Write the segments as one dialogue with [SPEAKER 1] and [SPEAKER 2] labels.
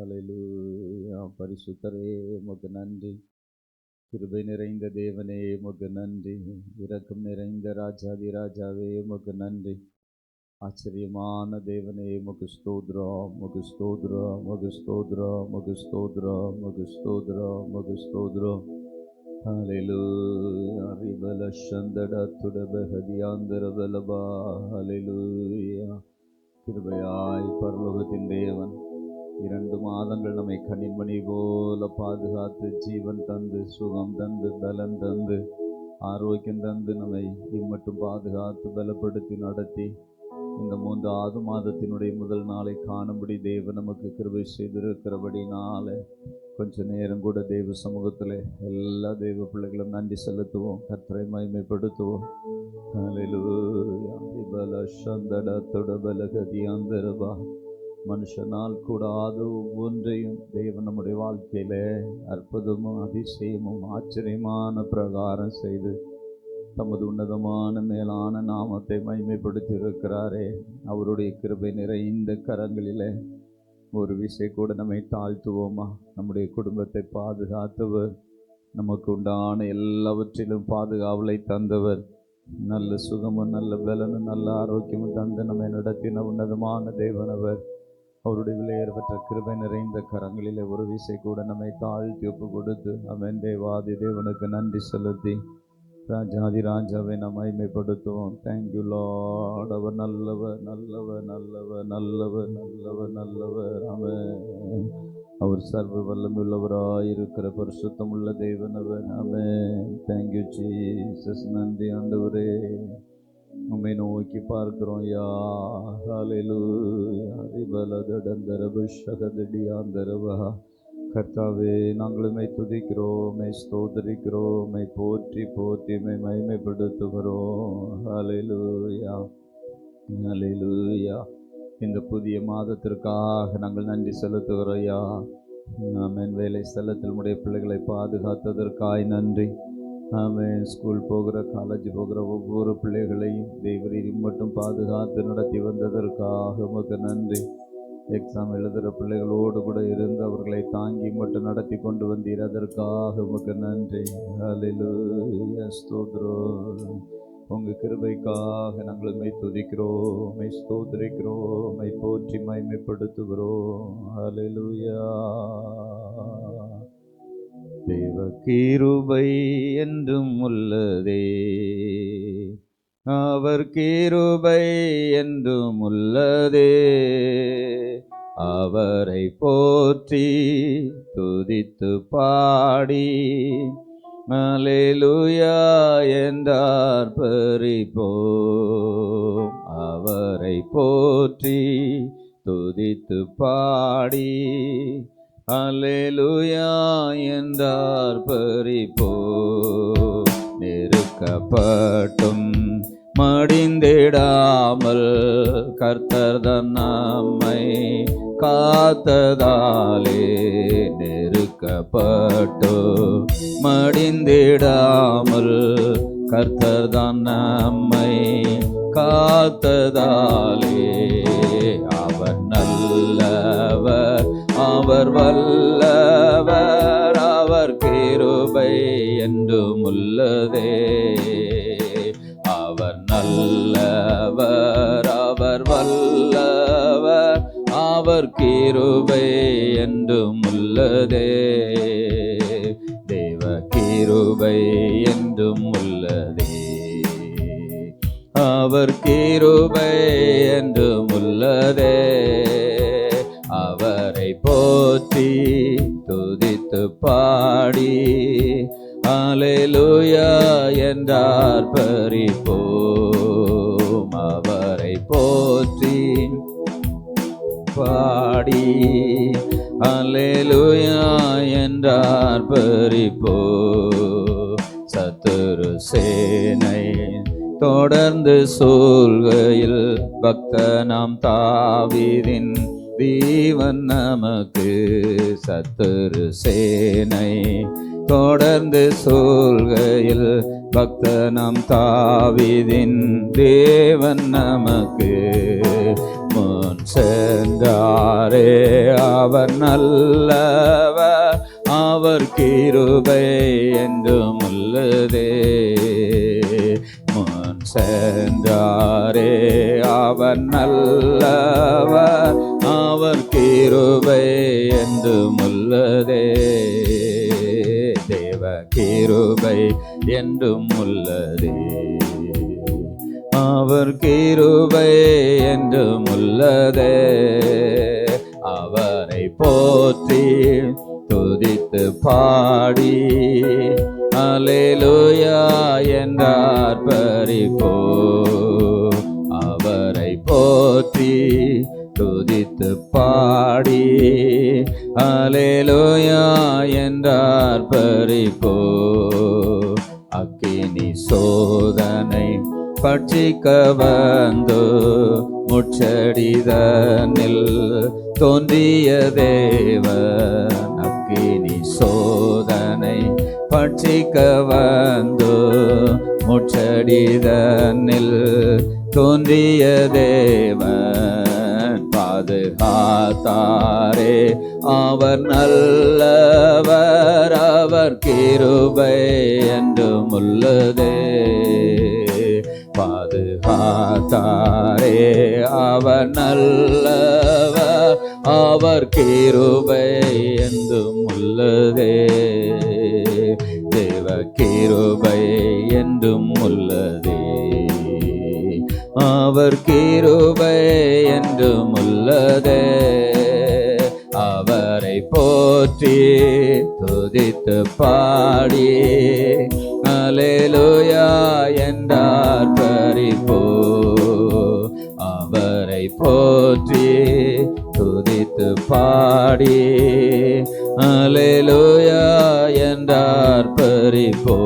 [SPEAKER 1] ஹல்லேலூயா. பரிசுத்தரே உமக்கு நன்றி. கிருபை நிறைந்த தேவனே உமக்கு நன்றி. இரக்கம் நிறைந்த ராஜாதி ராஜாவே உமக்கு நன்றி. ஆச்சரியமான தேவனே உமக்கு ஸ்தோத்திரம், உமக்கு ஸ்தோத்திரம், உமக்கு ஸ்தோத்திரம், உமக்கு ஸ்தோத்திரம், உமக்கு ஸ்தோத்திரம், உமக்கு ஸ்தோத்திரம். ஹல்லேலூயா. ரிபல சந்தட துடபஹதியாந்தர பலபா. ஹல்லேலூயா. கிருபையாய் பரலோகத்தின் தேவன் 2 மாதங்கள் நம்மை கண்ணின்மணி போல பாதுகாத்து ஜீவன் தந்து சுகம் தந்து பலன் தந்து ஆரோக்கியம் தந்து நம்மை இம்மட்டும் பாதுகாத்து பலப்படுத்தி நடத்தி இந்த 3வது மாதத்தினுடைய முதல் நாளை காணும்படி தேவன் நமக்கு கிருபை செய்திருக்கிறபடினால கொஞ்ச நேரம் கூட தேவ சமூகத்தில் எல்லா தெய்வ பிள்ளைகளும் நன்றி செலுத்துவோம், கர்த்தரை மகிமைப்படுத்துவோம். ஹல்லேலூயா. ரிபல சந்தட துடபலகதியாந்தரபா. மனுஷனால் கூடாத ஒவ்வொன்றையும் தேவன் நம்முடைய வாழ்க்கையில அற்புதமும் அதிசயமும் ஆச்சரியமான பிரகாரம் செய்து தமது உன்னதமான மேலான நாமத்தை மகிமைப்படுத்தி இருக்கிறாரே. அவருடைய கிருபை நிறைந்த கரங்களிலே ஒரு விசை கூட நம்மை தாழ்த்துவோமா? நம்முடைய குடும்பத்தை பாதுகாத்தவர், நமக்கு உண்டான எல்லாவற்றிலும் பாதுகாவலை தந்தவர், நல்ல சுகமும் நல்ல பலனும் நல்ல ஆரோக்கியமும் தந்து நம்மை நடத்தின உன்னதமான தேவனவர். அவருடைய விலையேறப்பட்ட கிருபை நிறைந்த கரங்களிலே ஒரு விசை கூட நம்மை தாழ்த்தி ஒப்பு கொடுத்து அவன் தேவாதி தேவனுக்கு நன்றி செலுத்தி ராஜாதி ராஜாவை நாம் மகிமைப்படுத்துவோம். Thank you Lord. அவர் நல்லவர், நல்லவர், நல்லவர், நல்லவர், நல்லவர், நல்லவர். ஆமென். அவர் சர்வ வல்லமையுள்ளவராயிருக்கிற பரிசுத்தமுள்ள தேவனவர். ஆமென். Thank you Jesus. நன்றி ஆண்டவரே. உம்மை நோக்கி பார்க்கிறோம் யா. ஹல்லேலூயா. ரிபலதடந்தரபஷகதடியாந்தரவா. கர்த்தாவே, நாங்கள் உம்மை துதிக்கிறோம், உம்மை ஸ்தோத்திரிக்கிறோம், உம்மை போற்றி போற்றி உம்மை மகிமைப்படுத்துகிறோம். ஹல்லேலூயா. ஹல்லேலூயா. இந்த புதிய மாதத்திற்காக நாங்கள் நன்றி செலுத்துகிறோம் ஐயா. ஆமென். வேலை ஸ்தலத்தில் உடைய பிள்ளைகளை பாதுகாத்ததற்காய் நன்றி. ஆமென். ஸ்கூல் போகிற காலேஜ் போகிற ஒவ்வொரு பிள்ளைகளையும் தேவரீர் மட்டும் பாதுகாத்து நடத்தி வந்ததற்காக உமக்கு நன்றி. எக்ஸாம் எழுதுகிற பிள்ளைகளோடு கூட இருந்து அவர்களை தாங்கி மட்டும் நடத்தி கொண்டு வந்தீர், அதற்காக உமக்கு நன்றி. ஹல்லேலூயா. ஸ்தோத்திரம். உங்கள் கிருபைக்காக நாங்கள் உம்மை துதிக்கிறோம், உம்மை ஸ்தோத்திரிக்கிறோம், உம்மை போற்றி மகிமைப்படுத்துகிறோம். ஹல்லேலூயா. தேவ கிருபை என்றும் உள்ளதே, அவர் கிருபை என்றும் உள்ளதே. அவரை போற்றி துதித்து பாடி அல்லேலூயா என்றார் பரிபோம். அவரை போற்றி துதித்து பாடி அல்லேலூயா என்றார் பரிபோம். நெருக்கப்பட்டும் மடிந்திடாமல் கர்த்தர் தன் நம்மை காத்ததாலே, நெருக்கப்பட்டோ மடிந்திடாமல் கர்த்தர் தான் நம்மை காத்ததாலே. அவர் நல்லவர், அவர் வல்லவர், அவர் கிருபை என்றும் உள்ளதே. அவர் நல்லவர், அவர் வல்லவர், அவர் கிருபை என்றும் உள்ளதே. தேவ கிருபை என்றும் உள்ளதே. அவர் கிருபை என்றும் உள்ளதே. அவரை போற்றி துதித்து பாடி அல்லேலூயா என்றார் பரிபோம். அவரை போற்றி பாடி அல்லேலூயா என்றார் பரிபோம். சத்துரு சேனை தொடர்ந்து சூழ்கையில் பக்தனாம் தாவீதின் தீவன் நமக்கு. சத்துரு சேனை தொடர்ந்து சூழ்கையில் பக்தனாம் தாவீதின் தேவன் நமக்கு. முன் சென்றாரே அவர் நல்லவர், அவர் கிருபை என்றும் உள்ளதே. முன் சென்றாரே அவர் நல்லவர், அவர் கிருபை என்றும் உள்ளதே. தேவ கிருபை என்றும் உள்ளதே, அவர் கிருபை என்றும் உள்ளதே. அவரை போற்றி துதித்து பாடி அல்லேலூயா என்றார் பரிபோ. அவரை போற்றி துதித்து பாடி அல்லேலூயா என்றார் பரிபோ. அக்கினி சோதனை பட்சிக்க வந்து முச்சடிதனில் தோன்றிய தேவன். அக்கினி சோதனை பட்சிக்க வந்து முச்சடிதனில் தோன்றிய தேவன். பாதுகாத்தாரே அவர் நல்லவர், அவர் கிருபை என்றும் உள்ளதே. பாதுகாத்தாரே அவர் நல்லவர், அவர் கிருபை என்றும் உள்ளதே. தேவ கிருபை என்றும் உள்ளதே, அவர் கிருபை என்றும் உள்ளதே. அவரை போற்றி துதித்து பாடி அல்லேலூயா என்றார் பரிபோ. அவரை போற்றி துதித்து பாடி அல்லேலூயா என்றார் பரிபோ.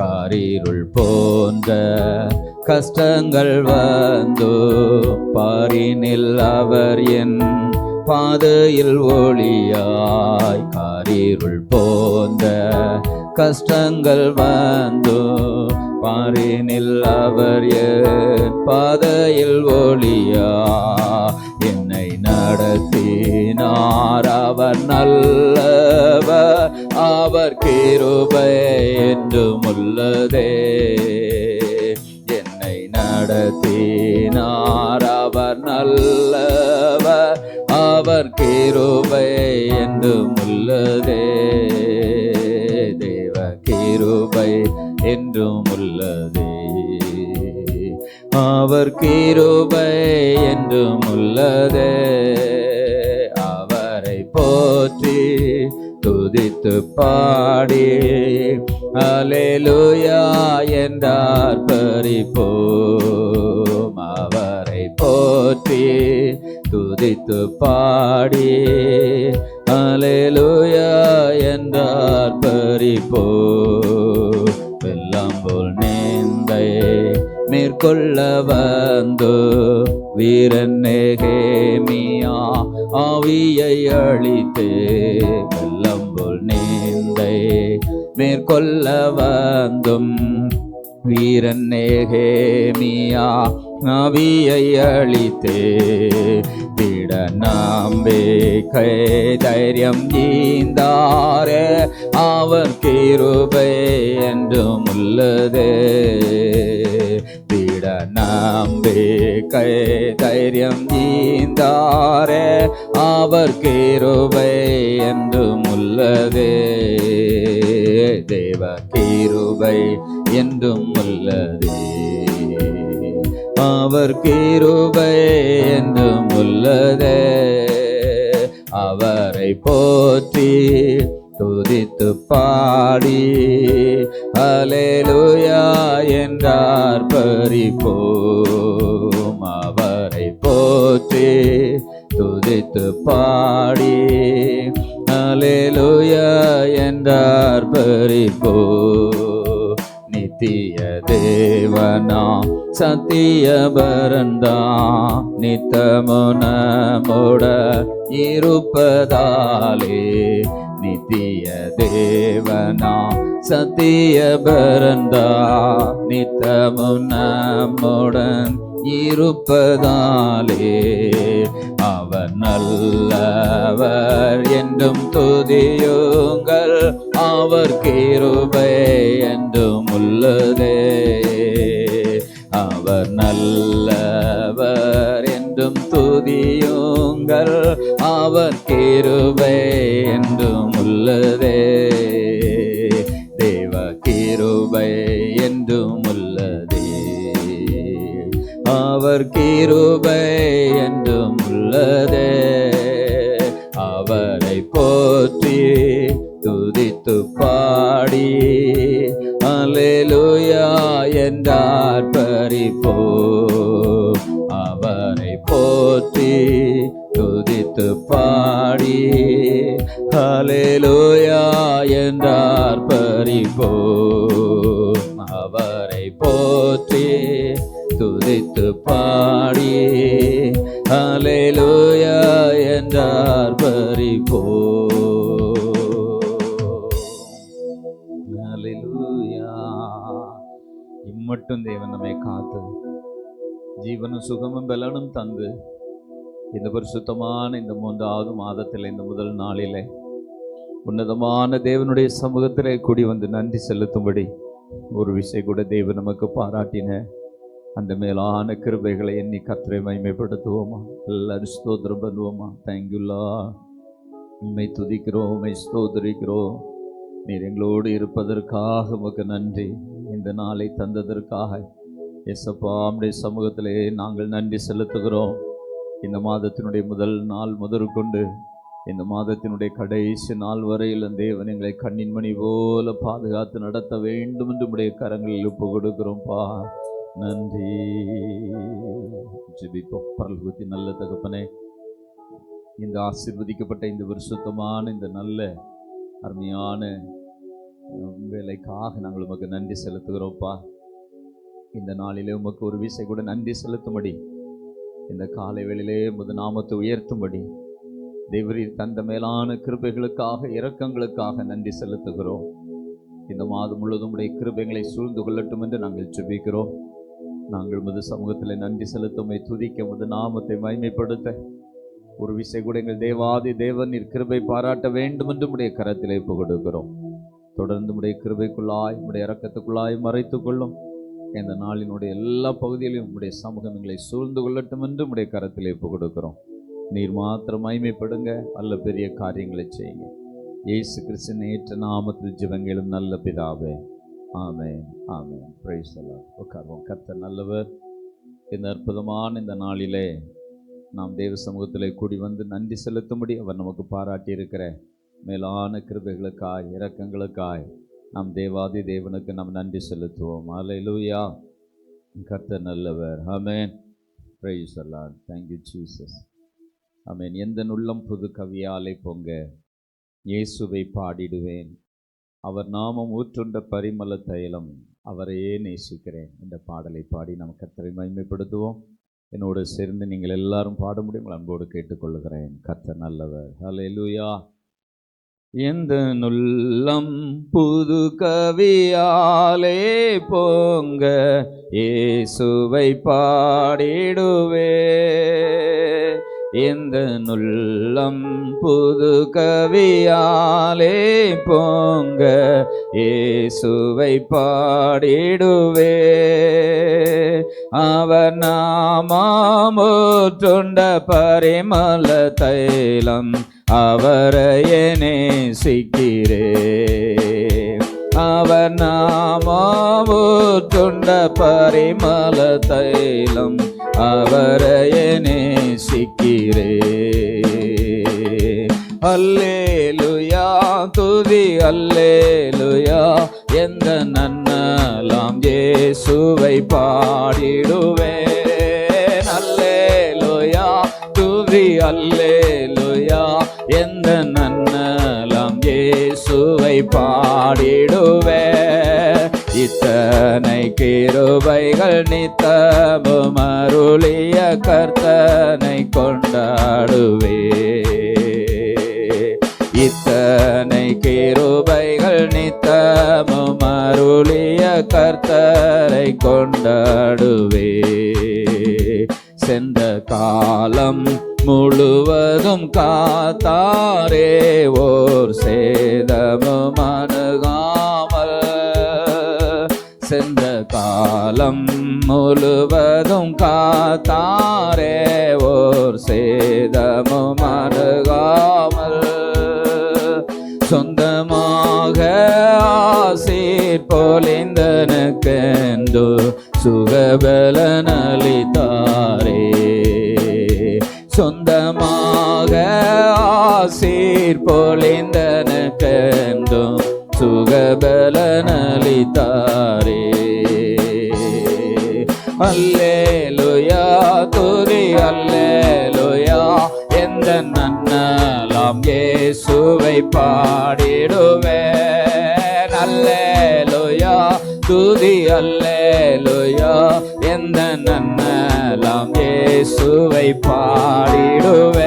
[SPEAKER 1] காரிருள் போன்ற கஷ்டங்கள் வந்து பாரினில் அவர் என் பாதையில் ஒளியாய். காரிருள் போன்ற கஷ்டங்கள் வந்து பாரினில் அவர் என் பாதையில் ஒளியா. என்னை நடத்தினார் அவர் நல்லவர், அவர் கிருபை என்றும் உள்ளதே. என்னை நடத்தினார் அவர் நல்லவர், அவர் கிருபை என்றும் உள்ளதே. தேவ கிருபை என்றும் உள்ளதே, அவர் கிருபை என்றும் உள்ளதே. அவரை போற்றி துதித்து பாடி அல்லேலூயா என்றார் பரிபோம். அவரை போற்றி துதித்து பாடி அல்லேலூயா என்றார் பரிபோ. வெள்ளம் போல் நேந்தை மேற்கொள்ள வந்து வீரன் நெகேமியா ஆவியை அழித்தே. வெள்ளம் போல் நேந்தை மேற்கொள்ள வந்தும் வீரன் நெகேமியா ஆவியை அழித்தே. திட நம்பிக்கை தைரியம் ஈந்தாரே, அவர் கிருபை என்றும் உள்ளதே. திட நம்பிக்கை தைரியம் ஈந்தாரே, அவர் கிருபை என்றும் உள்ளதே. தேவ கிருபை என்றும் உள்ளதே, அவர் கிருபை என்றும் உள்ளதே. அவரை போற்றி துதித்து பாடி அல்லேலூயா என்றார் பரிபோம். அவரை போற்றி துதித்து பாடி அல்லேலூயா என்றார் பரிபோ. நித்திய தேவனாம் சத்திய பரந்தா நித்தமுனமுட இருப்பதாலே. நித்திய தேவனா சத்திய பரந்தா நித்தமுனமுடன் இருப்பதாலே அவர் நல்லவர் என்றும் துதியுங்கள், அவர் கிருபை என்றும் உள்ளதே. அவர் நல்லவர் என்றும் துதியுங்கள், அவர் கிருபை என்றும் உள்ளதே. தேவ கிருபை என்றும் உள்ளதே, அவர் கிருபை என்றும் உள்ளதே. அவரை போற்றி துதித்து பாடி அல்லேலூயா என்றார் பரிபோ. அவரை போற்றி துதித்து பாடி அல்லேலூயா என்றார் பரிபோ. அவரை போற்றி துதித்து பாடி அல்லேலூயா என்றார் பரிபோ. இம்மட்டும் தேவன் நம்மை காத்து ஜீவனும் சுகமும் பலனும் தந்து இந்த பரிசுத்தமான இந்த 3வது மாதத்தில் இந்த முதல் நாளிலே உன்னதமான தேவனுடைய சமூகத்திலே கூடி வந்து நன்றி செலுத்தும்படி ஒரு விஷயம் கூட தேவன் நமக்கு பாராட்டின அந்த மேலான கிருபைகளை எண்ணி கர்த்தரை மகிமைப்படுத்துவோமா? எல்லாரும் ஸ்தோத்திரம் பண்ணுவோமா? தேங்க்யூல்லா, உம்மை துதிக்கிறோம், உம்மை ஸ்தோத்திரிக்கிறோம். நீர் எங்களோடு இருப்பதற்காக உமக்கு நன்றி. இந்த நாளை தந்ததற்காக எசப்பா நம்முடைய சமூகத்திலே நாங்கள் நன்றி செலுத்துகிறோம். இந்த மாதத்தினுடைய முதல் நாள் முதற்கொண்டு இந்த மாதத்தினுடைய கடைசி நாள் வரையில் தேவன் எங்களை கண்ணின் மணி போல பாதுகாத்து நடத்த வேண்டும் என்று உடைய கரங்களில் ஒப்பு கொடுக்கிறோம்ப்பா. நன்றி. ஜெபிப்போம். பரலோகத்தின் நல்ல தகப்பனே, இந்த ஆசீர்வதிக்கப்பட்ட இந்த பரிசுத்தமான இந்த நல்ல அருமையான வேலைக்காக நாங்கள் உமக்கு நன்றி செலுத்துகிறோம்ப்பா. இந்த நாளிலே உமக்கு ஒரு விஷயம் கூட நன்றி செலுத்தும்படி, இந்த காலை வேளையிலே உமது நாமத்தை உயர்த்தும்படி தேவரீர் தந்த மேலான கிருபைகளுக்காக இரக்கங்களுக்காக நன்றி செலுத்துகிறோம். இந்த மாதம் முழுவதும் உடைய கிருபைகளை சூழ்ந்து கொள்ளட்டும் என்று நாங்கள் ஜெபிக்கிறோம். நாங்கள் உமது சமூகத்தில் நன்றி செலுத்துமை துதிக்க உமது நாமத்தை மகிமைப்படுத்த ஒரு விஷயம் கூட எங்கள் தேவாதி தேவன் நீர் கிருபை பாராட்ட வேண்டும் என்று உடைய கரத்திலே ஒப்பு கொடுக்கிறோம். தொடர்ந்து உடைய கிருபைக்குள்ளாய் உடைய இரக்கத்துக்குள்ளாய் மறைத்துக் கொள்ளும். இந்த நாளினுடைய எல்லா பகுதியிலும் உடைய சமூகம் எங்களை சூழ்ந்து கொள்ளட்டும் என்று உடைய கரத்திலே ஒப்பு கொடுக்கிறோம். நீர் மாத்திரம் மகிமைப்படுங்க, நல்ல பெரிய காரியங்களை செய்யுங்க. இயேசு கிறிஸ்துவின் ஏற்ற நாமத்தில் ஜெபங்களும் நல்ல பிதாவே, ஆமென், ஆமென். Praise the Lord. உட்கார்வோம். கர்த்தர் நல்லவர். இந்த அற்புதமான இந்த நாளிலே நாம் தேவ சமூகத்திலே கூடி வந்து நன்றி செலுத்தும்படி அவர் நமக்கு பாராட்டி இருக்கிற மேலான கிருபைகளுக்காய் இரக்கங்களுக்காய் நாம் தேவாதி தேவனுக்கு நாம் நன்றி செலுத்துவோம். அல்லேலூயா. கர்த்தர் நல்லவர். ஆமென். Praise the lord. Thank you Jesus. ஆமென். எந்த உள்ளம் புது கவியாலை பொங்க இயேசுவை பாடிடுவேன், அவர் நாமம் ஊற்றுண்ட பரிமள தைலம், அவரையே நேசிக்கிறேன். இந்த பாடலை பாடி நாம் கர்த்தரை மகிமைப்படுத்துவோம். என்னோடு சேர்ந்து நீங்கள் எல்லாரும் பாட முடியும், அன்போடு கேட்டுக்கொள்கிறேன். கர்த்தர் நல்லவர். அல்லேலூயா. எந்த உள்ளம் புது கவியாலே பொங்க இயேசுவை பாடிடுவே, எந்த உள்ளம் புது கவியாலே பொங்க இயேசுவை பாடிடுவே, அவர் நாமமுற்றுண்ட பரிமள தைலம், அவரையே நேசிக்கிறே, அவர் நாமமுற்றுண்ட பரிமள தைலம், அவரையே நேசிக்கிறே. அல்லேலூயா துதி அல்லேலூயா, எந்த நன்னலாம் இயேசுவை பாடிடுவேன். அல்லேலூயா துதி அல்லேலூயா, எந்த நன்னலாம் இயேசுவை பாடிடுவேன். இத்தனை கிருபைகள் நித்தமும் அருளிய கர்த்தனை கொண்டாடுவே, இத்தனை கிருபைகள் நித்தமும் அருளிய கர்த்தரை கொண்டாடுவே. சென்ற காலம் முழுவதும் காத்தாரே, ஓர் சேதமும் அணுகாமல். சென்ற காலம் முழுவதும் காத்தாரே, ஓர் சேதமும் அணுகாமல். சொந்தமாக ஆசீர் பொழிந்தனுக்கென்று சுகபலனளித்தாரே. சொந்தமாக ஆசீர் பொழிந்தனுக்கென்று சுகபலனளித்தாரே. அல்லேலூயா துதி அல்லேலூயா, எந்த நன்னலாம் இயேசுவை பாடிடுவேன். அல்லேலூயா துதி அல்லேலூயா, எந்த நன்னலாம் இயேசுவை பாடிடுவேன்.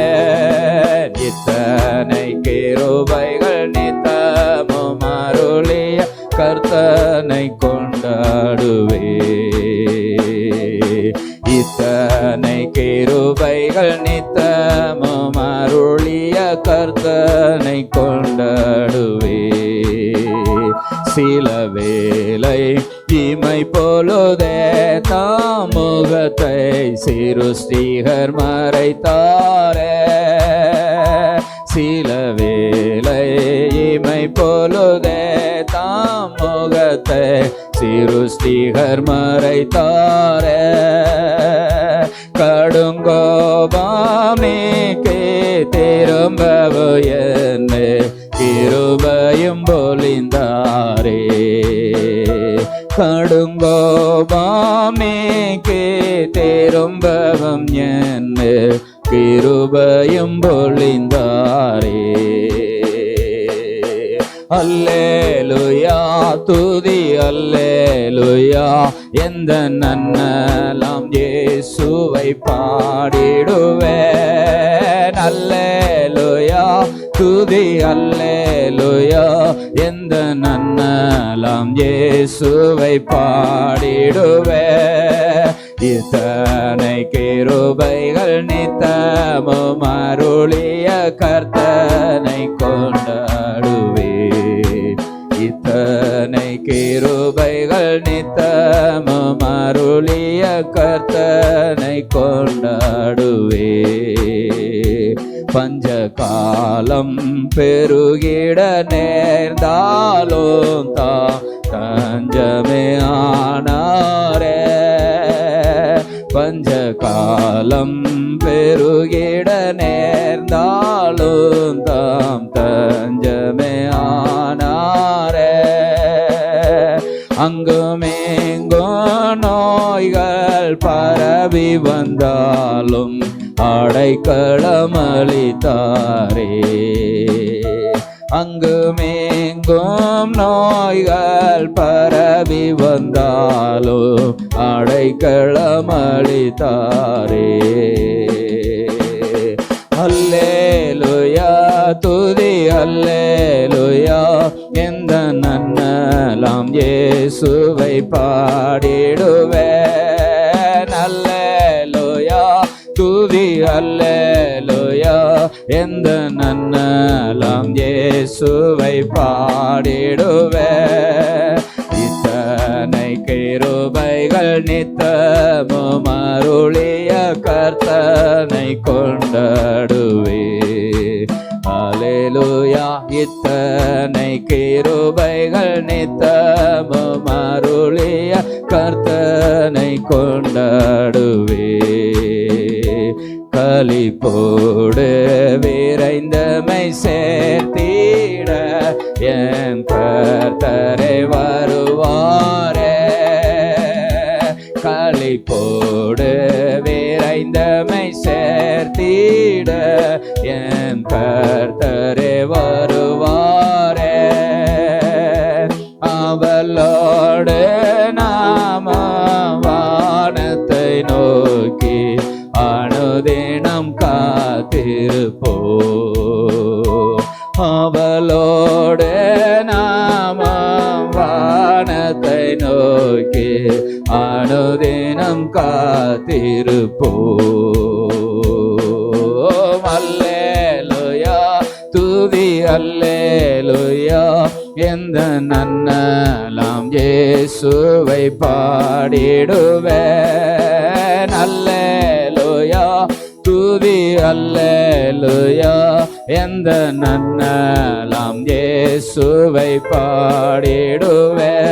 [SPEAKER 1] இத்தனை கிருபைகள் நித்தமும் அருளிய கர்த்தனை கொண்டாடுவே. இத்தனை கிருபைகள் நித்தமும் அருளிய கர்த்தனை கொண்டாடுவே. சில வேளை இமை பொழுதே தாமுகத்தை சிருஷ்டிகர் மறைத்தாரே. சில வேளை இமை பொழுதே தாமுகத்தை சிருஷ்டிகர் மறைத்தாரே. கடுங்கோபம் நீக்கி திரும்பவு என்னை கிருபையும் பொழிந்தாரே. கடுங்கோபம் நீக்கி திரும்பவும் என்னை கிருபையும் பொழிந்தாரே. அல்லேலூயா துதி அல்லேலூயா, எந்த நன்னலாம் இயேசுவை பாடிடுவேன். அல்லேலூயா துதி அல்லேலூயா, எந்த நன்னலாம் இயேசுவை பாடிடுவேன். இத்தனை கிருபைகள் நித்தமும் அருளிய கர்த்தனை கொண்டாடுவே. இத்தனை கிருபைகள் நித்தமும் அருளிய கர்த்தனை கொண்டாடுவே. பஞ்ச காலம் பெருகிட நேர்ந்தாலும் தஞ்சமே ஆனாரே. பஞ்ச காலம் பெருகிட நேர்ந்தாலும் தஞ்சமே ஆனாரே. அங்குமெங்கும் நோய்கள் பரவி வந்தாலும் அடைக்கலமளித்தாரே. அங்குமெங்கும் நோய்கள் பரவி வந்தாலும் அடைக்கலமளித்தாரே. அல்லேலூயா துதி அல்லேலூயா, எந்த நன்னலாம் இயேசுவை பாடிடுவேன். அல்லேலூயா துதி அல்லேலூயா, எந்த நன்னலாம் இயேசுவை பாடிடுவேன். இத்தனை கிருபைகள் நித்தமும் அருளிய கர்த்தனை கொண்டாடுவே. அல்லேலூயா இத்தனை கிருபைகள் நித்தமும் அருளிய கர்த்தனை கொண்டாடுவே. களிப்போடு விரைந்தமை சேர்த்திட என் கர்த்தரை வருவாரே. களிப்போடு விரைந்தமை சேர்த்திட என் கர்த்தரை வருவாரே. அவளோடு நாம வானத்தை நோக்கி அனுதினம் காத்திருப்போ. அவளோடு நாம வானத்தை நோக்கி நோக்கி அனுதினம் காத்திருப்போம். அல்லேலூயா துதி அல்லேலூயா, எந்த நன்னலாம் இயேசுவை பாடிடுவேன். அல்லேலூயா துதி அல்லேலூயா, எந்த நன்னலாம் இயேசுவை பாடிடுவேன்.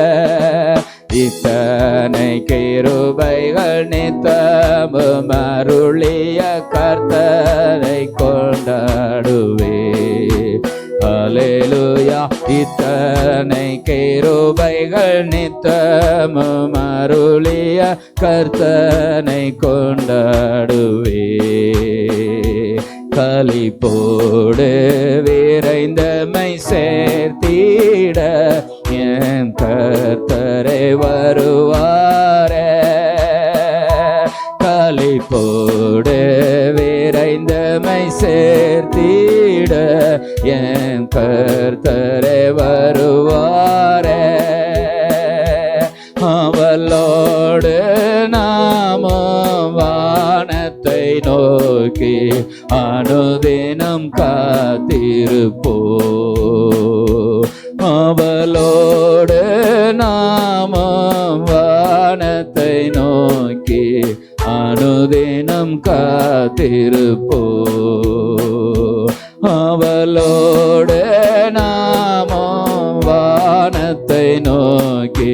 [SPEAKER 1] இத்தனை கிருபைகள் நித்தமும் அருளிய கர்த்தரை கொண்டாடுவே. அல்லேலூயா இத்தனை கிருபைகள் நித்தமும் அருளிய கர்த்தனை கொண்டாடுவே. களிப்போடு விரைந்தமை சேர்த்திட என் கர்த்தரை வருவாரே. களிப்போடு விரைந்தமை சேர்த்திட என் கர்த்தரை வருவாரே. அவளோடு நாமும் வானத்தை நோக்கி அனுதினம் காத்திருப்போம். அவளோடு நாமும் வானத்தை நோக்கி அனுதினம் காத்திருப்போம். அவளோடு நாமும் வானத்தை நோக்கி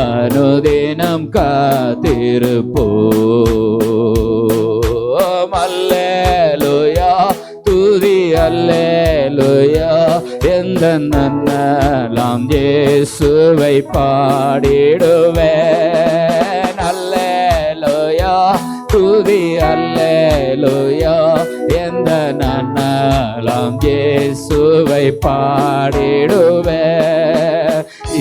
[SPEAKER 1] அனுதினம் காத்திருப்போம். அல்லேலூயா துதி அல்லேலூயா, எந்த நன்னலாம் இயேசுவை பாடிடுவேன். அல்லேலூயா துதி அல்லேலூயா, எந்த நன்னலாம் இயேசுவை பாடிடுவேன்.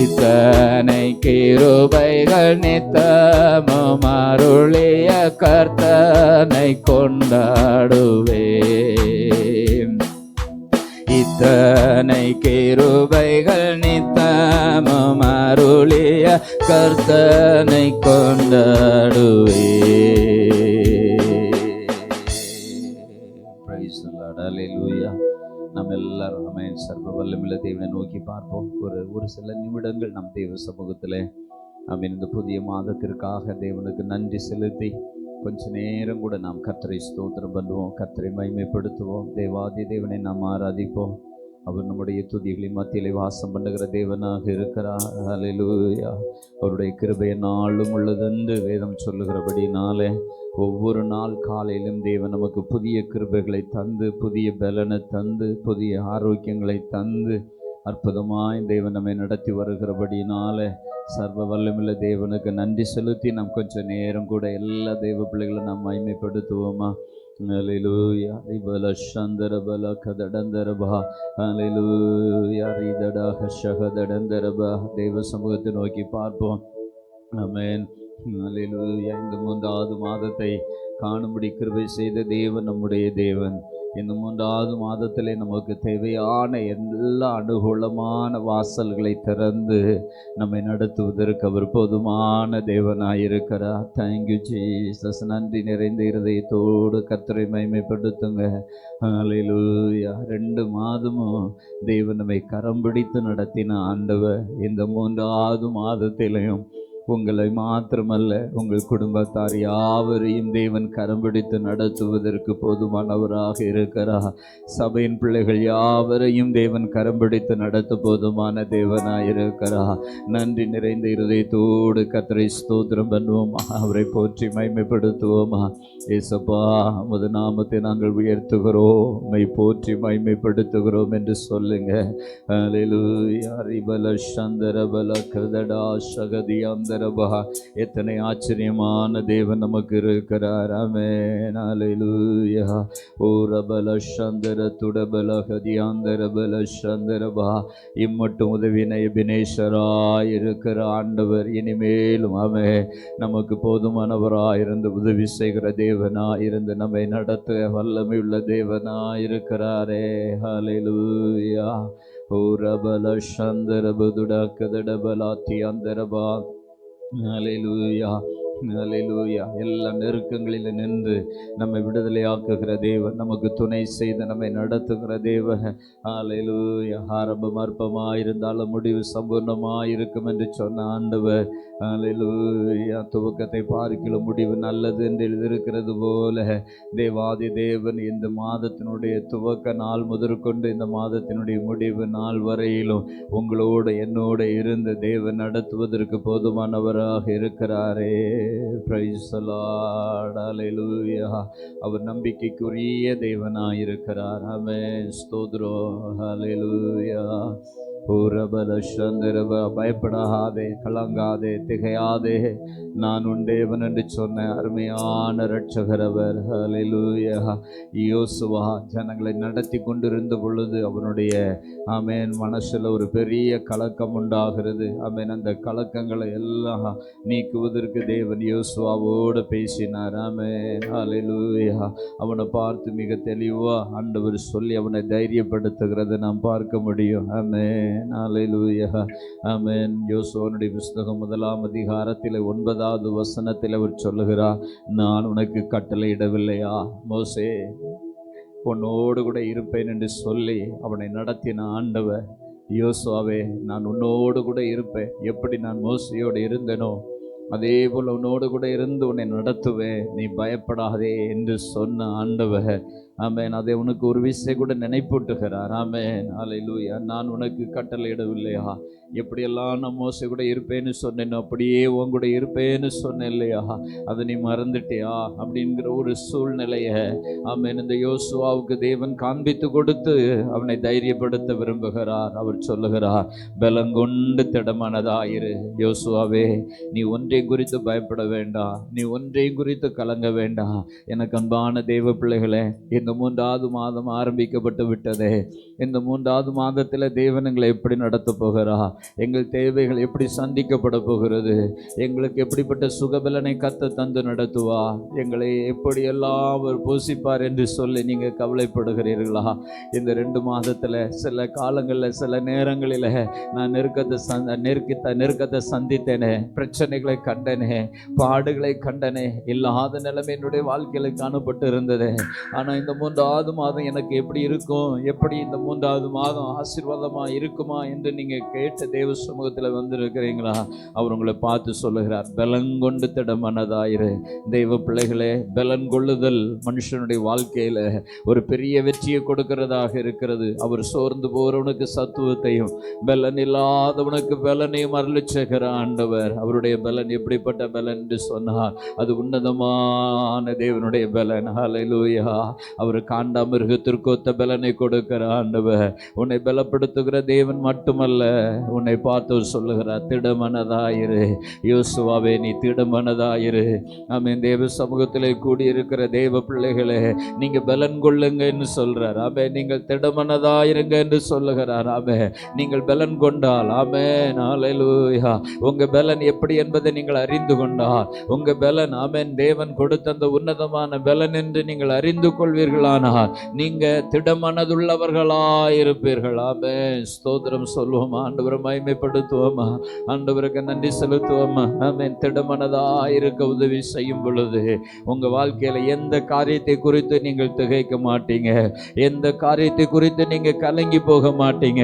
[SPEAKER 1] இத்தனை கிருபைகள் நித்தமும் அருளிய கர்த்தனை கொண்டாடுவேன். இத்தனை கிருபைகள் நித்தமும் அருளிய கர்த்தனை கொண்டாடுவேன். Price the Lord. அல்லேலூயா. நம்ம எல்லாரும் நம்ம சர்வ வல்லமையுள்ள தேவனை நோக்கி பார்ப்போம். ஒரு சில நிமிடங்கள் நம் தேவ சமூகத்தில் நாம் இந்த புதிய மாதத்திற்காக தேவனுக்கு நன்றி செலுத்தி கொஞ்ச நேரம் கூட நாம் கர்த்தரை ஸ்தோத்திரம் பண்ணுவோம், கர்த்தரை மகிமைப்படுத்துவோம், தேவாதி தேவனை நாம் ஆராதிப்போம். அவர் நம்முடைய துதிகளின் மத்தியிலே வாசம் பண்ணுகிற தேவனாக இருக்கிறார். அல்லேலூயா. அவருடைய கிருபை நாளும் உள்ளதென்று வேதம் சொல்லுகிறபடினாலே ஒவ்வொரு நாள் காலையிலும் தேவன் நமக்கு புதிய கிருபைகளை தந்து, புதிய பலனை தந்து, புதிய ஆரோக்கியங்களை தந்து அற்புதமாய் தேவன் நம்மை நடத்தி வருகிறபடினால சர்வ வல்லமையுள்ள தேவனுக்கு நன்றி செலுத்தி நாம் கொஞ்சம் நேரம் கூட எல்லா தெய்வ பிள்ளைகளும் நாம் மகிமைப்படுத்துவோமா. அல்லேலூயா. ரிபல சந்தரபல கதடந்தரபா, அல்லேலூயா ரிதடா ஹஷகதடந்தரபா. தெய்வ சமூகத்தை நோக்கி பார்ப்போம். ஆமென். அல்லேலூயா. இந்த 3வது மாதத்தை காணும்படி கிருபை செய்த தேவன் நம்முடைய தேவன். இந்த 3வது மாதத்திலே நமக்கு தேவையான எல்லா அனுகூலமான வாசல்களை திறந்து நம்மை நடத்துவதற்கு அவர் போதுமான தேவனாயிருக்கிறார். Thank you Jesus. நன்றி நிறைந்த இருதயத்தோடு கர்த்தரை மகிமைப்படுத்துங்க. அல்லேலூயா. 2 மாதமும் தேவன் நம்மை கரம் பிடித்து நடத்தின ஆண்டவர் இந்த 3வது மாதத்திலையும் உங்களை மாத்திரமல்ல உங்கள் குடும்பத்தார் யாவரையும் தேவன் கரம் பிடித்து நடத்துவதற்கு போதுமானவராக இருக்கிறார். சபையின் பிள்ளைகள் யாவரையும் தேவன் கரம் பிடித்து நடத்த போதுமான தேவனாயிருக்கிறார். நன்றி நிறைந்த இருதயத்தோடு கர்த்தரை ஸ்தோத்திரம் பண்ணுவோமா, அவரை போற்றி மகிமைப்படுத்துவோமா. ஏசப்பா உமது நாமத்தை நாங்கள் உயர்த்துகிறோம், உம்மை போற்றி மகிமைப்படுத்துகிறோம் என்று சொல்லுங்க. அல்லேலூயா. ரிபல சந்தரபல கதடா சகதியாந்த எத்தனை ஆச்சரியமான தேவன் நமக்கு இருக்கிறார். ஆமென். அல்லேலூயா. ஓரபல சந்தர துடபல கதியாந்தரபல சந்தரபா. இம்மட்டும் உதவினை எபினேசராய் இருக்கிற ஆண்டவர் இனிமேலும் நமக்கு போதுமானவராயிருந்து உதவி செய்கிற தேவனாயிருந்து நம்மை நடத்த வல்லமையுள்ள தேவனாயிருக்கிறாரே. அல்லேலூயா. ஓரபல சந்தரபதுட கதடபலாத்தி அந்தரபா. ஹல்லேலூயா, ஹல்லேலூயா. எல்லா நெருக்கங்களில் நின்று நம்மை விடுதலையாக்குகிற தேவன், நமக்கு துணை செய்து நம்மை நடத்துகிற தேவன். ஹல்லேலூயா. ஆரம்பம் அற்பமாயிருந்தாலும் முடிவு சம்பூர்ணமாயிருக்கும் என்று சொன்ன ஆண்டவர். ஹல்லேலூயா. துவக்கத்தை பார்க்கிலும் முடிவு நல்லது என்று எழுதியிருக்கிறது போல தேவாதி தேவன் இந்த மாதத்தினுடைய துவக்க நாள் முதற்கொண்டு இந்த மாதத்தினுடைய முடிவு நாள் வரையிலும் உங்களோடு என்னோடு இருந்து தேவன் நடத்துவதற்கு போதுமானவராக இருக்கிறாரே. Price the Lord. ஹல்லேலூயா. அவர் நம்பிக்கைக்குரிய தேவனாயிருக்கிறார். ஆமென். ஸ்தோத்திரம். ஹல்லேலூயா. பயப்படாதே, கலங்காதே, திகையாதே, நான் உன் தேவன் என்று சொன்ன அருமையான இரட்சகர் அவர். ஹல்லேலூயா. யோசுவா ஜனங்களை நடத்தி கொண்டிருந்த பொழுது அவனுடைய ஆமென் மனசில் ஒரு பெரிய கலக்கம் உண்டாகிறது. ஆமென். அந்த கலக்கங்களை எல்லாம் நீக்குவதற்கு தேவன் யோசுவாவோடு பேசினார். ஆமென். ஹல்லேலூயா. அவனை பார்த்து மிக தெளிவா ஆண்டவர் சொல்லி அவனை தைரியப்படுத்துகிறதை நாம் பார்க்க முடியும். ஆமென். ஹல்லேலூயா. ஆமென். யோசுவாவுடைய புத்தகம் 1ஆம் அதிகாரத்தில் 9வது வசனத்தில் அவர் சொல்லுகிறார், நான் உனக்கு கட்டளையிடவில்லையா மோசே, உன்னோடு கூட இருப்பேன் என்று சொல்லி அவனை நடத்தின ஆண்டவர். யோசுவாவே, நான் உன்னோடு கூட இருப்பேன். எப்படி நான் மோசையோடு இருந்தேனோ அதே போல் உன்னோடு கூட இருந்து உன்னை நடத்துவேன், நீ பயப்படாதே என்று சொன்ன ஆண்டவர். ஆமென். அதை உனக்கு ஒரு விஷயம் கூட நினைப்பூட்டுகிறார். ஆமென். ஹல்லேலூயா. நான் உனக்கு கட்டளையிடவில்லையா, எப்படியெல்லாம் நான் மோசை கூட இருப்பேன்னு சொன்னேன், அப்படியே உன் கூட இருப்பேன்னு சொன்னேன் இல்லையா, அதை நீ மறந்துட்டியா அப்படிங்கிற ஒரு சூழ்நிலையை ஆமென் இந்த யோசுவாவுக்கு தேவன் காண்பித்து கொடுத்து அவனை தைரியப்படுத்த விரும்புகிறார். அவர் சொல்லுகிறார், பலங்கொண்டு திடமானதாயிரு யோசுவாவே, நீ ஒன்றையும் குறித்து பயப்பட வேண்டாம், நீ ஒன்றையும் குறித்து கலங்க வேண்டாம். எனக்கு அன்பான தேவ பிள்ளைகளே, இந்த 3வது மாதம் ஆரம்பிக்கப்பட்டு விட்டதே. இந்த 3வது மாதத்தில் தேவன் எங்களை எப்படி நடத்த போகிறார், எங்கள் தேவைகள் எப்படி சந்திக்கப்பட போகிறது, எங்களுக்கு எப்படிப்பட்ட சுகபலனை கத்த தந்து நடத்துவா, எங்களை எப்படியெல்லாம் அவர் போஷிப்பார் என்று சொல்லி நீங்கள் கவலைப்படுகிறீர்களா? இந்த 2 மாதத்தில் சில காலங்களில் சில நேரங்களில் நான் நெருக்கத்தை சந்தித்தேனே, பிரச்சனைகளை கண்டனே, பாடுகளை கண்டனே, இல்லாத நிலைமை என்னுடைய வாழ்க்கையில் காணப்பட்டு இருந்தது. ஆனால் இந்த 3வது மாதம் எனக்கு எப்படி இருக்கும், எப்படி இந்த 3வது மாதம் ஆசீர்வாதமாக இருக்குமா என்று நீங்கள் கேட்ட தேவ சமூகத்தில் வந்திருக்கிறீங்களா? அவர் உங்களை பார்த்து சொல்லுகிறார், பலங்கொண்டு திடமானதாயிரு. தெய்வ பிள்ளைகளே, பலன் கொள்ளுதல் மனுஷனுடைய வாழ்க்கையில் ஒரு பெரிய வெற்றியை கொடுக்கிறதாக இருக்கிறது. அவர் சோர்ந்து போறவனுக்கு சத்துவத்தையும் பலன் இல்லாதவனுக்கு பலனையும் அருளிச்சேகிற ஆண்டவர். அவருடைய பலன் எப்படிப்பட்ட பலன் என்று சொன்னார், அது உன்னதமான தேவனுடைய பலன். ஹல்லேலூயா. அவர் காண்டாமிருகத்திற்கொத்த பலனை கொடுக்கிற ஆண்டவர். உன்னை பலப்படுத்துகிற தேவன் மட்டுமல்ல, உன்னை பார்த்து சொல்லுகிறார், திடமனதாயிரு. யோசுவாவே, நீ திடமனதாயிரு. ஆமென். தேவ சமூகத்திலே கூடியிருக்கிற தேவ பிள்ளைகளே, நீங்க பலன் கொள்ளுங்க என்று சொல்றார். ஆமென். நீங்கள் திடமனதாயிருங்க என்று சொல்லுகிறார். ஆமென். நீங்கள் பலன் கொண்டால், ஆமென், ஹல்லேலூயா, உங்க பலன் எப்படி என்பதை நீங்கள் அறிந்து கொண்டால், உங்க பலன் ஆமென் தேவன் கொடுத்த அந்த உன்னதமான பலன் என்று நீங்கள் அறிந்து கொள்வீர்களானால் நீங்க திடமனதுள்ளவர்களாயிருப்பீர்கள். ஆமென். ஸ்தோத்திரம் சொல்லுவோமா, ஆண்டவரை மகிமைப்படுத்துவோமா, ஆண்டவருக்கு நன்றி செலுத்துவோமா. ஆமென். திடமனதாயிருக்க உதவி செய்யும் பொழுது உங்க வாழ்க்கையில எந்த காரியத்தை குறித்து நீங்கள் திகைக்க மாட்டீங்க, எந்த காரியத்தை குறித்து நீங்க கலங்கி போக மாட்டீங்க.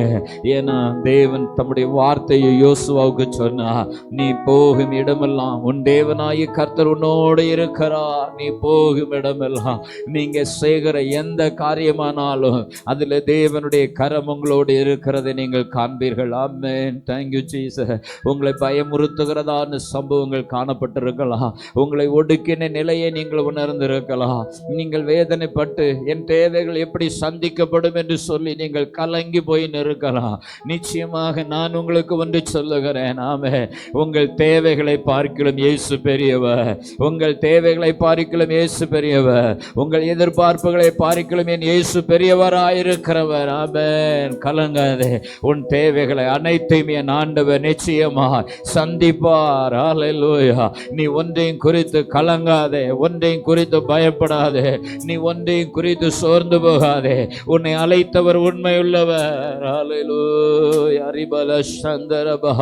[SPEAKER 1] ஏன்னா தேவன் தம்முடைய வார்த்தையை யோசுவாவுக்கு சொன்னா, நீ போகும் இடமெல்லாம் உன் தேவனாய கர்த்தர் உன்னோடு இருக்கிறார். நீ போகும் இடமெல்லாம் நீங்க செய்கிற எந்த காரியமானாலும் அதுல தேவனுடைய கரம் உங்களோடு இருக்கிறதை நீங்கள் காண்பீர்கள். ஆமென். Thank you Jesus. உங்களை பயமுறுத்துகிறதான சம்பவங்கள் காணப்பட்டிருக்கலாம், உங்களை ஒடுக்கின நிலையை நீங்கள் உணர்ந்திருக்கலாம், நீங்கள் வேதனைப்பட்டு என் தேவைகள் எப்படி சந்திக்கப்படும் என்று சொல்லி நீங்கள் கலங்கி போய் நிற்கலாம். நிச்சயமாக நான் உங்களுக்கு ஒன்று சொல்லுகிறேன், ஆமென், உங்கள் தேவைகளை பார்க்கிலும் இயேசு பெரியவர், உங்கள் தேவைகளை பார்க்கிலும் இயேசு பெரியவர், உங்கள் எதிர்பார்ப்புகள்
[SPEAKER 2] எதிர்பார்ப்புகளை பார்க்கலும் என் இயேசு பெரியவராயிருக்கிறவர். ஆமென். கலங்காதே, உன் தேவைகளை அனைத்தையும் என் ஆண்டவர் நிச்சயமா சந்திப்பார். ஹல்லேலூயா. நீ ஒன்றையும் குறித்து கலங்காதே, ஒன்றையும் குறித்து பயப்படாதே, நீ ஒன்றையும் குறித்து சோர்ந்து போகாதே. உன்னை அழைத்தவர் உண்மையுள்ளவர். ஹல்லேலூயா. ரிபல சந்தரபா.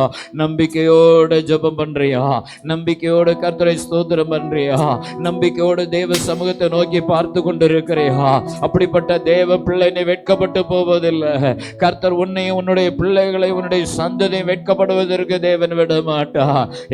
[SPEAKER 2] நம்பிக்கையோடு ஜெபம் பண்றியா? நம்பிக்கையோடு கர்த்தரை ஸ்தோத்திரம் பண்றியா? நம்பிக்கையோடு தேவ சமூகத்தை நோக்கி பார்த்து கொண்டிருக்கிறியா? அப்படிப்பட்ட தேவ பிள்ளை நீ வெட்கப்பட்டு போவதில்லை. கர்த்தர் உன்னையும் உன்னுடைய பிள்ளைகளை உன்னுடைய சந்ததியை வெட்கப்படுவதற்கு தேவன் விட மாட்டா.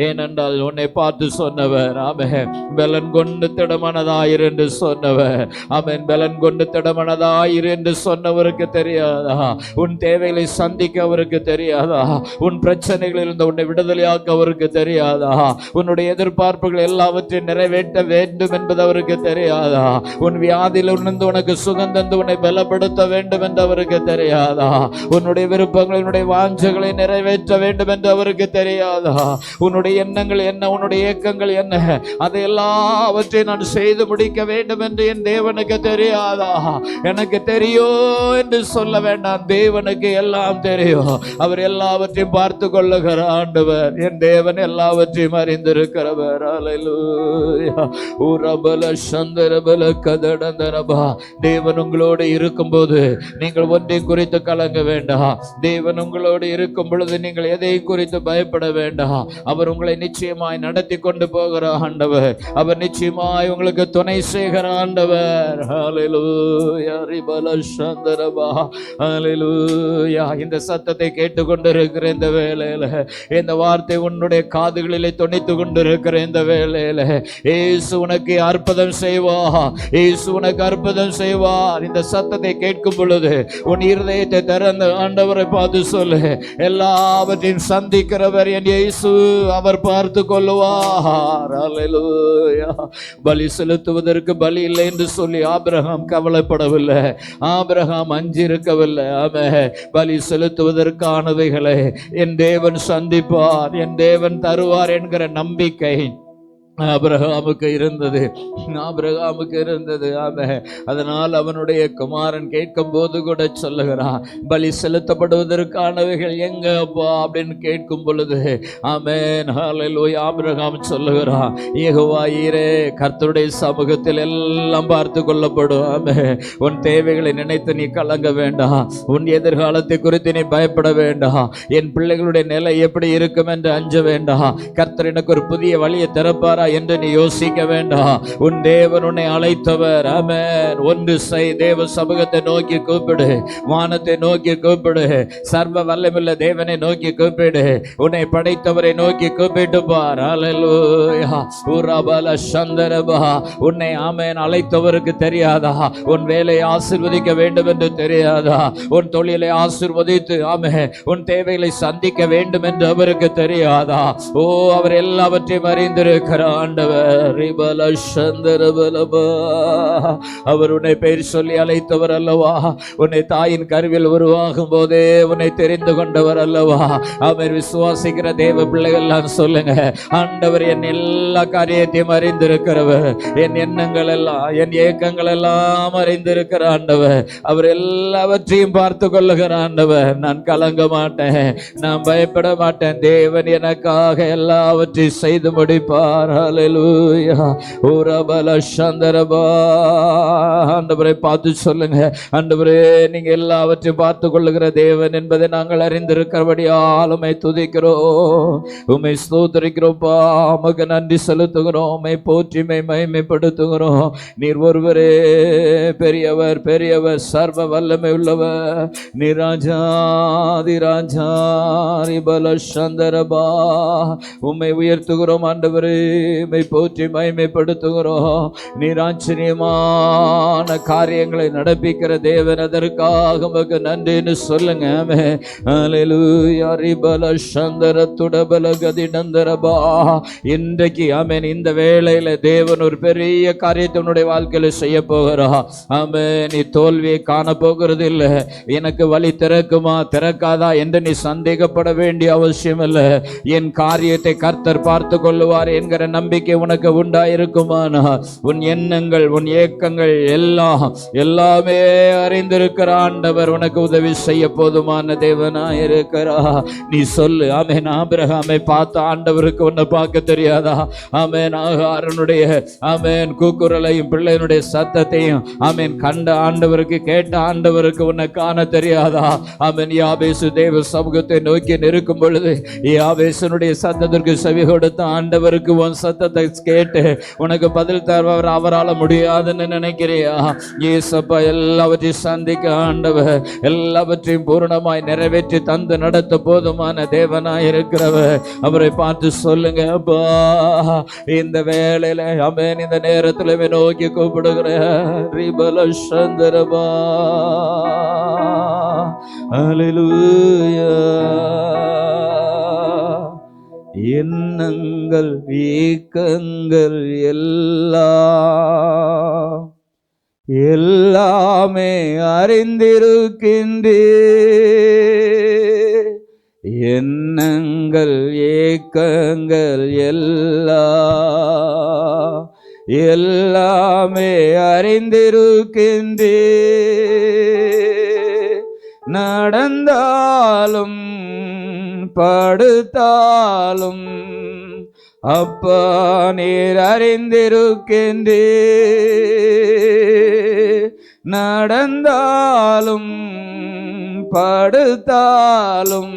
[SPEAKER 2] ஏனென்றால் உன்னை பார்த்து சொன்னவர் ஆமென், பலன் கொண்டு திடமனதாயிரு என்று சொன்னவர். ஆமென். பலன் கொண்டு திடமனதாயிரு என்று சொன்னவருக்கு தெரியாதா? உன் தேவைகளை சந்திக்க அவருக்கு தெரியாதா? உன் பிரச்சனைகளில் இருந்து உன்னை விடுதலையாக்க அவருக்கு தெரியாதா? உன்னுடைய எதிர்பார்ப்புகள் எல்லாவற்றையும் நிறைவேற்ற வேண்டும் என்பது அவருக்கு தெரியாதா? உன் வியாதியில் இருந்து உனக்கு சுகம் தந்து உன்னை பலப்படுத்த வேண்டும் என்று அவருக்கு தெரியாதா? உன்னுடைய விருப்பங்களை உன்னுடைய வாஞ்சைகளை நிறைவேற்ற வேண்டும் என்று அவருக்கு தெரியாதா? உன்னுடைய எண்ணங்கள் என்ன, உன்னுடைய ஏக்கங்கள் என்ன, அதை எல்லாவற்றையும் நான் செய்து முடிக்க வேண்டும் என்று என் தேவனுக்கு தெரியாதா? எனக்கு தெரியும் என்று சொல்ல வேண்டாம், தேவனுக்கு எல்லாம் தெரியும். அவர் எல்லாவற்றையும் பார்த்து கொள்ளுகிற ஆண்டவர். என் தேவன் எல்லாவற்றையும் அறிந்திருக்கிறவர். ஹல்லேலூயா. உரபல சந்தரபல கதடந்தரபா. தேவன் உங்களோடு இருக்கும்போது நீங்கள் ஒன்றை குறித்து கலங்க வேண்டாம். தேவன் உங்களோடு இருக்கும் பொழுது நீங்கள் எதை குறித்து பயப்பட வேண்டாம். அவர் உங்களை நிச்சயமாய் நடத்தி கொண்டு போகிற ஆண்டவர். அவர் நிச்சயமாய் உங்களுக்கு துணை செய்கிற ஆண்டவர். ஹல்லேலூயா. ரிபல சந்தரபா. ஹல்லேலூயா. இந்த சத்தத்தை கேட்டுக்கொண்டிருக்கிற இந்த வேளையில, இந்த வார்த்தை உன்னுடைய காதுகளிலே தொனித்து கொண்டிருக்கிற இந்த வேளையில, இயேசு உனக்கு அற்புதம் செய்வார். இயேசு உனக்கு அற்புதம் செய்வார். இந்த சத்தத்தை கேட்கும் பொழுது உன் இருதயத்தை திறந்து ஆண்டவரை பார்த்து சொல்லு, எல்லாவற்றையும் சந்திக்கிறவர் என் இயேசு, அவர் பார்த்து கொள்ளுவார். ஹல்லேலூயா. பலி செலுத்துவதற்கு பலி இல்லை என்று சொல்லி ஆபிரகாம் கவலைப்படவில்லை. ஆபிரகாம் அஞ்சிருக்கவில்லை. ஆமென். பலி செலுத்துவதற்கானவைகளை என் தேவன் சந்திப்பார், என் தேவன் தருவார் என்கிற நம்பிக்கை ஆபிரகாமுக்கு இருந்தது. ஆபிரகாமுக்கு இருந்தது. ஆமென். அதனால் அவனுடைய குமாரன் கேட்கும் போது கூட சொல்லுகிறான், பலி செலுத்தப்படுவதற்கானவைகள் எங்க அப்பா அப்படின்னு கேட்கும் பொழுது ஆமென் ஹல்லேலூயா ஆபிரகாம் சொல்லுகிறான், யெகோவா ஈரே, கர்த்தருடைய சமூகத்தில் எல்லாம் பார்த்து கொள்ளப்படும். ஆமென். உன் தேவைகளை நினைத்து நீ கலங்க வேண்டாம். உன் எதிர்காலத்தை குறித்து நீ பயப்பட வேண்டாம். என் பிள்ளைகளுடைய நிலை எப்படி இருக்கும் என்று அஞ்ச வேண்டாம். கர்த்தர் எனக்கு ஒரு புதிய வழியை திறப்பாரா என்று நீ யோசிக்க வேண்டாம். உன் தேவன் உன்னை அழைத்தவர். ஆமென். ஒன்று செய், தேவ சமூகத்தை நோக்கி கூப்பிடு, வானத்தை நோக்கி கூப்பிடு, சர்வ வல்லமையுள்ள தேவனை நோக்கி கூப்பிடு, உன்னை படைத்தவரை நோக்கி கூப்பிட்டு பார். ஹல்லேலூயா. உரபல சந்தரபா. உன்னை ஆமென் அழைத்தவருக்கு தெரியாதா? உன் வேலையை ஆசீர்வதிக்க வேண்டும் என்று தெரியாதா? உன் தொழிலை ஆசீர்வதித்து ஆமென் உன் தேவைகளை சந்திக்க வேண்டும் என்று அவருக்கு தெரியாதா? ஓ, அவர் எல்லாவற்றையும் அறிந்திருக்கிறார் ஆண்டவர். அவர் உன்னை பெயர் சொல்லி அழைத்தவர் அல்லவா? உன்னை தாயின் கருவில் உருவாகும் போதே உன்னை தெரிந்து கொண்டவர் அல்லவா? அவர் விசுவாசிக்கிற தேவ பிள்ளைகள் எல்லாம் சொல்லுங்க, ஆண்டவர் என் எல்லா காரியத்தையும் அறிந்திருக்கிறவர், என் எண்ணங்கள் எல்லாம் என் ஏக்கங்கள் எல்லாம் அறிந்திருக்கிற ஆண்டவர். அவர் எல்லாவற்றையும் பார்த்து கொள்ளுகிற ஆண்டவர். நான் கலங்க மாட்டேன், நான் பயப்பட மாட்டேன். தேவன் எனக்காக எல்லாவற்றையும் செய்து முடிப்பார். ஹல்லேலூயா. உரபல சந்தரபா. ஆண்டவரை பார்த்து சொல்லுங்க, ஆண்டவரே நீங்க எல்லாவற்றையும் பார்த்து கொள்ளுகிற தேவன் என்பதை நாங்கள் அறிந்திருக்கிறபடியால் உம்மை துதிக்கிறோம், உம்மை ஸ்தோத்திரிக்கிறோம்ப்பா. உமக்கு நன்றி செலுத்துகிறோம், உம்மை போற்றி மகிமைப்படுத்துகிறோம். நீர் ஒருவரே பெரியவர், பெரியவர், சர்வ வல்லமை உள்ளவர். நீர் ராஜாதி ராஜா. ரிபல சந்தரபா. உம்மை உயர்த்துகிறோம் ஆண்டவரே, உம்மை போற்றி மகிமைப்படுத்துகிறோம். நீர் ஆச்சரியமான காரியங்களை நடப்பிக்கிற தேவன், அதற்காக உமக்கு நன்றின்னு சொல்லுங்க. ஹல்லேலூயா. ரிபல சந்தரத்துடபல கதிநந்தரபா. இன்றைக்கு ஆமென் இந்த வேளையில தேவன் ஒரு பெரிய காரியத்தை உன்னுடைய வாழ்க்கையில செய்ய போகிறா. ஆமென். நீ தோல்வியை காண போகிறது இல்லை. எனக்கு வழி திறக்குமா திறக்காதா என்று நீ சந்தேகப்பட வேண்டிய அவசியம் இல்லை. என் காரியத்தை கர்த்தர் பார்த்து கொள்ளுவார் என்கிற நம்பிக்கை உனக்கு உண்டாயிருக்குமானா உன் எண்ணங்கள் உன் ஏக்கங்கள் எல்லாமே அறிந்திருக்கிற ஆண்டவர் உனக்கு உதவி செய்ய போதுமான தேவனாயிருக்கிறா. நீ சொல்லு, ஆமென். ஆபிரகாமை பார்த்த ஆண்டவருக்கு உன்னை பார்க்க தெரியாதா? ஆமென். ஆகாரனுடைய ஆமென் கூக்குரலையும் பிள்ளையினுடைய சத்தத்தையும் ஆமென் கண்ட ஆண்டவருக்கு, கேட்ட ஆண்டவருக்கு உன்னை காண தெரியாதா? ஆமென். யாபேசு தேவ சமூகத்தை நோக்கி நிற்கும் பொழுது யாபேசனுடைய சத்தத்திற்கு செவி கொடுத்த ஆண்டவருக்கு உன் சத்தத்தை கேட்டு உனக்கு பதில் தருபவர் அவரால் முடியாதுன்னு நினைக்கிறியா? ஏசப்பா எல்லாவற்றையும் சந்திக்க ஆண்டவர் எல்லாவற்றையும் பூரணமாய் நிறைவேற்றி தந்து நடத்த போதுமான தேவனாய் இருக்கிறவர். அவரை பார்த்து சொல்லுங்க, அப்பா இந்த வேளையில ஆமென் இந்த நேரத்தில் நோக்கி கூப்பிடுகிற ரிபலசந்தரபா. அல்லேலூயா. எண்ணங்கள் ஏக்கங்கள் எல்லாமே அறிந்திருக்கின்றே. எண்ணங்கள் ஏக்கங்கள் எல்லாமே அறிந்திருக்கின்றே. நடந்தாலும் படுத்தாலும் அப்பா நீர் அறிந்திருக்கின்றே. நடந்தாலும் படுத்தாலும்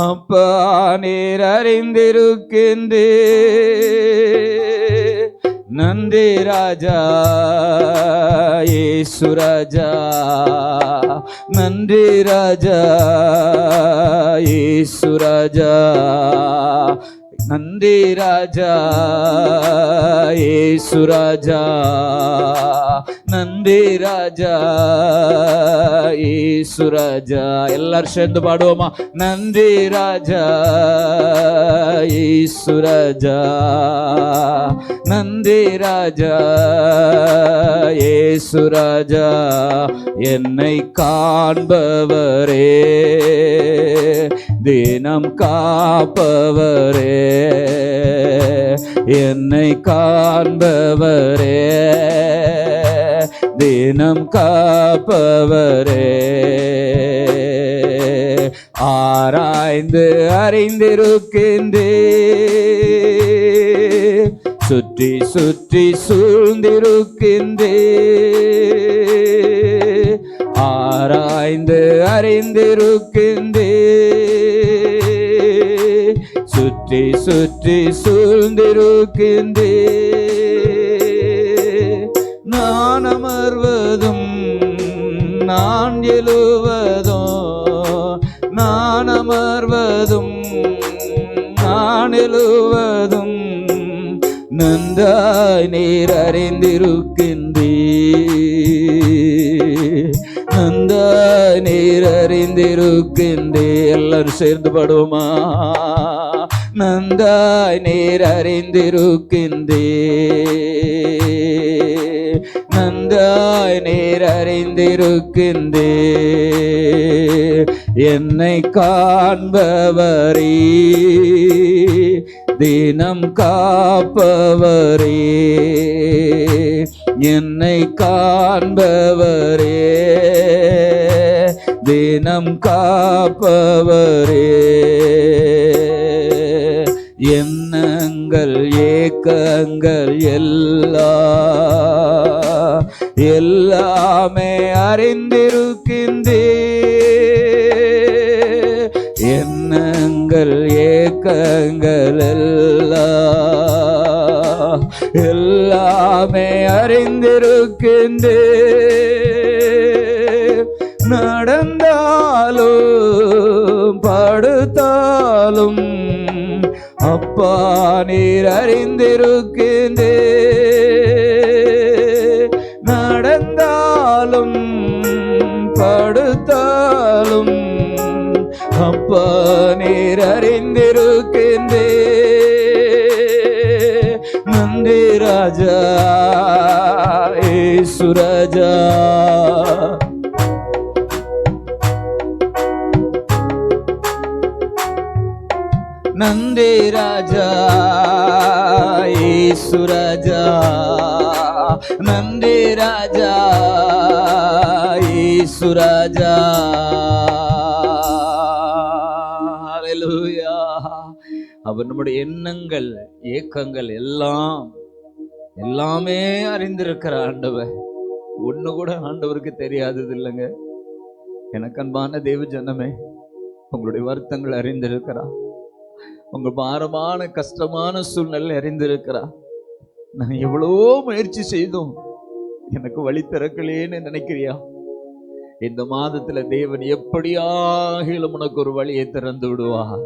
[SPEAKER 2] அப்பா நீர் அறிந்திருக்கின்றே. நன்றி ராஜா இயேசு ராஜா, நன்றி ராஜா இயேசு ராஜா, நன்றி ராஜா இயேசு ராஜா, நன்றி ராஜா இயேசு ராஜா. எல்லாரும் சேர்ந்து பாடுவோமா? நன்றி ராஜா இயேசு ராஜா, நன்றி ராஜா இயேசு ராஜா. என்னை காண்பவரே, தினம் காப்பவரே, என்னை காண்பவரே, தினம் காப்பவரே. ஆராய்ந்து அறிந்திருக்கின்றே, சுற்றி சுற்றி சூழ்ந்திருக்கின்றே. ஆராய்ந்து அறிந்திருக்கின்றே, சுற்றி சுற்றி சூழ்ந்திருக்கின்றே. நான் அமர்வதும் நான் எழுவதும், நான் அமர்வதும் நான் எழுவதும் நன்றாய் நீர் அறிந்திருக்கின்றே. நன்றாய் நீர் அறிந்திருக்கின்றே. எல்லாரும் சேர்ந்து பாடுவோமா? நன்றாய் நீர் அறிந்திருக்கின்றே, நன்றாய் நீர் அறிந்திருக்கின்றே. என்னை காண்பவரே, தினம் காப்பவரே, என்னை காண்பவரே, தினம் காப்பவரே. எண்ணங்கள் ஏக்கங்கள் எல்லாமே அறிந்திருக்கின்றே. எண்ணங்கள் ஏக்கங்கள் எல்லாமே அறிந்திருக்கின்றே. நடந்தாலும் படுத்தாலும் அப்பா நீர் அறிந்திருக்கின்றே. நடந்தாலும் படுத்தாலும் அப்பா நீர் அறிந்திருக்கின்றே. நன்றி ராஜா இயேசு ராஜா, நன்றி ராஜா இயேசு ராஜா, நன்றி ராஜா, இயேசு ராஜா. ஹல்லேலூயா. அவர் நம்முடைய எண்ணங்கள், ஏக்கங்கள் எல்லாமே அறிந்திருக்கிற ஆண்டவர். ஒண்ணு கூட ஆண்டவருக்கு தெரியாதது இல்லைங்க. எனக்கு அன்பான தேவ ஜனமே, உங்களுடைய வருத்தங்கள் அறிந்திருக்கிறார். உங்கள் பாரமான கஷ்டமான சூழ்நிலை அறிந்திருக்கிறா. நான் எவ்வளவோ முயற்சி செய்தோம், எனக்கு வழி திறக்கலேன்னு நினைக்கிறியா? இந்த மாதத்துல தேவன் எப்படியாகிலும் உனக்கு ஒரு வழியை திறந்து விடுவார்.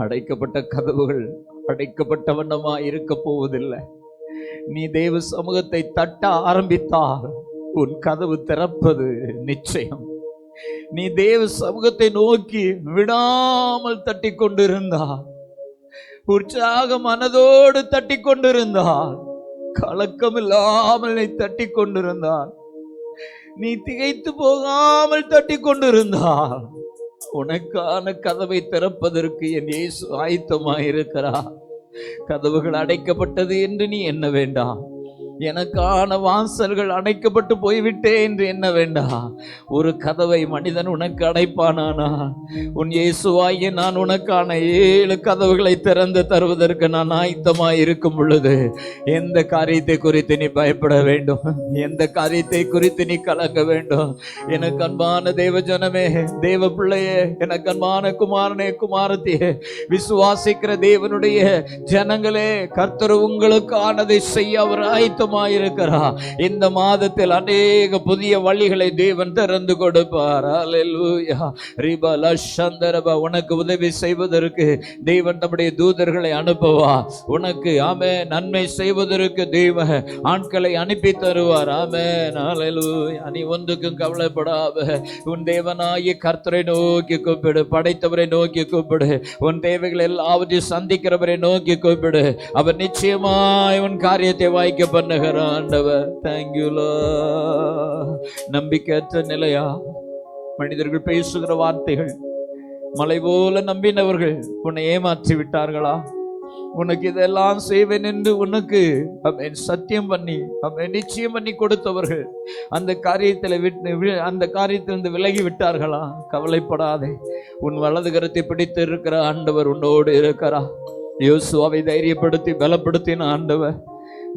[SPEAKER 2] அடைக்கப்பட்ட கதவுகள் அடைக்கப்பட்ட வண்ணமா இருக்க போவதில்லை. நீ தேவ சமூகத்தை தட்ட ஆரம்பித்தால் உன் கதவு திறப்பது நிச்சயம். நீ தேவ சமூகத்தை நோக்கி விடாமல் தட்டி கொண்டிருந்தால், உற்சாக மனதோடு தட்டி கொண்டிருந்தால், கலக்கம் இல்லாமல் நீ தட்டி கொண்டிருந்தால், நீ திகைத்து போகாமல் தட்டி கொண்டிருந்தால், உனக்கான கதவை திறப்பதற்கு என் இயேசு ஆயத்தமாயிருக்கிறார். கதவுகள் அடைக்கப்பட்டது என்று நீ எண்ண வேண்டாம். எனக்கான வாசல்கள் அடைக்கப்பட்டு போய்விட்டேன் என்று எண்ண வேண்டாம். ஒரு கதவை மனிதன் உனக்கு அடைப்பானானா, உன் இயேசுவாகிய நான் உனக்கான 7 கதவுகளை திறந்து தருவதற்கு நான் ஆயத்தமாய் இருக்கும் பொழுது எந்த காரியத்தை குறித்து நீ பயப்பட வேண்டும்? எந்த காரியத்தை குறித்து நீ கலங்க வேண்டும்? எனக்கு அன்பான தேவ ஜனமே, தேவ பிள்ளையே, எனக்கு அன்பான குமாரனே, குமாரத்தியே, விசுவாசிக்கிற தேவனுடைய ஜனங்களே, கர்த்தர் உங்களுக்கானதை செய்ய அவர் ஆயத்தமாயிருக்கிறார். இந்த மாதத்தில் அநேக புதிய வழிகளை தேவன் திறந்து கொடுப்பார். அல்லேலூயா. ரிபல சந்தரப, உனக்கு உதவி செய்வதற்கு தேவன் நம்முடைய தூதர்களை அனுப்புவா. உனக்கு ஆமென் நன்மை செய்வதற்கு தேவ ஆட்களை அனுப்பி தருவார். ஆமென். அல்லேலூயா. நீ ஒன்றுக்கும் கவலைப்படாத, உன் தேவனாகிய கர்த்தரை நோக்கி கூப்பிடு, படைத்தவரை நோக்கி கூப்பிடு, உன் தேவைகள் எல்லாவற்றையும் சந்திக்கிறவரை நோக்கி கூப்பிடு. அவர் நிச்சயமாய் உன் காரியத்தை வாய்க்க பண்ணுகிறார் ஆண்டவர். Thank you Lord. நம்பிக்கையற்ற நிலையா? மனிதர்கள் பேசுகிற வார்த்தைகள் மலை போல நம்பினவர்கள் உன்னை ஏமாற்றி விட்டார்களா? உனக்கு இதெல்லாம் செய்வேன் என்று உனக்கு சத்தியம் பண்ணி நிச்சயம் பண்ணி கொடுத்தவர்கள் அந்த காரியத்திலிருந்து விலகி விட்டார்களா? கவலைப்படாதே, உன் வலது கரத்தை பிடித்து இருக்கிற ஆண்டவர் உன்னோடு இருக்கிறார். யோசுவாவை தைரியப்படுத்தி பலப்படுத்தின ஆண்டவர்,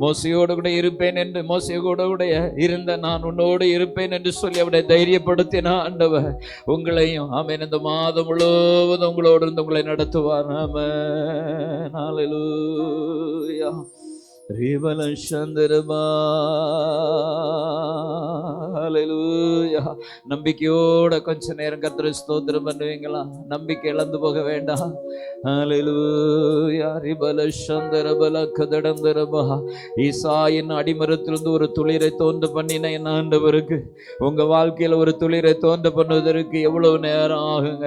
[SPEAKER 2] மோசையோடு கூட இருப்பேன் என்று, மோசையோடு கூட இருந்த நான் உன்னோடு இருப்பேன் என்று சொல்லி அவரை தைரியப்படுத்தின ஆண்டவர் உங்களையும் ஆமென் இந்த மாதம் முழுவதும் உங்களோடு இருந்து உங்களை நடத்துவார். ஆமென். ஹல்லேலூயா. ரிபல சந்தரபா. ஹல்லேலூயா. நம்பிக்கையோட கொஞ்ச நேரம் கர்த்தரை ஸ்தோத்திரம் பண்ணுவீங்களா? நம்பிக்கை இழந்து போக வேண்டாம். ஹல்லேலூயா. ரிபல சந்தரபல கதடந்தரபா. ஈசாயின் அடிமரத்திலிருந்து ஒரு துளிரை தோன்ற பண்ணின என் ஆண்டவருக்கு உங்க வாழ்க்கையில ஒரு துளிரை தோன்ற பண்ணுவதற்கு எவ்வளவு நேரம் ஆகுங்க?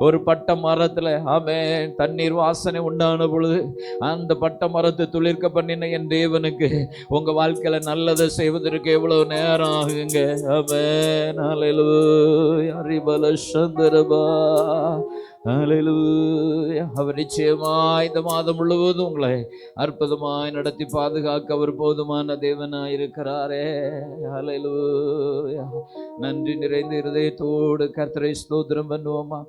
[SPEAKER 2] ஒரு பட்ட மரத்துல ஆமென் தண்ணீர் வாசனை உண்டான பொழுது அந்த பட்ட மரத்தை துளிர்க்க பண்ணின என் தேவனுக்கு உங்க வாழ்க்கையில நல்லதை செய்வதற்கு எவ்வளவு நேரம் ஆகுங்க? ஆமென். ஹல்லேலூயா. ரிபல சந்தரபா. ஹல்லேலூயா. அவர் நிச்சயமாய் இந்த மாதம் முழுவதும் உங்களை அற்புதமாய் நடத்தி பாதுகாக்க அவர் போதுமான தேவனாய் இருக்கிறாரே. ஹல்லேலூயா. நன்றி நிறைந்த இருதயத்தோடு கர்த்தரை ஸ்தோத்திரம் பண்ணுவோமா?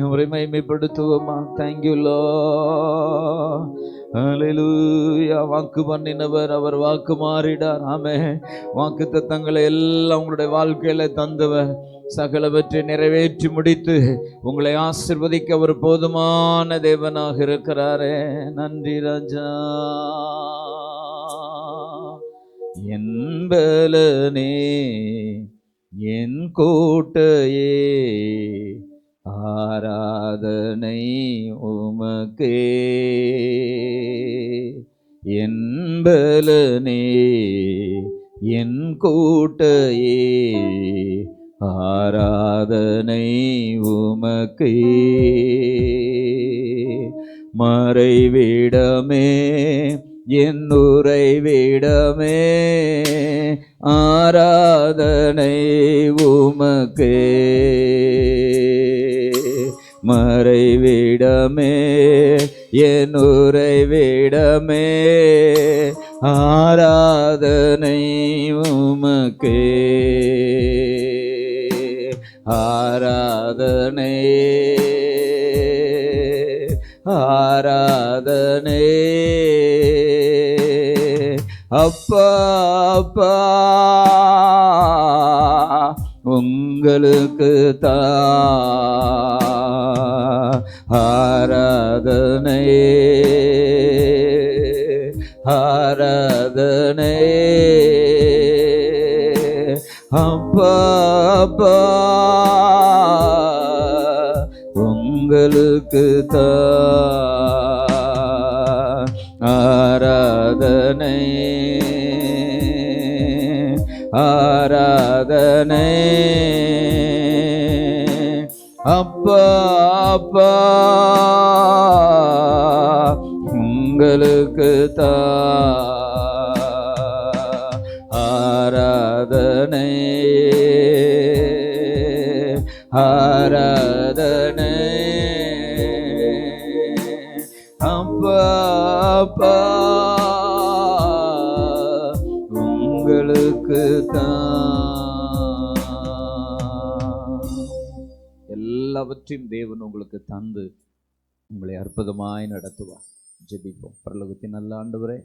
[SPEAKER 2] அவரை மகிமைப்படுத்துவோமா? Thank you Lord. ஹல்லேலூயா. வாக்கு பண்ணினவர் அவர் வாக்கு மாறிடார். ஆமென். வாக்கு தத்தங்களை எல்லாம் உங்களுடைய வாழ்க்கையில தந்தவர் சகலவற்றை நிறைவேற்றி முடித்து உங்களை ஆசீர்வதிக்க அவர் போதுமான தேவனாக இருக்கிறாரே. நன்றி ராஜா. என் பலனே, என் கோட்டையே, ஆராதனை உமக்கே. என் பலனே, என் கோட்டையே, ஆராதனை உமக்கே. மறைவிடமே, என் உறைவிடமே, ஆராதனை உமக்கே.
[SPEAKER 1] மறைவிடமே என் உறைவிடமே ஆராதனை உமக்கே ஆராதனை ஆராதனை அப்பா அப்பா உங்களுக்கு ஆராதனை ஆராதனை அப்பா அப்பா உங்களுக்கு ஆராதனை ஆராதனை அப்பா அப்பா உங்களுக்கு ஆராதனை ஆராதனை அப்பா அப்பா உங்களுக்கு எல்லாவற்றையும் தேவன் உங்களுக்கு தந்து உங்களை அற்புதமாய் நடத்துவார். ஜெபிப்போம். பரலோகத்தின் நல்ல ஆண்டவரே,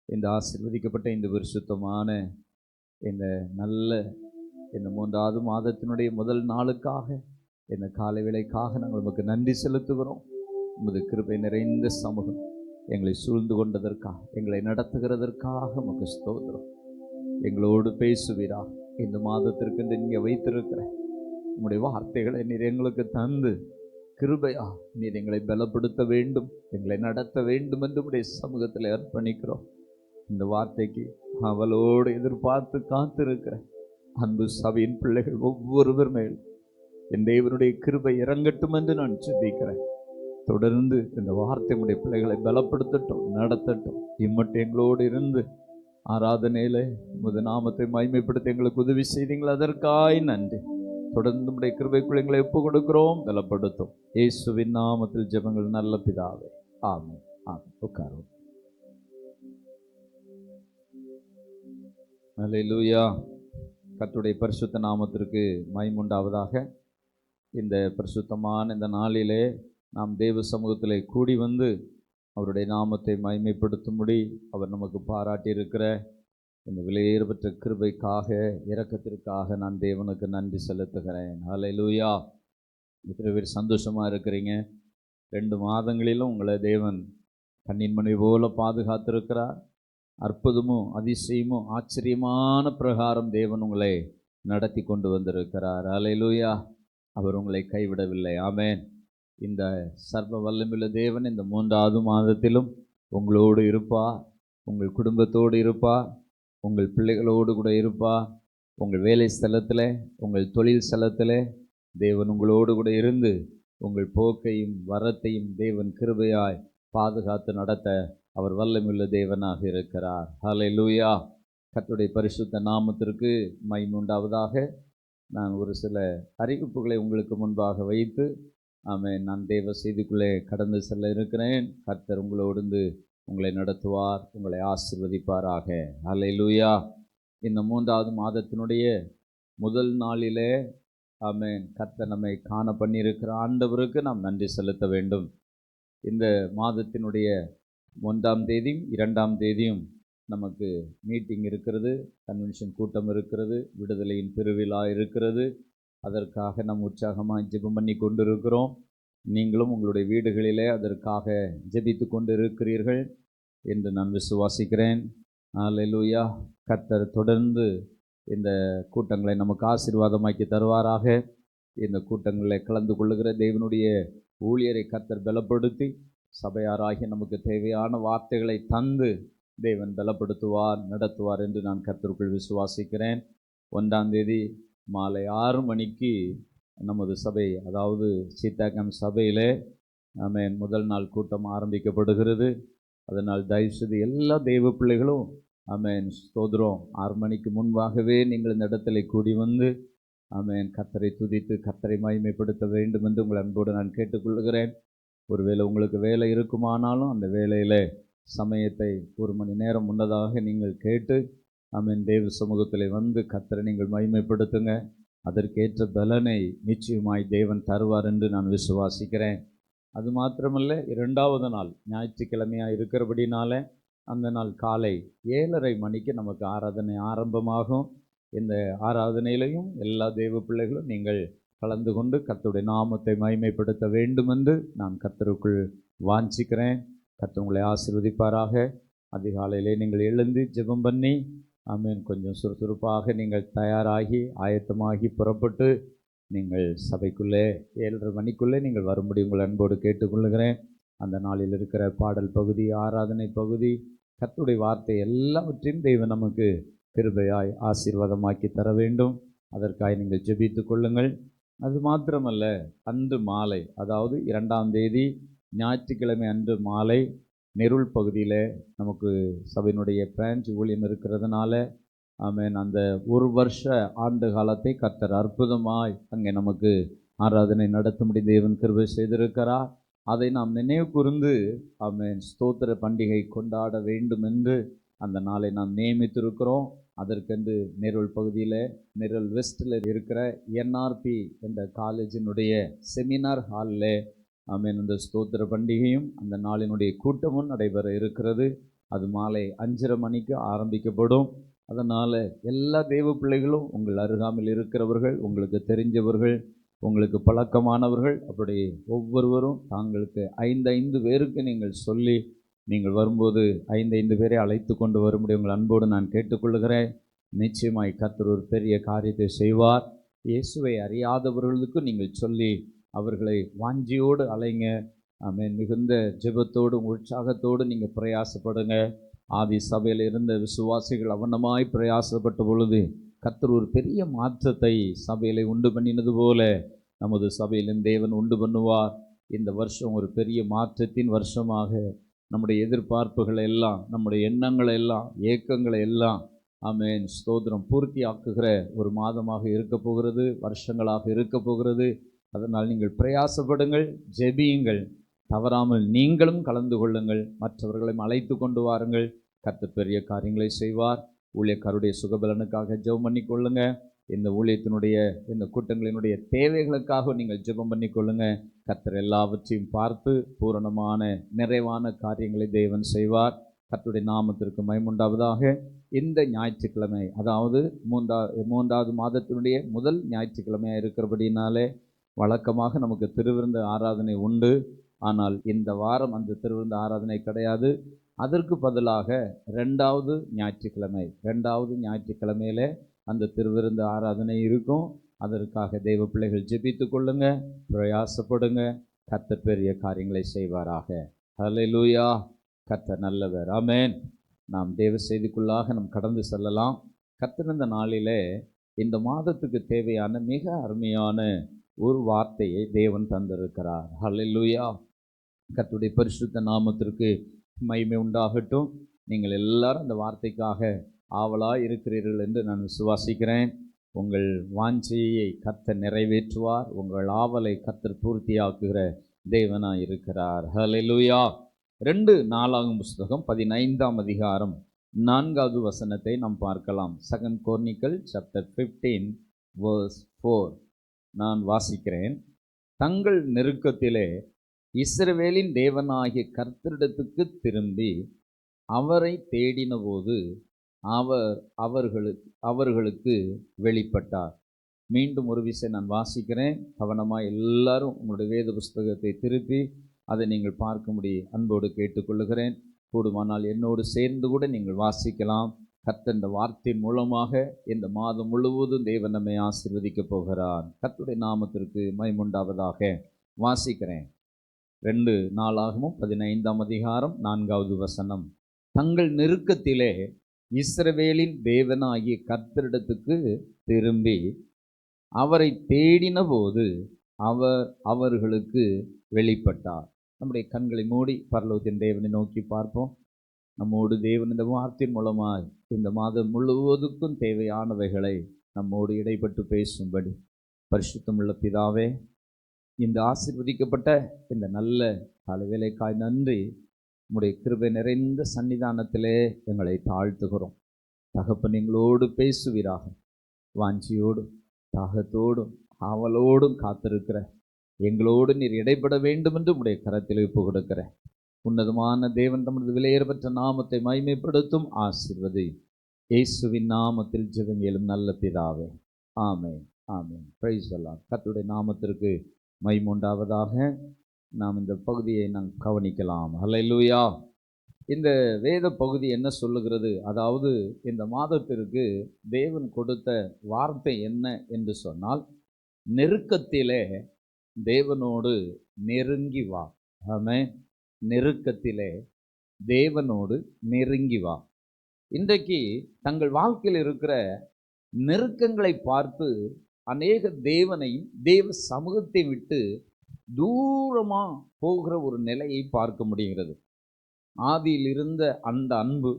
[SPEAKER 1] இந்த ஆசீர்வதிக்கப்பட்ட இந்த பரிசுத்தமான இந்த நல்ல இந்த 3வது மாதத்தினுடைய முதல் நாளுக்காக இந்த காலை வேளைக்காக நாங்கள் உமக்கு நன்றி செலுத்துகிறோம். உமது கிருபை நிறைந்த சமூகம் எங்களை சூழ்ந்து கொண்டதற்காக, எங்களை நடத்துகிறதற்காக உமக்கு ஸ்தோத்திரம். எங்களோடு பேசுவீரா. இந்த மாதத்திற்கு நீங்க வைத்திருக்கிற உம்முடைய வார்த்தைகளை நீர் எங்களுக்கு தந்து கிருபையா நீர் எங்களை பலப்படுத்த வேண்டும், எங்களை நடத்த வேண்டும் என்று உடைய சமூகத்தில் அர்ப்பணிக்கிறோம். இந்த வார்த்தைக்கு அவளோடு எதிர்பார்த்து காத்திருக்கிற அன்பு சபையின் பிள்ளைகள் ஒவ்வொருவர் மேலும் என் தேவனுடைய கிருபை இறங்கட்டும் என்று நான் சிந்திக்கிறேன். தொடர்ந்து இந்த வார்த்தை உடைய பிள்ளைகளை பலப்படுத்தட்டும், நடத்தட்டும். இம்மட்டும் எங்களோடு இருந்து ஆராதனையில உமது நாமத்தை மகிமைப்படுத்த எங்களுக்கு உதவி செய்தீங்கள், அதற்காய் நன்றி. தொடர்ந்து உடைய கிருபைக்குள் எங்களை ஒப்பு கொடுக்கிறோம், பலப்படுத்தும். இயேசுவின் நாமத்தில் ஜெபங்கள் நல்ல பிதாவே, ஆமென். ஆமென். உட்காரும். அல்லேலூயா. கர்த்தருடைய பரிசுத்த நாமத்திற்கு மகிமை உண்டாவதாக. இந்த பரிசுத்தமான இந்த நாளிலே நாம் தேவ சமூகத்திலே கூடி வந்து அவருடைய நாமத்தை மகிமைப்படுத்தும்படி அவர் நமக்கு பாராட்டியிருக்கிற இந்த விலையேறப்பட்ட கிருபைக்காக, இரக்கத்திற்காக நான் தேவனுக்கு நன்றி செலுத்துகிறேன். அல்லேலூயா. எத்தனை பேர் சந்தோஷமாக இருக்கிறீங்க? 2 மாதங்களிலும் உங்களை தேவன் கண்ணின் மணி போல பாதுகாத்திருக்கிறார். அற்புதமும் அதிசயமும் ஆச்சரியமான பிரகாரம் தேவன் உங்களை நடத்தி கொண்டு வந்திருக்கிறார். அல்லேலூயா. அவர் உங்களை கைவிடவில்லை. ஆமென். இந்த சர்வ வல்லமையுள்ள தேவன் இந்த 3வது மாதத்திலும் உங்களோடு இருப்பார், உங்கள் குடும்பத்தோடு இருப்பார், உங்கள் பிள்ளைகளோடு கூட இருப்பார். உங்கள் வேலை ஸ்தலத்தில், உங்கள் தொழில் ஸ்தலத்தில் தேவன் உங்களோடு கூட இருந்து உங்கள் போக்கையும் வரத்தையும் தேவன் கிருபையாய் பாதுகாத்து நடத்த அவர் வல்லமையுள்ள தேவனாக இருக்கிறார். ஹல்லேலூயா. கர்த்தருடைய பரிசுத்த நாமத்திற்கு மகிமை உண்டாவதாக. நான் ஒரு சில அறிவிப்புகளை உங்களுக்கு முன்பாக வைத்து ஆமென், நான் தேவ செய்திக்குள்ளே கடந்து செல்ல இருக்கிறேன். கர்த்தர் உங்களோடு உங்களை நடத்துவார், உங்களை ஆசீர்வதிப்பாராக. ஹல்லேலூயா. இந்த 3வது மாதத்தினுடைய முதல் நாளிலே ஆமென், கர்த்தர் நம்மை காண பண்ணியிருக்கிற ஆண்டவருக்கு நாம் நன்றி செலுத்த வேண்டும். இந்த மாதத்தினுடைய 1ஆம் தேதியும் 2ஆம் தேதியும் நமக்கு மீட்டிங் இருக்கிறது, கன்வென்ஷன் கூட்டம் இருக்கிறது, விடுதலையின் பெருவிழா இருக்கிறது. அதற்காக நாம் உற்சாகமாக ஜெபம் பண்ணி கொண்டிருக்கிறோம். நீங்களும் உங்களுடைய வீடுகளிலே அதற்காக ஜெபித்து கொண்டு இருக்கிறீர்கள் என்று நான் விசுவாசிக்கிறேன். அல்லேலூயா. கர்த்தர் தொடர்ந்து இந்த கூட்டங்களை நமக்கு ஆசீர்வாதமாக்கி தருவாராக. இந்த கூட்டங்களில் கலந்து கொள்ளுகிற தேவனுடைய ஊழியரை கர்த்தர் பலப்படுத்தி சபையாராகி நமக்கு தேவையான வார்த்தைகளை தந்து தேவன் பலப்படுத்துவார், நடத்துவார் என்று நான் கர்த்தருக்குள் விசுவாசிக்கிறேன். 1ஆம் தேதி மாலை 6 மணிக்கு நமது சபை, அதாவது சீத்தாக்கம் சபையிலே ஆமென், முதல் நாள் கூட்டம் ஆரம்பிக்கப்படுகிறது. அதனால் தயவுசெய்து எல்லா தெய்வ பிள்ளைகளும் ஆமென் ஸ்தோத்திரம் 6 மணிக்கு முன்பாகவே நீங்கள் இந்த இடத்துல கூடி வந்து ஆமென். கர்த்தரை துதித்து கர்த்தரை மகிமைப்படுத்த வேண்டும் என்று உங்கள் அன்போடு நான் கேட்டுக்கொள்கிறேன். ஒருவேளை உங்களுக்கு வேலை இருக்குமானாலும் அந்த வேலையில் சமயத்தை 1 மணி நேரம் முன்னதாக நீங்கள் கேட்டு ஆமென் தேவ சமூகத்தில் வந்து கர்த்தரை நீங்கள் மகிமைப்படுத்துங்க. அதற்கேற்ற பலனை நிச்சயமாய் தேவன் தருவார் என்று நான் விசுவாசிக்கிறேன். அது மாத்திரமல்ல, 2வது நாள் ஞாயிற்றுக்கிழமையாக இருக்கிறபடினால அந்த நாள் காலை 7:30 மணிக்கு நமக்கு ஆராதனை ஆரம்பமாகும். இந்த ஆராதனையிலையும் எல்லா தேவ பிள்ளைகளும் நீங்கள் கலந்து கொண்டு கர்த்தருடைய நாமத்தை மகிமைப்படுத்த வேண்டும் என்று நான் கர்த்தருக்குள் வாஞ்சிக்கிறேன். கர்த்தர் உங்களை ஆசீர்வதிப்பாராக. அதிகாலையிலே நீங்கள் எழுந்து ஜெபம் பண்ணி ஆமென் கொஞ்சம் சுறுசுறுப்பாக நீங்கள் தயாராகி ஆயத்தமாகி புறப்பட்டு நீங்கள் சபைக்குள்ளே 7:30 மணிக்குள்ளே நீங்கள் வரும்படி உங்கள் அன்போடு கேட்டுக்கொள்கிறேன். அந்த நாளில் இருக்கிற பாடல் பகுதி, ஆராதனை பகுதி, கர்த்தருடைய வார்த்தை எல்லாவற்றையும் தெய்வம் நமக்கு கிருபையாய் ஆசீர்வாதமாக்கி தர வேண்டும். அதற்காக நீங்கள் ஜெபித்து கொள்ளுங்கள். அது மாத்திரமல்ல, அன்று மாலை, அதாவது 2ஆம் தேதி ஞாயிற்றுக்கிழமை அன்று மாலை நெருள் பகுதியில் நமக்கு சபையினுடைய பிரான்ச் ஊழியம் இருக்கிறதுனால ஆமென் அந்த 1 வருஷ ஆண்டு காலத்தை கர்த்தர் அற்புதமாய் அங்கே நமக்கு ஆராதனை நடத்தும்படி தேவன் கிருபை செய்திருக்கிறார். அதை நாம் நினைவு கூர்ந்து ஆமென் ஸ்தோத்திர பண்டிகை கொண்டாட வேண்டும் என்று அந்த நாளை நாம் நியமித்திருக்கிறோம். அதற்கென்று நெருள் பகுதியில் நெருள் வெஸ்ட்டில் இருக்கிற என்ஆர்பி என்ற காலேஜினுடைய செமினார் ஹாலில் ஆமென் இந்த ஸ்தோத்திர பண்டிகையும் அந்த நாளினுடைய கூட்டமும் நடைபெற இருக்கிறது. அது மாலை 5:30 மணிக்கு ஆரம்பிக்கப்படும். அதனால் எல்லா தேவ பிள்ளைகளும் உங்கள் அருகாமையில் இருக்கிறவர்கள், உங்களுக்கு தெரிஞ்சவர்கள், உங்களுக்கு பழக்கமானவர்கள், அப்படி ஒவ்வொருவரும் தாங்களுக்கு 5 பேருக்கு நீங்கள் சொல்லி நீங்கள் வரும்போது 5 பேரை அழைத்து கொண்டு வரும்படி உங்கள் அன்போடு நான் கேட்டுக்கொள்கிறேன். நிச்சயமாய் கர்த்தர் ஒரு பெரிய காரியத்தை செய்வார். இயேசுவை அறியாதவர்களுக்கு நீங்கள் சொல்லி அவர்களை வாஞ்சியோடு அலைங்க. ஆமென். மிகுந்த ஜெபத்தோடும் உற்சாகத்தோடு நீங்கள் பிரயாசப்படுங்க. ஆதி சபையில் இருந்த விசுவாசிகள் அவனமாய் பிரயாசப்பட்ட பொழுது கர்த்தர் ஒரு பெரிய மாற்றத்தை சபையில் உண்டு பண்ணினது போல நமது சபையிலும் தேவன் உண்டு பண்ணுவார். இந்த வருஷம் ஒரு பெரிய மாற்றத்தின் வருஷமாக நம்முடைய எதிர்பார்ப்புகளை எல்லாம், நம்முடைய எண்ணங்களை எல்லாம், ஏக்கங்களை எல்லாம் ஆமென் ஸ்தோத்திரம் பூர்த்தி ஆக்குகிற ஒரு மாதமாக இருக்க போகிறது, வருஷங்களாக இருக்க போகிறது. அதனால் நீங்கள் பிரயாசப்படுங்கள், ஜெபியுங்கள், தவறாமல் நீங்களும் கலந்து கொள்ளுங்கள், மற்றவர்களையும் அழைத்து கொண்டு வாருங்கள். கர்த்தர் பெரிய காரியங்களை செய்வார். ஊழியக்காருடைய சுகபலனுக்காக ஜெபம் பண்ணி கொள்ளுங்க. இந்த ஊழியத்தினுடைய இந்த கூட்டங்களினுடைய தேவைகளுக்காக நீங்கள் ஜெபம் பண்ணி கொள்ளுங்க. கர்த்தர் எல்லாவற்றையும் பார்த்து பூரணமான நிறைவான காரியங்களை தேவன் செய்வார். கர்த்தருடைய நாமத்திற்கு மகிமையுண்டாவதாக. இந்த ஞாயிற்றுக்கிழமை, அதாவது 3வது மாதத்தினுடைய முதல் ஞாயிற்றுக்கிழமையாக இருக்கிறபடினாலே வழக்கமாக நமக்கு திருவிருந்து ஆராதனை உண்டு. ஆனால் இந்த வாரம் அந்த திருவிருந்து ஆராதனை கிடையாது. அதற்கு பதிலாக 2வது ஞாயிற்றுக்கிழமையில் அந்த திருவிருந்து ஆராதனை இருக்கும். அதற்காக தெய்வ பிள்ளைகள் ஜெபித்து கொள்ளுங்க, பிரயாசப்படுங்க. கர்த்தர் பெரிய காரியங்களை செய்வாராக. ஹல்லேலூயா. கர்த்தர் நல்லவர். ஆமென். நாம் தேவ செய்திக்குள்ளாக நாம் கடந்து செல்லலாம். கர்த்தர் இந்த நாளிலே இந்த மாதத்துக்கு தேவையான மிக அருமையான ஒரு வார்த்தையை தேவன் தந்திருக்கிறார். ஹல்லேலூயா. கர்த்தருடைய பரிசுத்த நாமத்திற்கு மகிமை உண்டாகட்டும். நீங்கள் எல்லாரும் அந்த வார்த்தைக்காக ஆவலாக இருக்கிறீர்கள் என்று நான் விசுவாசிக்கிறேன். உங்கள் வாஞ்சையை கர்த்தர் நிறைவேற்றுவார். உங்கள் ஆவலை கர்த்தர் பூர்த்தியாக்குகிற தேவனாய் இருக்கிறார். ஹல்லேலூயா. 2 நாளாகும் புஸ்தகம் 15ஆம் அதிகாரம் 4வது வசனத்தை நாம் பார்க்கலாம். 2 Chronicles chapter 15 verse 4 நான் வாசிக்கிறேன். தங்கள் நெருக்கத்திலே இஸ்ரவேலின் தேவனாகிய கர்த்தரிடத்துக்கு திரும்பி அவரை தேடினபோது அவர் அவர்களுக்கு வெளிப்பட்டார். மீண்டும் ஒரு விஷயம் நான் வாசிக்கிறேன். கவனமாக எல்லாரும் உங்களுடைய வேத புஸ்தகத்தை திருப்பி அதை நீங்கள் பார்க்கும்படி அன்போடு கேட்டுக்கொள்ளுகிறேன். கூடுமானால் என்னோடு சேர்ந்து கூட நீங்கள் வாசிக்கலாம். கர்த்தர் இந்த வார்த்தை மூலமாக இந்த மாதம் முழுவதும் தேவன் நம்மை ஆசீர்வதிக்கப் போகிறார். கர்த்தருடைய நாமத்திற்கு மகிமையுண்டாவதாக. வாசிக்கிறேன். 2 நாளாகமும் 15ஆம் அதிகாரம் 4வது வசனம். தங்கள் நெருக்கத்திலே இஸ்ரவேலின் தேவனாகிய கர்த்தரிடத்துக்கு திரும்பி அவரை தேடின போது அவர் அவர்களுக்கு வெளிப்பட்டார். நம்முடைய கண்களை மூடி பரலோகத்தின் தேவனை நோக்கி பார்ப்போம். நம்மோடு தேவன் இந்த வார்த்தையின் மூலமாய் இந்த மாதம் முழுவதுக்கும் தேவையானவைகளை நம்மோடு இடைப்பட்டு பேசும்படி பரிசுத்தமுள்ள பிதாவே, இந்த ஆசீர்வதிக்கப்பட்ட இந்த நல்ல காலை நன்றி. உம்முடைய கிருபை நிறைந்த சன்னிதானத்திலே எங்களை தாழ்த்துகிறோம். தகப்பன் எங்களோடு பேசுவீராக. வாஞ்சியோடும் தாகத்தோடும் ஆவலோடும் காத்திருக்கிற எங்களோடு நீர் இடைப்பட வேண்டும் என்று உம்முடைய கரத்தில் ஒப்பு கொடுக்கிற உன்னதமான தேவன் தமது விலையேறப்பட்ட நாமத்தை மகிமைப்படுத்தும் ஆசீர்வதி இயேசுவின் நாமத்தில் ஜெபங்களும் நல்ல பிதாவே, ஆமென், ஆமென். Praise the Lord. கர்த்தருடைய நாமத்திற்கு மகிமை உண்டாவதாக. நாம் இந்த பகுதியை நாம் கவனிக்கலாம். ஹல்லேலூயா. இந்த வேத பகுதி என்ன சொல்லுகிறது? அதாவது இந்த மாதத்திற்கு தேவன் கொடுத்த வார்த்தை என்ன என்று சொன்னால், நெருக்கத்திலே தேவனோடு நெருங்கி வா. ஆமென். நெருக்கத்திலே தேவனோடு நெருங்கி வா. இன்றைக்கு தங்கள் வாழ்க்கையில் இருக்கிற நெருக்கங்களை பார்த்து அநேக தேவனையும் தேவ சமூகத்தை விட்டு தூரமாக போகிற ஒரு நிலையை பார்க்க முடிகிறது. ஆதியில் இருந்த அந்த அன்பு,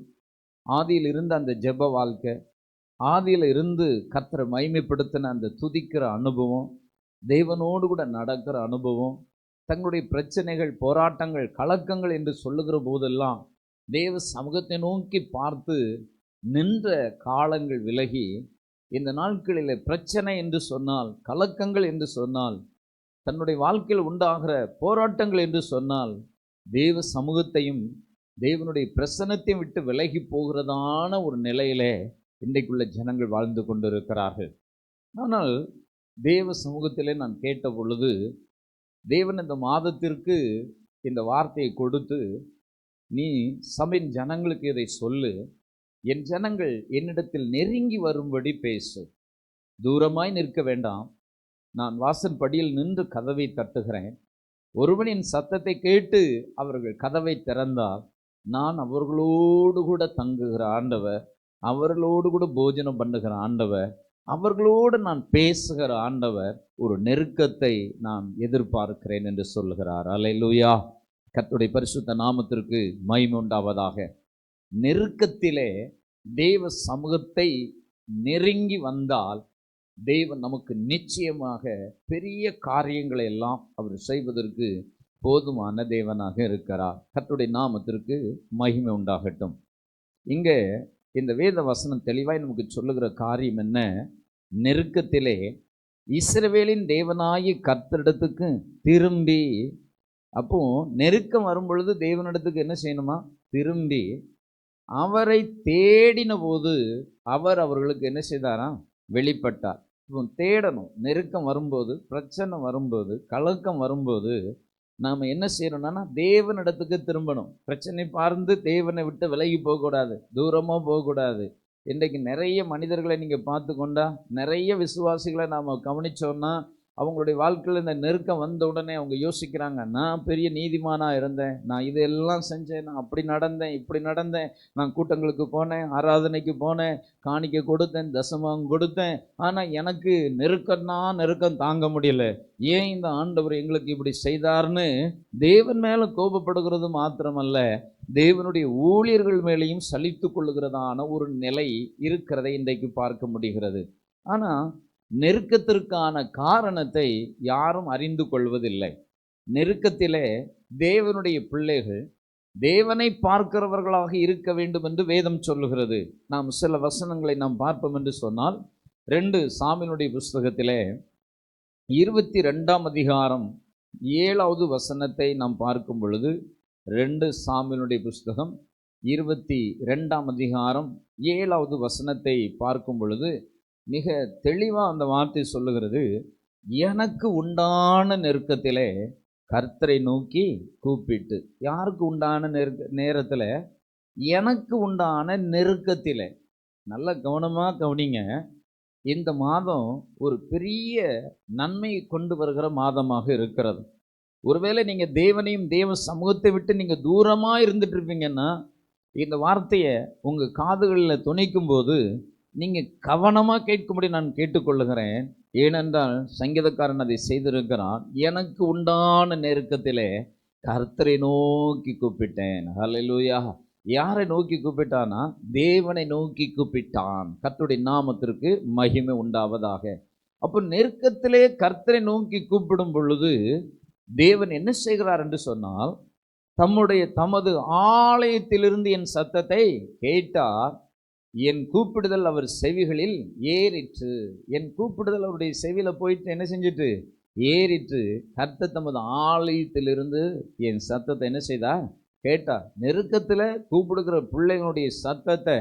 [SPEAKER 1] ஆதியில் இருந்த அந்த ஜெப வாழ்க்கை, ஆதியில் இருந்து கர்த்தரை மகிமைப்படுத்தின அந்த துதிக்கிற அனுபவம், தேவனோடு கூட நடக்கிற அனுபவம், தங்களுடைய பிரச்சனைகள், போராட்டங்கள், கலக்கங்கள் என்று சொல்லுகிற போதெல்லாம் தேவ சமூகத்தை நோக்கி பார்த்து நின்ற காலங்கள் விலகி, இந்த நாட்களில் பிரச்சனை என்று சொன்னால், கலக்கங்கள் என்று சொன்னால், தன்னுடைய வாழ்க்கையில் உண்டாகிற போராட்டங்கள் என்று சொன்னால், தேவ சமூகத்தையும் தேவனுடைய பிரசன்னத்தையும் விட்டு விலகி போகிறதான ஒரு நிலையிலே இன்றைக்குள்ள ஜனங்கள் வாழ்ந்து கொண்டிருக்கிறார்கள். ஆனால் தேவ சமூகத்திலே நான் கேட்ட பொழுது, தேவன் இந்த மாதத்திற்கு இந்த வார்த்தையை கொடுத்து, நீ சபையின் ஜனங்களுக்கு இதை சொல்லு, என் ஜனங்கள் என்னிடத்தில் நெருங்கி வரும்படி பேசு, தூரமாய் நிற்க வேண்டாம், நான் வாசல் படியில் நின்று கதவை தட்டுகிறேன், ஒருவனின் சத்தத்தை கேட்டு அவர்கள் கதவை திறந்தால் நான் அவர்களோடு கூட தங்குகிற ஆண்டவர், அவர்களோடு கூட போஜனம் பண்ணுகிற ஆண்டவர், அவர்களோடு நான் பேசுகிற ஆண்டவர், ஒரு நெருக்கத்தை நான் எதிர்பார்க்கிறேன் என்று சொல்லுகிறார். அல்லேலூயா. கர்த்தருடைய பரிசுத்த நாமத்திற்கு மகிமை உண்டாவதாக. நெருக்கத்திலே தேவ சமூகத்தை நெருங்கி வந்தால் தேவன் நமக்கு நிச்சயமாக பெரிய காரியங்களை எல்லாம் அவர் செய்வதற்கு போதுமான தேவனாக இருக்கிறார். கர்த்தருடைய நாமத்திற்கு மகிமை உண்டாகட்டும். இங்கே இந்த வேத வசனம் தெளிவாய் நமக்கு சொல்லுகிற காரியம் என்ன? நெருக்கத்திலே இஸ்ரவேலின் தேவனாகிய கர்த்தரிடத்துக்கு திரும்பி, அப்போ நெருக்கம் வரும் பொழுது தேவனிடத்துக்கு என்ன செய்யணுமா? திரும்பி அவரை தேடின போது அவர் அவர்களுக்கு என்ன செய்தாராம்? வெளிப்பட்டார். இப்போ தேடணும். நெருக்கம் வரும்போது, பிரச்சனை வரும்போது, கலக்கம் வரும்போது நாம் என்ன செய்யணும்னா தேவனிடத்துக்கு திரும்பணும். பிரச்சனை பார்த்து தேவனை விட்டு விலகி போகக்கூடாது, தூரமாக போகக்கூடாது. இன்றைக்கு நிறைய மனிதர்களை நீங்கள் பார்த்து கொண்டா, நிறைய விசுவாசிகளை நாம் கவனித்தோன்னா, அவங்களுடைய வாழ்க்கையில் இந்த நெருக்கம் வந்த உடனே அவங்க யோசிக்கிறாங்க, நான் பெரிய நீதிமானாக இருந்தேன், நான் இதெல்லாம் செஞ்சேன், நான் அப்படி நடந்தேன், இப்படி நடந்தேன், நான் கூட்டங்களுக்கு போனேன், ஆராதனைக்கு போனேன், காணிக்கை கொடுத்தேன், தசமம் கொடுத்தேன், ஆனால் எனக்கு நெருக்கம் தாங்க முடியல, ஏன் இந்த ஆண்டவர் எங்களுக்கு இப்படி செய்தார்னு தேவன் மேலே கோபப்படுகிறது மாத்திரமல்ல, தேவனுடைய ஊழியர்கள் மேலேயும் சலித்து கொள்ளுகிறதான ஒரு நிலை இருக்கிறதை இன்றைக்கு பார்க்க முடிகிறது. ஆனால் நெருக்கத்திற்கான காரணத்தை யாரும் அறிந்து கொள்வதில்லை. நெருக்கத்திலே தேவனுடைய பிள்ளைகள் தேவனை பார்க்கிறவர்களாக இருக்க வேண்டும் என்று வேதம் சொல்லுகிறது. நாம் சில வசனங்களை நாம் பார்ப்போம் என்று சொன்னால், 2 சாமுவேலுடைய புஸ்தகத்திலே 22ஆம் அதிகாரம் 7வது வசனத்தை நாம் பார்க்கும் பொழுது, 2 சாமுவேலுடைய புஸ்தகம் 22ஆம் அதிகாரம் 7வது வசனத்தை பார்க்கும் பொழுது மிக தெளிவாக அந்த வார்த்தை சொல்லுகிறது, எனக்கு உண்டான நெருக்கத்திலே கர்த்தரை நோக்கி கூப்பிட்டு. யாருக்கு உண்டான நேரத்தில்? எனக்கு உண்டான நெருக்கத்தில். நல்ல கவனமாக கவனிங்க. இந்த மாதம் ஒரு பெரிய நன்மையை கொண்டு வருகிற மாதமாக இருக்கிறது. ஒருவேளை நீங்கள் தேவனையும் தேவ சமூகத்தை விட்டு நீங்கள் தூரமாக இருந்துட்டு இருப்பீங்கன்னா, இந்த வார்த்தையை உங்கள் காதுகளில் துணிக்கும் போது நீங்கள் கவனமாக கேட்கும்படி நான் கேட்டுக்கொள்ளுகிறேன். ஏனென்றால் சங்கீதக்காரன் அதை செய்திருக்கிறான், எனக்கு உண்டான நெருக்கத்திலே கர்த்தரை நோக்கி கூப்பிட்டேன். ஹல்லேலூயா.
[SPEAKER 2] யாரை நோக்கி கூப்பிட்டானா? தேவனை நோக்கி கூப்பிட்டான். கர்த்தருடைய நாமத்திற்கு மகிமை உண்டாவதாக. அப்போ நெருக்கத்திலே கர்த்தரை நோக்கி கூப்பிடும் பொழுது தேவன் என்ன செய்கிறார் என்று சொன்னால், தமது ஆலயத்திலிருந்து என் சத்தத்தை கேட்டார். என் கூப்பிடுதல் அவர் செவிகளில் ஏறிற்று. என் கூப்பிடுதல் அவருடைய செவியில போயிட்டு என்ன செஞ்சிட்டு ஏறிற்று. கர்த்தர் தமது ஆலயத்திலிருந்து என் சத்தத்தை என்ன செய்தார்? கேட்டார். நெருக்கத்துல கூப்பிடுகிற பிள்ளைகளுடைய சத்தத்தை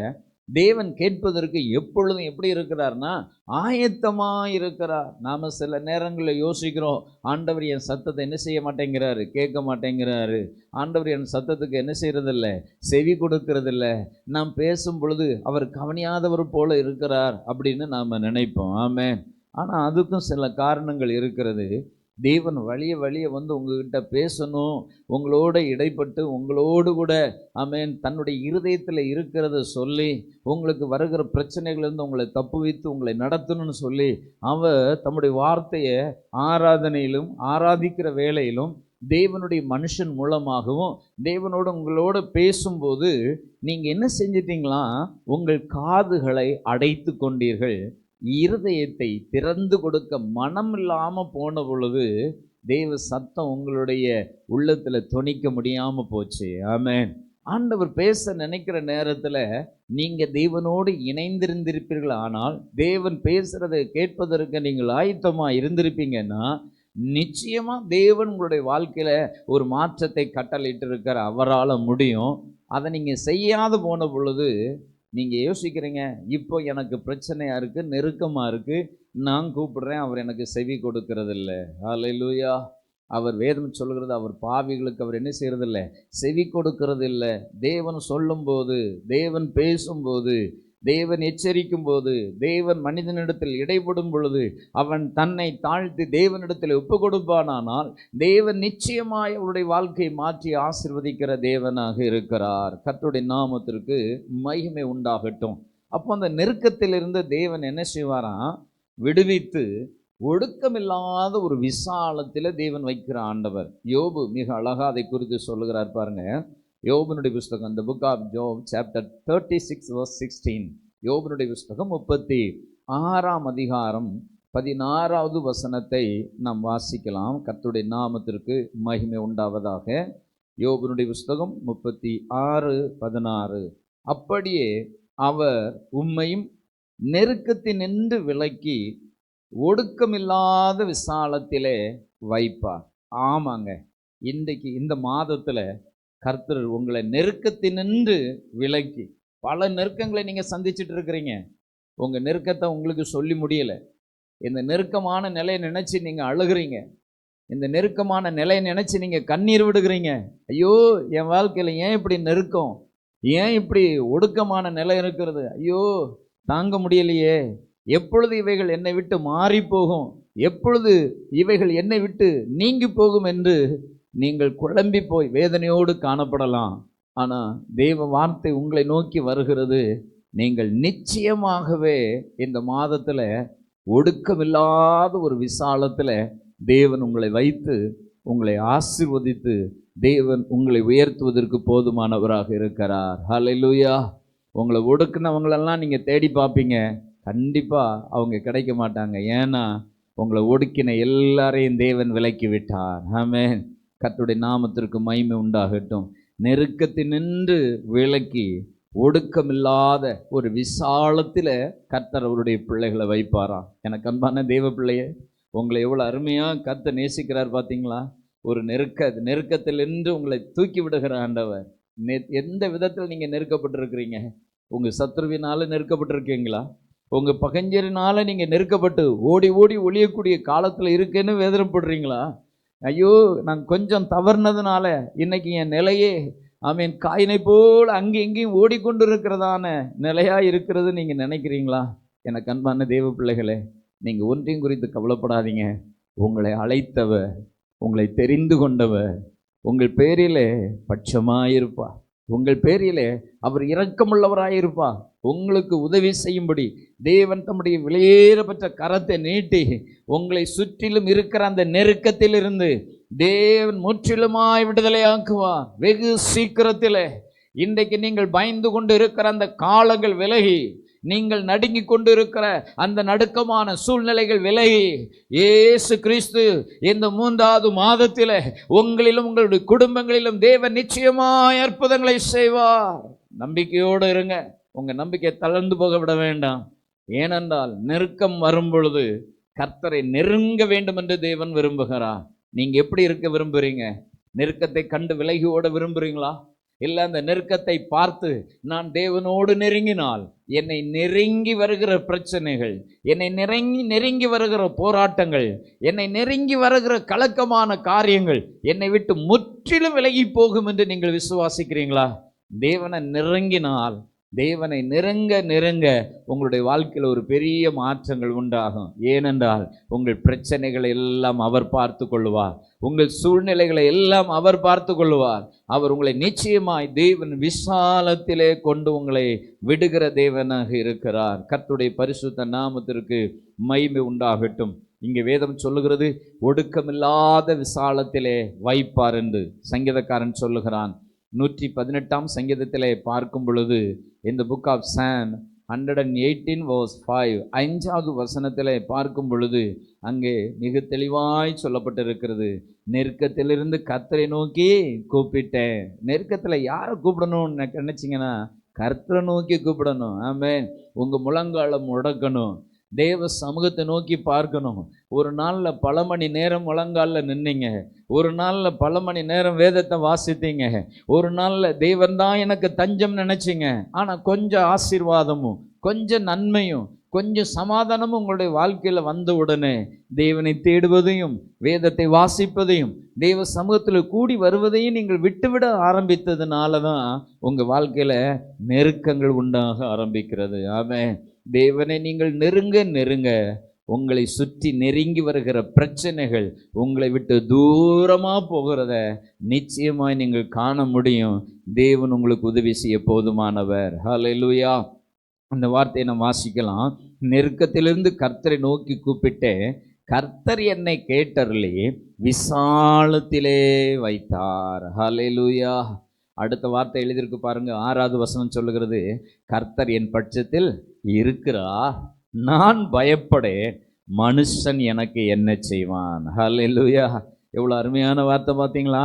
[SPEAKER 2] தேவன் கேட்பதற்கு எப்பொழுதும் எப்படி இருக்கிறார்னா ஆயத்தமா இருக்கிறார். நாம சில நேரங்களில் யோசிக்கிறோம், ஆண்டவர் என் சத்தத்தை என்ன செய்ய மாட்டேங்கிறாரு, கேட்க மாட்டேங்கிறாரு, ஆண்டவர் என் சத்தத்துக்கு என்ன செய்யறதில்ல, செவி கொடுக்கறதில்ல, நாம் பேசும் பொழுது அவர் கவனியாதவர் போல இருக்கிறார் அப்படின்னு நாம நினைப்போம். ஆமென். ஆனா அதுக்கும் சில காரணங்கள் இருக்கிறது. தேவன் வழிய வந்து உங்ககிட்ட பேசணும், உங்களோட இடைப்பட்டு உங்களோடு கூட ஆமென் தன்னுடைய இருதயத்தில் இருக்கிறத சொல்லி உங்களுக்கு வருகிற பிரச்சனைகளிலிருந்து உங்களை தப்பு வைத்து உங்களை நடத்தணும்னு சொல்லி அவர் தம்முடைய வார்த்தையை ஆராதனையிலும் ஆராதிக்கிற வேளையிலும் தேவனுடைய மனுஷன் மூலமாகவும் தேவனோடு உங்களோட பேசும்போது நீங்கள் என்ன செஞ்சிட்டீங்களா? உங்கள் காதுகளை அடைத்து கொண்டீர்கள். இருதயத்தை திறந்து கொடுக்க மனம் இல்லாமல் போன பொழுது தேவ சத்தம் உங்களுடைய உள்ளத்தில் தொனிக்க முடியாமல் போச்சு. ஆமென். ஆண்டவர் பேச நினைக்கிற நேரத்தில் நீங்கள் தேவனோடு இணைந்திருந்திருப்பீர்கள். ஆனால் தேவன் பேசுகிறதை கேட்பதற்கு நீங்கள் ஆயத்தமாக இருந்திருப்பீங்கன்னா நிச்சயமாக தேவன் உங்களுடைய வாழ்க்கையில் ஒரு மாற்றத்தை கட்டளையிட்டு இருக்கிற அவரால் முடியும். அதை நீங்கள் செய்யாத போன பொழுது நீங்கள் யோசிக்கிறீங்க, இப்போ எனக்கு பிரச்சனையாக இருக்குது, நெருக்கமாக இருக்குது, நான் கூப்பிடுறேன், அவர் எனக்கு செவி கொடுக்கறதில்ல. ஹல்லேலூயா. அவர் வேதம் சொல்கிறது, அவர் பாவிகளுக்கு அவர் என்ன செய்கிறதில்ல, செவி கொடுக்கறதில்லை. தேவன் சொல்லும்போது, தேவன் பேசும்போது, தேவன் எச்சரிக்கும் போது, தேவன் மனிதனிடத்தில் இடைப்படும் பொழுது அவன் தன்னை தாழ்த்தி தேவனிடத்தில் ஒப்பு கொடுப்பானால் தேவன் நிச்சயமாய் அவருடைய வாழ்க்கையை மாற்றி ஆசீர்வதிக்கிற தேவனாக இருக்கிறார். கர்த்தருடைய நாமத்திற்கு மகிமை உண்டாகட்டும். அப்போ அந்த நெருக்கத்திலிருந்து தேவன் என்ன செய்வாராம்? விடுவித்து ஒடுக்கமில்லாத ஒரு விசாலத்தில் தேவன் வைக்கிற ஆண்டவர். யோபு மிக அழகாக அதை குறித்து சொல்லுகிறார் பாருங்க. யோபனுடைய புஸ்தகம், இந்த book of Job chapter 36 verse 16. யோபனுடைய புஸ்தகம் 36ஆம் அதிகாரம் 16வது வசனத்தை நாம் வாசிக்கலாம். கர்த்தருடைய நாமத்திற்கு மகிமை உண்டாவதாக. யோபனுடைய புஸ்தகம் 36:16. அப்படியே அவர் உம்மையும் நெருக்கத்தினின்று விலக்கி ஒடுக்கமில்லாத விசாலத்திலே வைப்பார். ஆமாங்க, இன்றைக்கு இந்த மாதத்தில் கர்த்தர் உங்களை நெருக்கத்தினின்று விலக்கி, பல நெருக்கங்களை நீங்கள் சந்திச்சுட்டு இருக்கிறீங்க. உங்கள் நெருக்கத்தை உங்களுக்கு சொல்லி முடியலை. இந்த நெருக்கமான நிலையை நினச்சி நீங்கள் அழுகிறீங்க. இந்த நெருக்கமான நிலையை நினச்சி நீங்கள் கண்ணீர் விடுகிறீங்க. ஐயோ, என் வாழ்க்கையில் ஏன் இப்படி நெருக்கம், ஏன் இப்படி ஒடுக்கமான நிலை இருக்கிறது, ஐயோ தாங்க முடியலையே, எப்பொழுது இவைகள் என்னை விட்டு மாறி போகும், எப்பொழுது இவைகள் என்னை விட்டு நீங்கி போகும் என்று நீங்கள் குழம்பி போய் வேதனையோடு காணப்படலாம். ஆனால் தேவ வார்த்தை உங்களை நோக்கி வருகிறது. நீங்கள் நிச்சயமாகவே இந்த மாதத்தில் ஒடுக்கமில்லாத ஒரு விசாலத்தில் தேவன் உங்களை வைத்து உங்களை ஆசீர்வதித்து தேவன் உங்களை உயர்த்துவதற்கு போதுமானவராக இருக்கிறார். ஹல்லேலூயா. உங்களை ஒடுக்குனவங்களெல்லாம் நீங்கள் தேடி பார்ப்பீங்க, கண்டிப்பாக அவங்க கிடைக்க மாட்டாங்க. ஏன்னா உங்களை ஒடுக்கின எல்லாரையும் தேவன் விலக்கி விட்டார். ஆமென். கர்த்தருடைய நாமத்திற்கு மகிமை உண்டாகட்டும். நெருக்கத்தினின்று விலக்கி ஒடுக்கமில்லாத ஒரு விசாலத்தில் கர்த்தர் அவருடைய பிள்ளைகளை வைப்பாராம். எனக்கு அன்பான தேவ பிள்ளையே, உங்களை எவ்வளோ அருமையாக கர்த்தர் நேசிக்கிறார் பார்த்தீங்களா? ஒரு நெருக்கத்திலிருந்து உங்களை தூக்கி விடுகிற ஆண்டவர். எந்த விதத்தில் நீங்கள் நெருக்கப்பட்டிருக்கிறீங்க? உங்கள் சத்ருவினால நெருக்கப்பட்டிருக்கீங்களா? உங்கள் பகைஞரினால நீங்கள் நெருக்கப்பட்டு ஓடி ஓடி ஒளியக்கூடிய காலத்தில் இருக்குன்னு வேதனைப்படுறீங்களா? ஐயோ, நான் கொஞ்சம் தவறுனதுனால இன்னைக்கு என் நிலையே ஆமீன் காயினை போல் அங்கே எங்கேயும் ஓடிக்கொண்டு இருக்கிறதான நிலையாக இருக்கிறது நீங்கள் நினைக்கிறீங்களா? எனக்கு அன்பான தேவ பிள்ளைகளே, நீங்கள் ஒன்றையும் குறித்து கவலைப்படாதீங்க. உங்களை அழைத்தவர், உங்களை தெரிந்து கொண்டவர் உங்கள் பேரிலே பட்சமாயிருப்பார். உங்கள் பேரிலே அவர் இரக்கமுள்ளவராயிருப்பார். உங்களுக்கு உதவி செய்யும்படி தேவன் தம்முடைய விலையேறப்பட்ட கரத்தை நீட்டி உங்களை சுற்றிலும் இருக்கிற அந்த நெருக்கத்திலிருந்து தேவன் முற்றிலுமாய் விடுதலையாக்குவார். வெகு சீக்கிரத்திலே இன்றைக்கு நீங்கள் பயந்து கொண்டு இருக்கிற அந்த காலங்கள் விலகி, நீங்கள் நடுங்கி கொண்டு இருக்கிற அந்த நடுக்கமான சூழ்நிலைகள் விலகி, இயேசு கிறிஸ்து இந்த 3வது மாதத்தில் உங்களிலும் உங்களுடைய குடும்பங்களிலும் தேவன் நிச்சயமாய் அற்புதங்களை செய்வார். நம்பிக்கையோடு இருங்க. உங்க நம்பிக்கை தளர்ந்து போக விட வேண்டாம். ஏனென்றால் நெருக்கம் வரும் பொழுது கர்த்தரை நெருங்க வேண்டும் என்று தேவன் விரும்புகிறார். நீங்க எப்படி இருக்க விரும்புறீங்க? நெருக்கத்தை கண்டு விலகி ஓட விரும்புறீங்களா? இல்லை அந்த நெருக்கத்தை பார்த்து நான் தேவனோடு நெருங்கினால் என்னை நெருங்கி வருகிற பிரச்சனைகள், என்னை நெருங்கி வருகிற போராட்டங்கள், என்னை நெருங்கி வருகிற கலக்கமான காரியங்கள் என்னை விட்டு முற்றிலும் விலகி போகும் என்று நீங்கள் விசுவாசிக்கிறீங்களா? தேவனை நெருங்கினால், தேவனை நெருங்க நெருங்க உங்களுடைய வாழ்க்கையில் ஒரு பெரிய மாற்றங்கள் உண்டாகும். ஏனென்றால் உங்கள் பிரச்சனைகளை எல்லாம் அவர் பார்த்து கொள்வார். உங்கள் சூழ்நிலைகளை எல்லாம் அவர் பார்த்து கொள்வார். அவர் உங்களை நிச்சயமாய் தேவன் விசாலத்திலே கொண்டு உங்களை விடுகிற தேவனாக இருக்கிறார். கர்த்தருடைய பரிசுத்த நாமத்திற்கு மகிமை உண்டாகட்டும். இங்கே வேதம் சொல்லுகிறது, ஒடுக்கமில்லாத விசாலத்திலே வைப்பார் என்று சங்கீதக்காரன் சொல்லுகிறான். 118ஆம் சங்கீதத்திலே பார்க்கும் பொழுது, இந்த புக் ஆஃப் சாம் 118 verse 5 5வது வசனத்திலே பார்க்கும் பொழுது அங்கே மிக தெளிவாய் சொல்லப்பட்டிருக்கிறது, நெருக்கத்திலிருந்து கர்த்தரை நோக்கி கூப்பிட்டேன். நெருக்கத்தில் யாரை கூப்பிடணும்னு நினைச்சிங்கன்னா கர்த்தரை நோக்கி கூப்பிடணும். ஆமென். உங்கள் முழங்கால முடக்கணும், தேவ சமூகத்தை நோக்கி பார்க்கணும். ஒரு நாளில் பல மணி நேரம் முழங்காலில் நின்னீங்க, ஒரு நாளில் பல மணி நேரம் வேதத்தை வாசித்தீங்க, ஒரு நாளில் தேவன் தான் எனக்கு தஞ்சம் நினைச்சிங்க. ஆனால் கொஞ்சம் ஆசீர்வாதமும் கொஞ்சம் நன்மையும் கொஞ்சம் சமாதானமும் உங்களுடைய வாழ்க்கையில் வந்த உடனே தேவனை தேடுவதையும் வேதத்தை வாசிப்பதையும் தேவ சமூகத்தில் கூடி வருவதையும் நீங்கள் விட்டுவிட ஆரம்பித்ததுனால தான் உங்கள் வாழ்க்கையில் நெருக்கங்கள் உண்டாக ஆரம்பிக்கிறது. ஆமென். தேவனை நீங்கள் நெருங்க நெருங்க உங்களை சுற்றி நெருங்கி வருகிற பிரச்சனைகள் உங்களை விட்டு தூரமாக போகிறத நிச்சயமாய் நீங்கள் காண முடியும். தேவன் உங்களுக்கு உதவி செய்ய போதுமானவர். ஹல்லேலூயா. அந்த வார்த்தையை நம்ம வாசிக்கலாம். நெருக்கத்திலிருந்து கர்த்தரை நோக்கி கூப்பிட்டே, கர்த்தர் என்னை கேட்டருளி விசாலத்திலே வைத்தார். ஹல்லேலூயா. அடுத்த வார்த்தை எழுதியிருக்கு பாருங்க, 6வது வசனம் சொல்லுகிறது, கர்த்தர் என் பட்சத்தில் இருக்கிறார், நான் பயப்படேன், மனுஷன் எனக்கு என்ன செய்வான். ஹல்லேலூயா. எவ்வளோ அருமையான வார்த்தை பார்த்தீங்களா?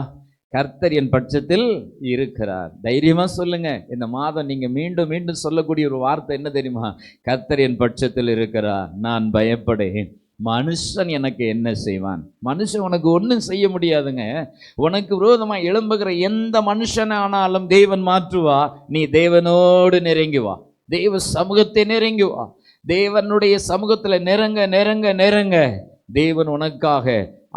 [SPEAKER 2] கர்த்தர் என் பட்சத்தில் இருக்கிறார். தைரியமா சொல்லுங்க. இந்த மாதம் நீங்க மீண்டும் மீண்டும் சொல்லக்கூடிய ஒரு வார்த்தை என்ன தெரியுமா? கர்த்தர் என் பட்சத்தில் இருக்கிறார், நான் பயப்படேன், மனுஷன் எனக்கு என்ன செய்வான். மனுஷன் உனக்கு ஒன்றும் செய்ய முடியாதுங்க. உனக்கு விரோதமாக எழும்புகிற எந்த மனுஷன் ஆனாலும் தேவன் மாற்றுவா. நீ தேவனோடு நெருங்கி வா, தேவ சமூகத்தை நெருங்கி வா. தேவனுடைய சமூகத்தில் நெருங்க நெருங்க நெருங்க தேவன் உனக்காக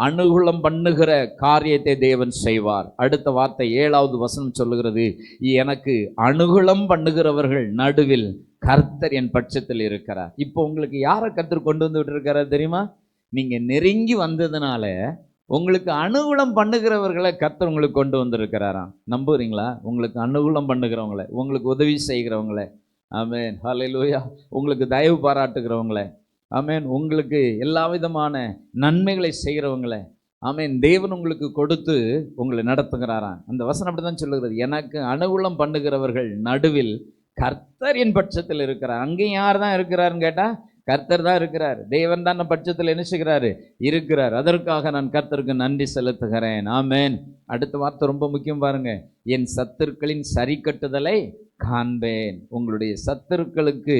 [SPEAKER 2] அனுகூலம் பண்ணுகிற காரியத்தை தேவன் செய்வார். அடுத்த வார்த்தை 7வது வசனம் சொல்லுகிறது, எனக்கு அனுகூலம் பண்ணுகிறவர்கள் நடுவில் கர்த்தர் என் பட்சத்தில் இருக்கிறார். இப்போ உங்களுக்கு யாரை கர்த்தர் கொண்டு வந்துட்டு இருக்கிறார் தெரியுமா? நீங்க நெருங்கி வந்ததுனால உங்களுக்கு அனுகூலம் பண்ணுகிறவர்களை கர்த்தர் உங்களுக்கு கொண்டு வந்திருக்கிறாராம். நம்புறீங்களா? உங்களுக்கு அனுகூலம் பண்ணுகிறவங்களை, உங்களுக்கு உதவி செய்கிறவங்களை, ஆமென், ஹல்லேலூயா, உங்களுக்கு தயவு பாராட்டுகிறவங்களை, ஆமென், உங்களுக்கு எல்லா விதமான நன்மைகளை செய்கிறவங்களை, ஆமென், தேவன் உங்களுக்கு கொடுத்து உங்களை நடத்துகிறாராம். அந்த வசனம் அப்படி தான் சொல்லுகிறது, எனக்கு அனுகூலம் பண்ணுகிறவர்கள் நடுவில் கர்த்தர் என் பட்சத்தில் இருக்கிறார். அங்கேயும் யார் தான் இருக்கிறாருன்னு கேட்டால் கர்த்தர் தான் இருக்கிறார். தேவன் தான் பட்சத்தில் என்ன செய்கிறாரு? இருக்கிறார். அதற்காக நான் கர்த்தருக்கு நன்றி செலுத்துகிறேன். ஆமென். அடுத்த வார்த்தை ரொம்ப முக்கியம் பாருங்க, என் சத்துருக்களின் சரி கட்டுதலை காண்பேன். உங்களுடைய சத்துருக்களுக்கு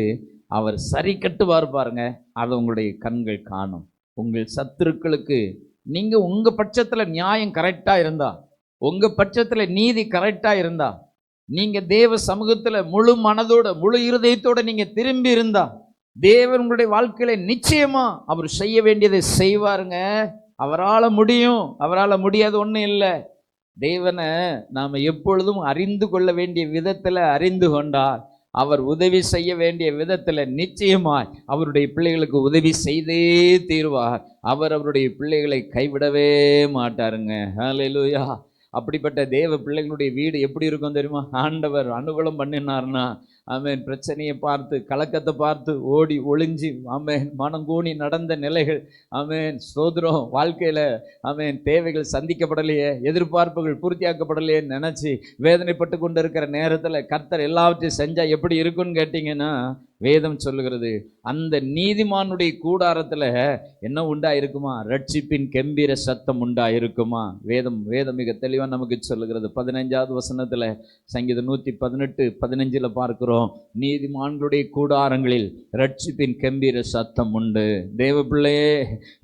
[SPEAKER 2] அவர் சரி கட்டுவார் பாருங்க, அதை உங்களுடைய கண்கள் காணும். உங்கள் சத்துருக்களுக்கு நீங்க உங்க பட்சத்துல நியாயம் கரெக்டா இருந்தா, உங்க பட்சத்துல நீதி கரெக்டா இருந்தா, நீங்க தேவ சமூகத்துல முழு மனதோட முழு இருதயத்தோட நீங்க திரும்பி இருந்தா, தேவன் உங்களுடைய வாழ்க்கையில நிச்சயமா அவர் செய்ய வேண்டியதை செய்வாருங்க. அவரால் முடியும், அவரால் முடியாது ஒன்றும் இல்லை. தேவனை நாம் எப்பொழுதும் அறிந்து கொள்ள வேண்டிய விதத்தில் அறிந்து கொண்டார், அவர் உதவி செய்ய வேண்டிய விதத்தில் நிச்சயமாய் அவருடைய பிள்ளைகளுக்கு உதவி செய்தே தீர்வார். அவர் அவருடைய பிள்ளைகளை கைவிடவே மாட்டாருங்க. ஹல்லேலூயா. அப்படிப்பட்ட தேவ பிள்ளைகளுடைய வீடு எப்படி இருக்கும் தெரியுமா? ஆண்டவர் அனுகூலம் பண்ணினார்னா ஆமென், பிரச்சனையை பார்த்து கலக்கத்தை பார்த்து ஓடி ஒளிஞ்சு ஆமென் மனங்கூணி நடந்த நிலைகள், ஆமென் ஸ்தோத்திரம், வாழ்க்கையில ஆமென் தேவைகள் சந்திக்கப்படலையே, எதிர்பார்ப்புகள் பூர்த்தியாக்கப்படலையே நினைச்சு வேதனைப்பட்டு கொண்டு இருக்கிற நேரத்தில் கர்த்தர் எல்லாவற்றையும் செஞ்சா எப்படி இருக்குன்னு கேட்டீங்கன்னா, வேதம் சொல்லுகிறது அந்த நீதிமானுடைய கூடாரத்துல என்ன உண்டா இருக்குமா? ரட்சிப்பின் கெம்பீர சத்தம் உண்டா இருக்குமா? வேதம் மிக தெளிவா நமக்கு சொல்லுகிறது. 15வது வசனத்துல சங்கீதம் 118:15 பார்க்கிறோம், நீதிமான்களுடைய கூடாரங்களில் ரட்சிப்பின் கெம்பீர சத்தம் உண்டு. தேவ பிள்ளையே,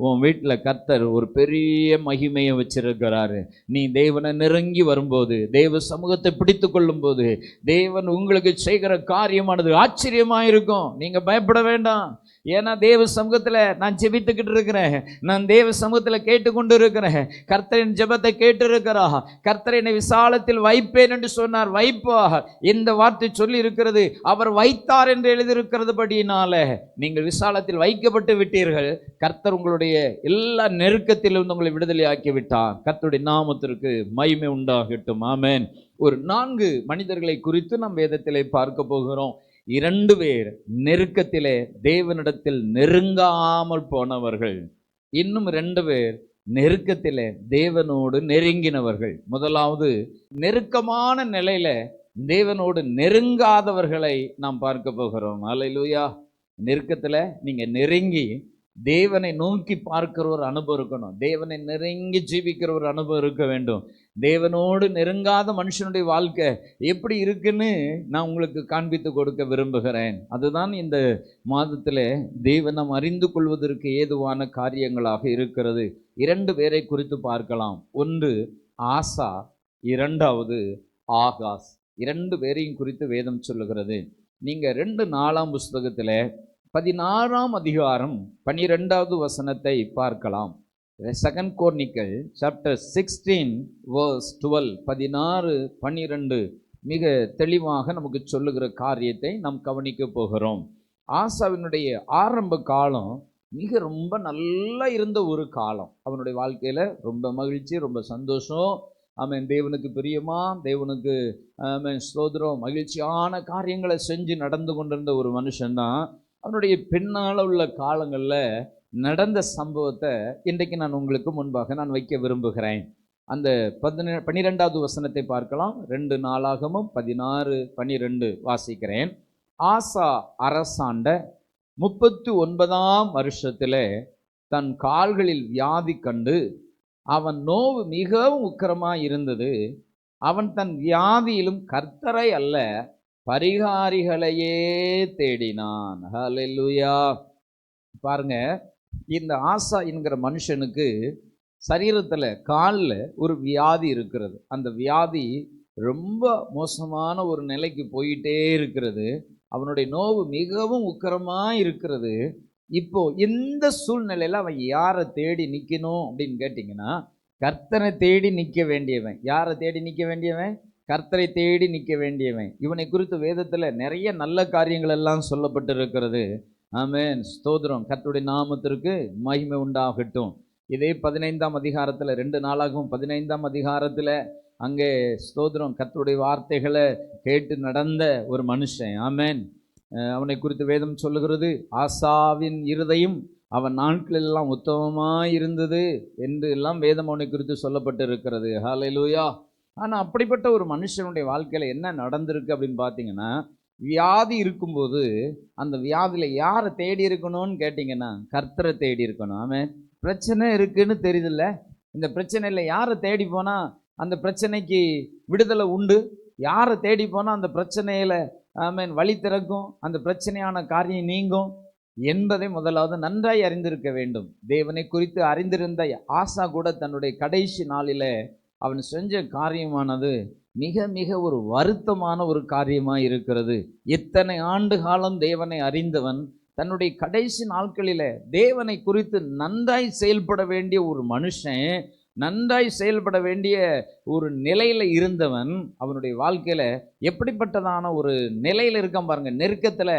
[SPEAKER 2] உன் வீட்டுல கர்த்தர் ஒரு பெரிய மகிமையை வச்சிருக்கிறாரு. நீ தேவனை நெருங்கி வரும்போது, தேவ சமூகத்தை பிடித்து கொள்ளும் போது, தேவன் உங்களுக்கு செய்கிற காரியமானது ஆச்சரியமா இருக்கும். நீங்க பயப்பட வேண்டாம். ஏன்னா தேவ சமூகத்துல நான் ஜெபித்துக்கிட்டு இருக்கிறேன், நான் தேவ சமூகத்துல கேட்டுக்கொண்டு இருக்கிறேன். கர்த்தரின் ஜெபத்தை கேட்டு இருக்கிறா. கர்த்தர் என்னை விசாலத்தில் வைப்பேன் என்று சொன்னார், வைப்பார். இந்த வார்த்தை சொல்லி இருக்கிறது, அவர் வைத்தார் என்று எழுதியிருக்கிறதுபடியினால நீங்கள் விசாலத்தில் வைக்கப்பட்டு விட்டீர்கள். கர்த்தர் உங்களுடைய எல்லா நெருக்கத்திலிருந்து உங்களை விடுதலை ஆக்கி விட்டார். கர்த்தருடைய நாமத்திற்கு மகிமை உண்டாகட்டும். ஆமென். ஒரு 4 மனிதர்களை குறித்து நாம் வேதத்திலே பார்க்க போகிறோம். 2 பேர் நெருக்கத்திலே தேவனிடத்தில் நெருங்காமல் போனவர்கள். இன்னும் 2 பேர் நெருக்கத்திலே தேவனோடு நெருங்கினவர்கள். முதலாவது, நெருக்கமான நிலையில தேவனோடு நெருங்காதவர்களை நாம் பார்க்க போகிறோம். அல்லேலூயா. நெருக்கத்துல நீங்க நெருங்கி தேவனை நோக்கி பார்க்கிற ஒரு அனுபவம் இருக்கணும். தேவனை நெருங்கி ஜீவிக்கிற ஒரு அனுபவம் இருக்க வேண்டும். தேவனோடு நெருங்காத மனுஷனுடைய வாழ்க்கை எப்படி இருக்குன்னு நான் உங்களுக்கு காண்பித்து கொடுக்க விரும்புகிறேன். அதுதான் இந்த மாதத்தில் தேவனம் அறிந்து கொள்வதற்கு ஏதுவான காரியங்களாக இருக்கிறது. 2 பேரை குறித்து பார்க்கலாம். ஒன்று ஆசா, 2வது ஆகாஸ். 2 பேரையும் குறித்து வேதம் சொல்லுகிறது. நீங்க 2 நாலாம் புஸ்தகத்தில் 16ஆம் அதிகாரம் 12வது வசனத்தை பார்க்கலாம். 2 Chronicles chapter 16 verse 12, 16, 12 மிக தெளிவாக நமக்கு சொல்லுகிற காரியத்தை நாம் கவனிக்க போகிறோம். ஆசாவினுடைய ஆரம்ப காலம் ரொம்ப நல்லா இருந்த ஒரு காலம். அவனுடைய வாழ்க்கையில ரொம்ப மகிழ்ச்சி, ரொம்ப சந்தோஷம். ஆமென். தேவனுக்கு பிரியமா, தேவனுக்கு ஆமென் ஸ்தோத்திரம், மகிழ்ச்சியான காரியங்களை செஞ்சு நடந்து கொண்டிருந்த ஒரு மனுஷன்தான். அவனுடைய பின்னால் உள்ள காலங்களில் நடந்த சம்பவத்தை இன்றைக்கு நான் உங்களுக்கு முன்பாக நான் வைக்க விரும்புகிறேன். அந்த 12வது வசனத்தை பார்க்கலாம். 2 நாளாகமும் 16:12 வாசிக்கிறேன். ஆசா அரசாண்ட 39ஆம் வருஷத்தில் தன் கால்களில் வியாதி கண்டு அவன் நோவு மிகவும் உக்கிரமாய் இருந்தது. அவன் தன் வியாதியிலும் கர்த்தரை அல்ல பரிகாரிகளையே தேடினான். ஹல்லேலூயா. பாருங்க, இந்த ஆசா என்கிற மனுஷனுக்கு சரீரத்தில் காலில் ஒரு வியாதி இருக்கிறது. அந்த வியாதி ரொம்ப மோசமான ஒரு நிலைக்கு போயிட்டே இருக்கிறது. அவனுடைய நோவு மிகவும் உக்கிரமாக இருக்கிறது. இப்போ இந்த சூழ்நிலையில் அவன் யாரை தேடி நிற்கணும் அப்படின்னு கேட்டிங்கன்னா, கர்த்தரை தேடி நிற்க வேண்டியவன். யாரை தேடி நிற்க வேண்டியவன்? கர்த்தரை தேடி நிற்க வேண்டியவன். இவனை குறித்து வேதத்தில் நிறைய நல்ல காரியங்கள் எல்லாம் சொல்லப்பட்டிருக்கிறது. ஆமென் ஸ்தோத்திரம். கர்த்தருடைய நாமத்திற்கு மகிமை உண்டாகட்டும். இதே 15ஆம் அதிகாரத்தில் 2 நாளாகவும் 15ஆம் அதிகாரத்தில் அங்கே ஸ்தோத்திரம் கர்த்தருடைய வார்த்தைகளை கேட்டு நடந்த ஒரு மனுஷன். ஆமென். அவனை குறித்து வேதம் சொல்லுகிறது, ஆசாவின் இருதயம் அவன் நாட்களெல்லாம் உத்தமமாக இருந்தது என்று எல்லாம் வேதம் அவனை குறித்து சொல்லப்பட்டு இருக்கிறது. ஹல்லேலூயா. ஆனால் அப்படிப்பட்ட ஒரு மனுஷனுடைய வாழ்க்கையில் என்ன நடந்திருக்கு அப்படின்னு பார்த்தீங்கன்னா, வியாதி இருக்கும்போது அந்த வியாதியில் யாரை தேடி இருக்கணும்னு கேட்டிங்கன்னா, கர்த்தரை தேடி இருக்கணும். ஆமென். பிரச்சனை இருக்குன்னு தெரியுதில்ல, இந்த பிரச்சனையில் யாரை தேடி போனால் அந்த பிரச்சனைக்கு விடுதலை உண்டு, யாரை தேடி போனால் அந்த பிரச்சனையில் ஆமென் வழி திறக்கும், அந்த பிரச்சனையான காரியம் நீங்கும் என்பதை முதலாவது நன்றாய் அறிந்திருக்க வேண்டும். தேவனை குறித்து அறிந்திருந்த ஆசா கூட தன்னுடைய கடைசி நாளில் அவன் செஞ்ச காரியமானது மிக ஒரு வருத்தமான ஒரு காரியமாக இருக்கிறது. இத்தனை ஆண்டு காலம் தேவனை அறிந்தவன் தன்னுடைய கடைசி நாட்களில் தேவனை குறித்து நன்றாய் செயல்பட வேண்டிய ஒரு மனுஷன் நன்றாய் செயல்பட வேண்டிய ஒரு நிலையில இருந்தவன் அவனுடைய வாழ்க்கையில எப்படிப்பட்டதான ஒரு நிலையில இருக்கான் பாருங்க. நெருக்கத்துல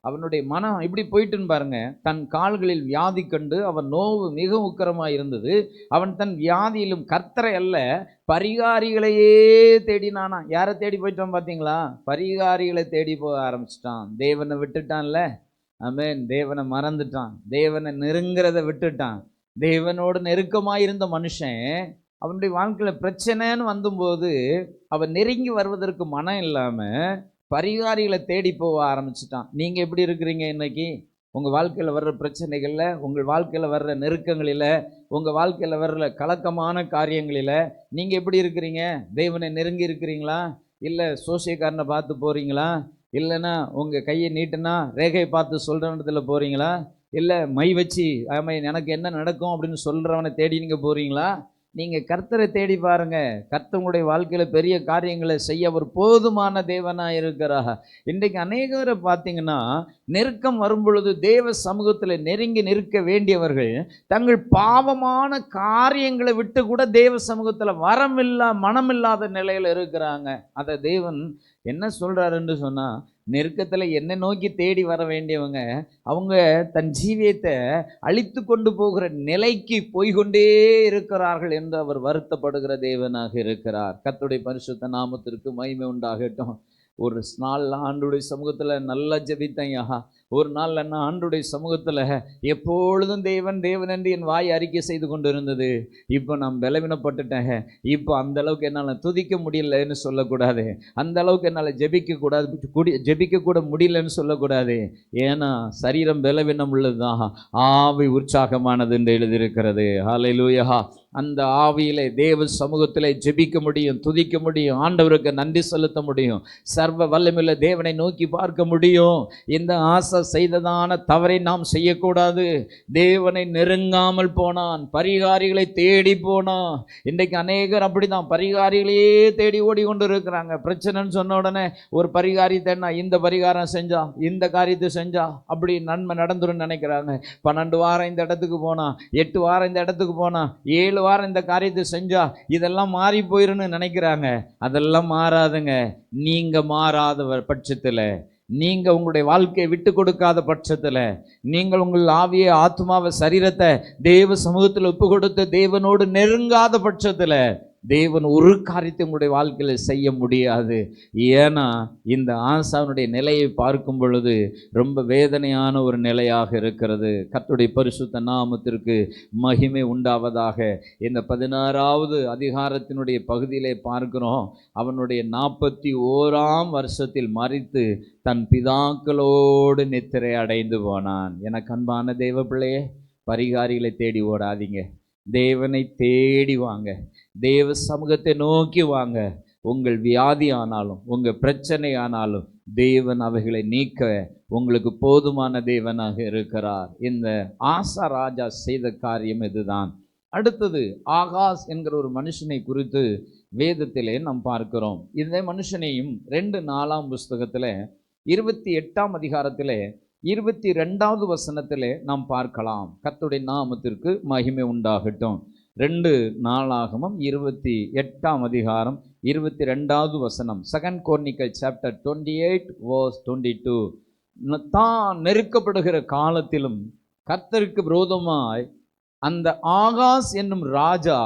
[SPEAKER 2] அவனுடைய மனம் இப்படி போயிட்டுன்னு பாருங்க. தன் கால்களில் வியாதி கண்டு அவன் நோவு மிக உக்கிரமாய் இருந்தது. அவன் தன் வியாதியிலும் கர்த்தரை அல்ல பரிகாரிகளையே தேடினானா. யாரை தேடி போயிட்டான் பார்த்தீங்களா? பரிகாரிகளை தேடி போக ஆரம்பிச்சிட்டான். தேவனை விட்டுட்டான்ல. ஆமென். தேவனை மறந்துட்டான். தேவனை நெருங்கிறத விட்டுட்டான். தேவனோடு நெருக்கமாயிருந்த மனுஷன் அவனுடைய வாழ்க்கையில பிரச்சனைன்னு வந்தபோது அவன் நெருங்கி வருவதற்கு மனம் இல்லாம பரிகாரிகளை தேடி போக ஆரம்பிச்சிட்டான். நீங்க எப்படி இருக்கிறீங்க இன்னைக்கு? உங்க வாழ்க்கையில வர்ற பிரச்சனைகள்ல, உங்கள் வாழ்க்கையில வர்ற நெருக்கங்களில, உங்க வாழ்க்கையில வர்ற கலக்கமான காரியங்களில நீங்க எப்படி இருக்கிறீங்க? தேவனை நெருங்கி இருக்கிறீங்களா? இல்ல சோசியக்காரனை பார்த்து போறீங்களா? இல்லைன்னா உங்க கையை நீட்டுனா ரேகையை பார்த்து சொல்றவனத்துல போறீங்களா? இல்லை மை வச்சு ஆமாம் எனக்கு என்ன நடக்கும் அப்படின்னு சொல்கிறவனை தேடி நீங்கள் போகிறீங்களா? நீங்கள் கர்த்தரை தேடி பாருங்க. கர்த்தர் உங்களுடைய வாழ்க்கையில் பெரிய காரியங்களை செய்ய அவர் போதுமான தேவனாக இருக்கிறார். இன்றைக்கு அநேகரை பார்த்தீங்கன்னா நெருக்கம் வரும் பொழுது தேவ சமூகத்தில் நெருங்கி நிற்க வேண்டியவர்கள் தங்கள் பாவமான காரியங்களை விட்டு கூட தேவ சமூகத்தில் மனமில்லாத நிலையில் இருக்கிறாங்க. அதை தேவன் என்ன சொல்கிறாருன்னு சொன்னால், நெருக்கத்தில் என்னை நோக்கி தேடி வர வேண்டியவங்க அவங்க தன் ஜீவியத்தை அழித்து கொண்டு போகிற நிலைக்கு போய்கொண்டே இருக்கிறார்கள் என்று அவர் வருத்தப்படுகிற தேவனாக இருக்கிறார். கர்த்தருடைய பரிசுத்த நாமத்திற்கு மகிமை உண்டாகட்டும். ஒரு நாள் ஆண்டுடைய சமூகத்தில் நல்லா ஜெபித்தையா. ஒரு நாள் என்ன ஆண்டுடைய சமூகத்தில் எப்பொழுதும் தேவன் தேவன் என்று என் வாய் அறிக்கை செய்து கொண்டு இருந்தது. இப்போ நான் பலவீனப்பட்டுட்டேன். இப்போ அந்த அளவுக்கு என்னால் துதிக்க முடியலன்னு சொல்லக்கூடாது. அந்த அளவுக்கு என்னால் ஜெபிக்க கூட முடியலன்னு சொல்லக்கூடாது. ஏன்னா சரீரம் பலவீனம் உள்ளதுதான், ஆவி உற்சாகமானது என்று எழுதியிருக்கிறது. ஹல்லேலூயா. அந்த ஆவியிலே தேவ சமூகத்திலே ஜெபிக்க முடியும், துதிக்க முடியும், ஆண்டவருக்கு நன்றி செலுத்த முடியும், சர்வ வல்லமையுள்ள தேவனை நோக்கி பார்க்க முடியும். இந்த ஆசை செய்ததான தவறை நாம் செய்யக்கூடாது. தேவனை நெருங்காமல் போனான், பரிகாரிகளை தேடி போனான். இன்றைக்கு அநேகர் அப்படிதான் பரிகாரிகளையே தேடி ஓடி கொண்டு இருக்கிறாங்க. பிரச்சனைன்னு சொன்ன உடனே ஒரு பரிகாரி தேடினா இந்த பரிகாரம் செஞ்சா, இந்த காரியத்தை செஞ்சா அப்படி நன்மை நடந்துரும் நினைக்கிறாங்க. 12 வாரம் இந்த இடத்துக்கு போனா, 8 வாரம் இந்த இடத்துக்கு போனா, 7 வாரம் இந்த காரியத்தை செஞ்சா இதெல்லாம் மாறி போயிருன்னு நினைக்கிறாங்க. அதெல்லாம் மாறாதுங்க. நீங்க மாறாத பட்சத்தில், நீங்க உங்களுடைய வாழ்க்கையை விட்டு கொடுக்காத பட்சத்தில், நீங்கள் உங்கள் ஆவியை ஆத்மாவை சரீரத்தை தேவ சமூகத்தில் ஒப்பு கொடுத்து தேவனோடு நெருங்காத பட்சத்தில் தேவன் ஒரு காரியத்தை உங்களுடைய வாழ்க்கையில் செய்ய முடியாது. ஏன்னா இந்த ஆசானுடைய நிலையை பார்க்கும் பொழுது ரொம்ப வேதனையான ஒரு நிலையாக இருக்கிறது. கர்த்தருடைய பரிசுத்த நாமத்திற்கு மகிமை உண்டாவதாக. இந்த 16வது அதிகாரத்தினுடைய பகுதியிலே பார்க்கிறோம். அவனுடைய 41ஆம் வருஷத்தில் மரித்து தன் பிதாக்களோடு நித்திரை அடைந்து போனான். எனக்கு அன்பான தேவ பிள்ளையே, பரிகாரிகளை தேடி ஓடாதீங்க. தேவனை தேடி வாங்க. தேவ சமூகத்தை நோக்கி வாங்க. உங்கள் வியாதி ஆனாலும் உங்கள் பிரச்சனை ஆனாலும் தேவன் அவைகளை நீக்க உங்களுக்கு போதுமான தேவனாக இருக்கிறார். இந்த ஆசா ராஜா செய்த காரியம் இதுதான். அடுத்தது ஆகாஸ் என்கிற ஒரு மனுஷனை குறித்து வேதத்திலே நாம் பார்க்கிறோம். இந்த மனுஷனையும் 2 புஸ்தகத்தில் 28ஆம் அதிகாரத்திலே 22வது வசனத்திலே நாம் பார்க்கலாம். கர்த்தருடைய நாமத்திற்கு மகிமை உண்டாகட்டும். 2 நாளாகமம் 28ஆம் அதிகாரம் 22வது வசனம். 2 Chronicles chapter 28 verse 22. தான் நெருக்கப்படுகிற காலத்திலும் கர்த்தருக்கு விரோதமாய் அந்த ஆகாஸ் என்னும் ராஜா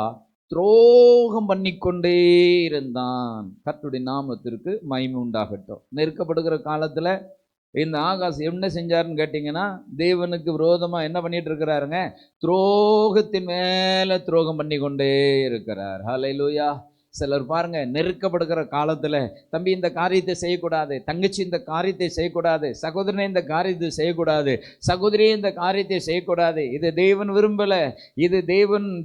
[SPEAKER 2] துரோகம் பண்ணிக்கொண்டே இருந்தான். கர்த்தருடைய நாமத்திற்கு மகிமை உண்டாகட்டும். நெருக்கப்படுகிற காலத்தில் இந்த ஆகாஸ் என்ன செஞ்சாருன்னு கேட்டிங்கன்னா, தேவனுக்கு விரோதமாக என்ன பண்ணிட்டு இருக்கிறாருங்க? துரோகத்தின் மேலே துரோகம் பண்ணி கொண்டே இருக்கிறார். ஹல்லேலூயா. சிலர் பாருங்க, நெருக்கப்படுகிற காலத்தில் தம்பி இந்த காரியத்தை செய்யக்கூடாது, தங்கச்சி இந்த காரியத்தை செய்யக்கூடாது, சகோதரனே இந்த காரியத்தை செய்யக்கூடாது, சகோதரியே இந்த காரியத்தை செய்யக்கூடாது, இது தேவன் விரும்பலை, இது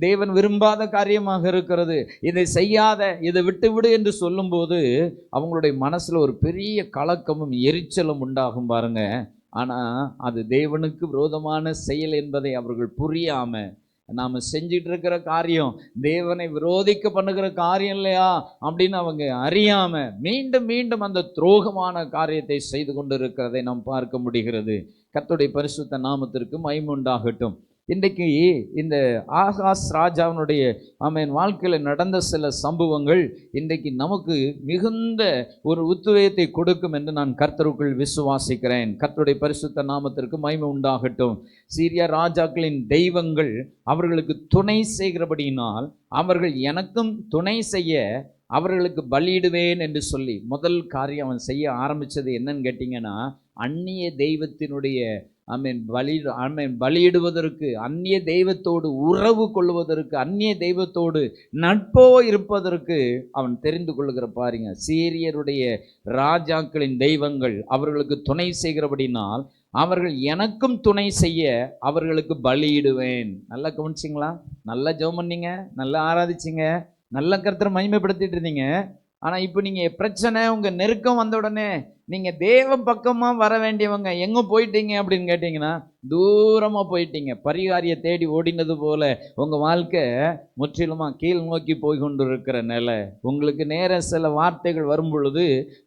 [SPEAKER 2] தேவன் விரும்பாத காரியமாக இருக்கிறது, இதை செய்யாத, இதை விட்டு விடு என்று சொல்லும்போது அவங்களுடைய மனசில் ஒரு பெரிய கலக்கமும் எரிச்சலும் உண்டாகும் பாருங்க. ஆனால் அது தேவனுக்கு விரோதமான செயல் என்பதை அவர்கள் புரியாமல், நாம் செஞ்சிட்டு இருக்கிற காரியம் தேவனை விரோதிக்க பண்ணுகிற காரியம் இல்லையா அப்படின்னு அவங்க அறியாம மீண்டும் மீண்டும் அந்த துரோகமான காரியத்தை செய்து கொண்டு இருக்கிறதை நாம் பார்க்க முடிகிறது. கர்த்தருடைய பரிசுத்த நாமத்திற்கு மகிமை உண்டாகட்டும். இன்றைக்கு இந்த ஆகாஸ் ராஜாவினுடைய வாழ்க்கையில் நடந்த சில சம்பவங்கள் இன்றைக்கு நமக்கு மிகுந்த ஒரு உத்வேகத்தை கொடுக்கும் என்று நான் கர்த்தருக்குள் விசுவாசிக்கிறேன். கர்த்தருடைய பரிசுத்த நாமத்திற்கு மகிமை உண்டாகட்டும். சீரியா ராஜாக்களின் தெய்வங்கள் அவர்களுக்கு துணை செய்கிறபடியினால் அவர்கள் எனக்கும் துணை செய்ய அவர்களுக்கு பலியிடுவேன் என்று சொல்லி முதல் காரியம் அவன் செய்ய ஆரம்பித்தது என்னன்னு கேட்டிங்கன்னா, அந்நிய தெய்வத்தினுடைய பலியிடுவதற்கு, அந்நிய தெய்வத்தோடு உறவு கொள்வதற்கு, அந்நிய தெய்வத்தோடு நட்போ இருப்பதற்கு அவன் தெரிந்து கொள்ளுகிற பாருங்க. சீரியருடைய ராஜாக்களின் தெய்வங்கள் அவர்களுக்கு துணை செய்கிறபடினால் அவர்கள் எனக்கும் துணை செய்ய அவர்களுக்கு பலியிடுவேன். நல்லா கவனிச்சிங்களா? நல்லா ஜெபம் பண்ணீங்க, நல்லா ஆராதிச்சிங்க, நல்ல கர்த்தரை மகிமைப்படுத்திட்டு இருந்தீங்க. ஆனால் இப்போ நீங்கள் பிரச்சனை, உங்கள் நெருக்கம் வந்த உடனே நீங்கள் தேவ பக்கமாக வர வேண்டியவங்க எங்கே போயிட்டீங்க அப்படின்னு கேட்டிங்கன்னா, தூரமாக போயிட்டீங்க. பரிகாரியை தேடி ஓடினது போல உங்கள் வாழ்க்கை முற்றிலுமாக கீழ் நோக்கி போய் கொண்டு இருக்கிற நிலை. உங்களுக்கு நேர சில வார்த்தைகள் வரும் பொழுது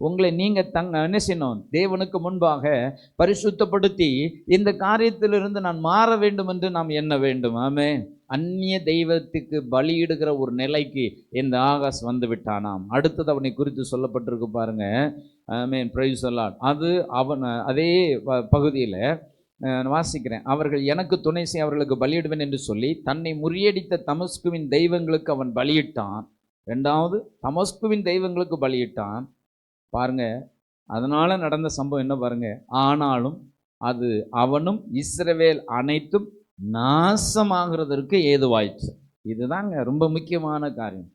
[SPEAKER 2] உங்களை நீங்கள் என்ன செய்யணும்? தேவனுக்கு முன்பாக பரிசுத்தப்படுத்தி இந்த காரியத்திலிருந்து நான் மாற வேண்டும் என்று நாம் எண்ண வேண்டும். ஆமென். அந்நிய தெய்வத்துக்கு பலியிடுகிற ஒரு நிலைக்கு இந்த ஆகாஸ் வந்து விட்டானாம். அடுத்தது அவனை குறித்து சொல்லப்பட்டிருக்கு பாருங்க. ஆமென், பிரைஸ் தி லார்ட். அது அவன் அதே பகுதியில் வாசிக்கிறேன். அவர்கள் எனக்கு துணை செய்ய அவர்களுக்கு பலியிடுவேன் என்று சொல்லி தன்னை முறியடித்த தமஸ்குவின் தெய்வங்களுக்கு அவன் பலியிட்டான். ரெண்டாவது தமஸ்குவின் தெய்வங்களுக்கு பலியிட்டான் பாருங்க. அதனால நடந்த சம்பவம் என்ன பாருங்க. ஆனாலும் அது அவனும் இஸ்ரவேல் அனைத்தும் நாசமாகிறதற்கு ஏதுவாயிற்று. இதுதாங்க ரொம்ப முக்கியமான காரியம்.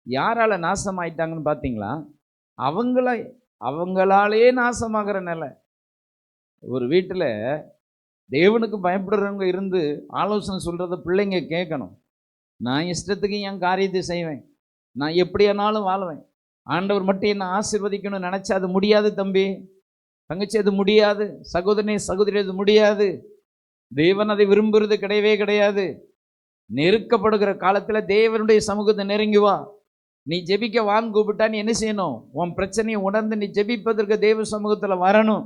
[SPEAKER 2] யாரால நாசமாயிட்டாங்கன்னு பார்த்தீங்களா? அவங்களாலேயே நாசமாகிற நிலை. ஒரு வீட்டில் தேவனுக்கு பயப்படுறவங்க இருந்து ஆலோசனை சொல்கிறத பிள்ளைங்க கேட்கணும். நான் இஷ்டத்துக்கு என் காரியத்தை செய்வேன், நான் எப்படியானாலும் வாழ்வேன், ஆண்டவர் மட்டும் என்னை ஆசீர்வதிக்கணும்னு நினச்சா அது முடியாது தம்பி, தங்கச்சி, அது முடியாது. சகோதரனே, சகோதரி, அது முடியாது. தேவன் அதை விரும்புறது கிடையவே கிடையாது. நெருக்கப்படுகிற காலத்தில் தேவனுடைய சமூகத்தை நெருங்கி வா. நீ ஜெபிக்க வான்னு கூப்பிட்டா நீ என்ன செய்யணும்? உன் பிரச்சனையை உணர்ந்து நீ ஜெபிப்பதற்கு தேவ சமூகத்தில் வரணும்.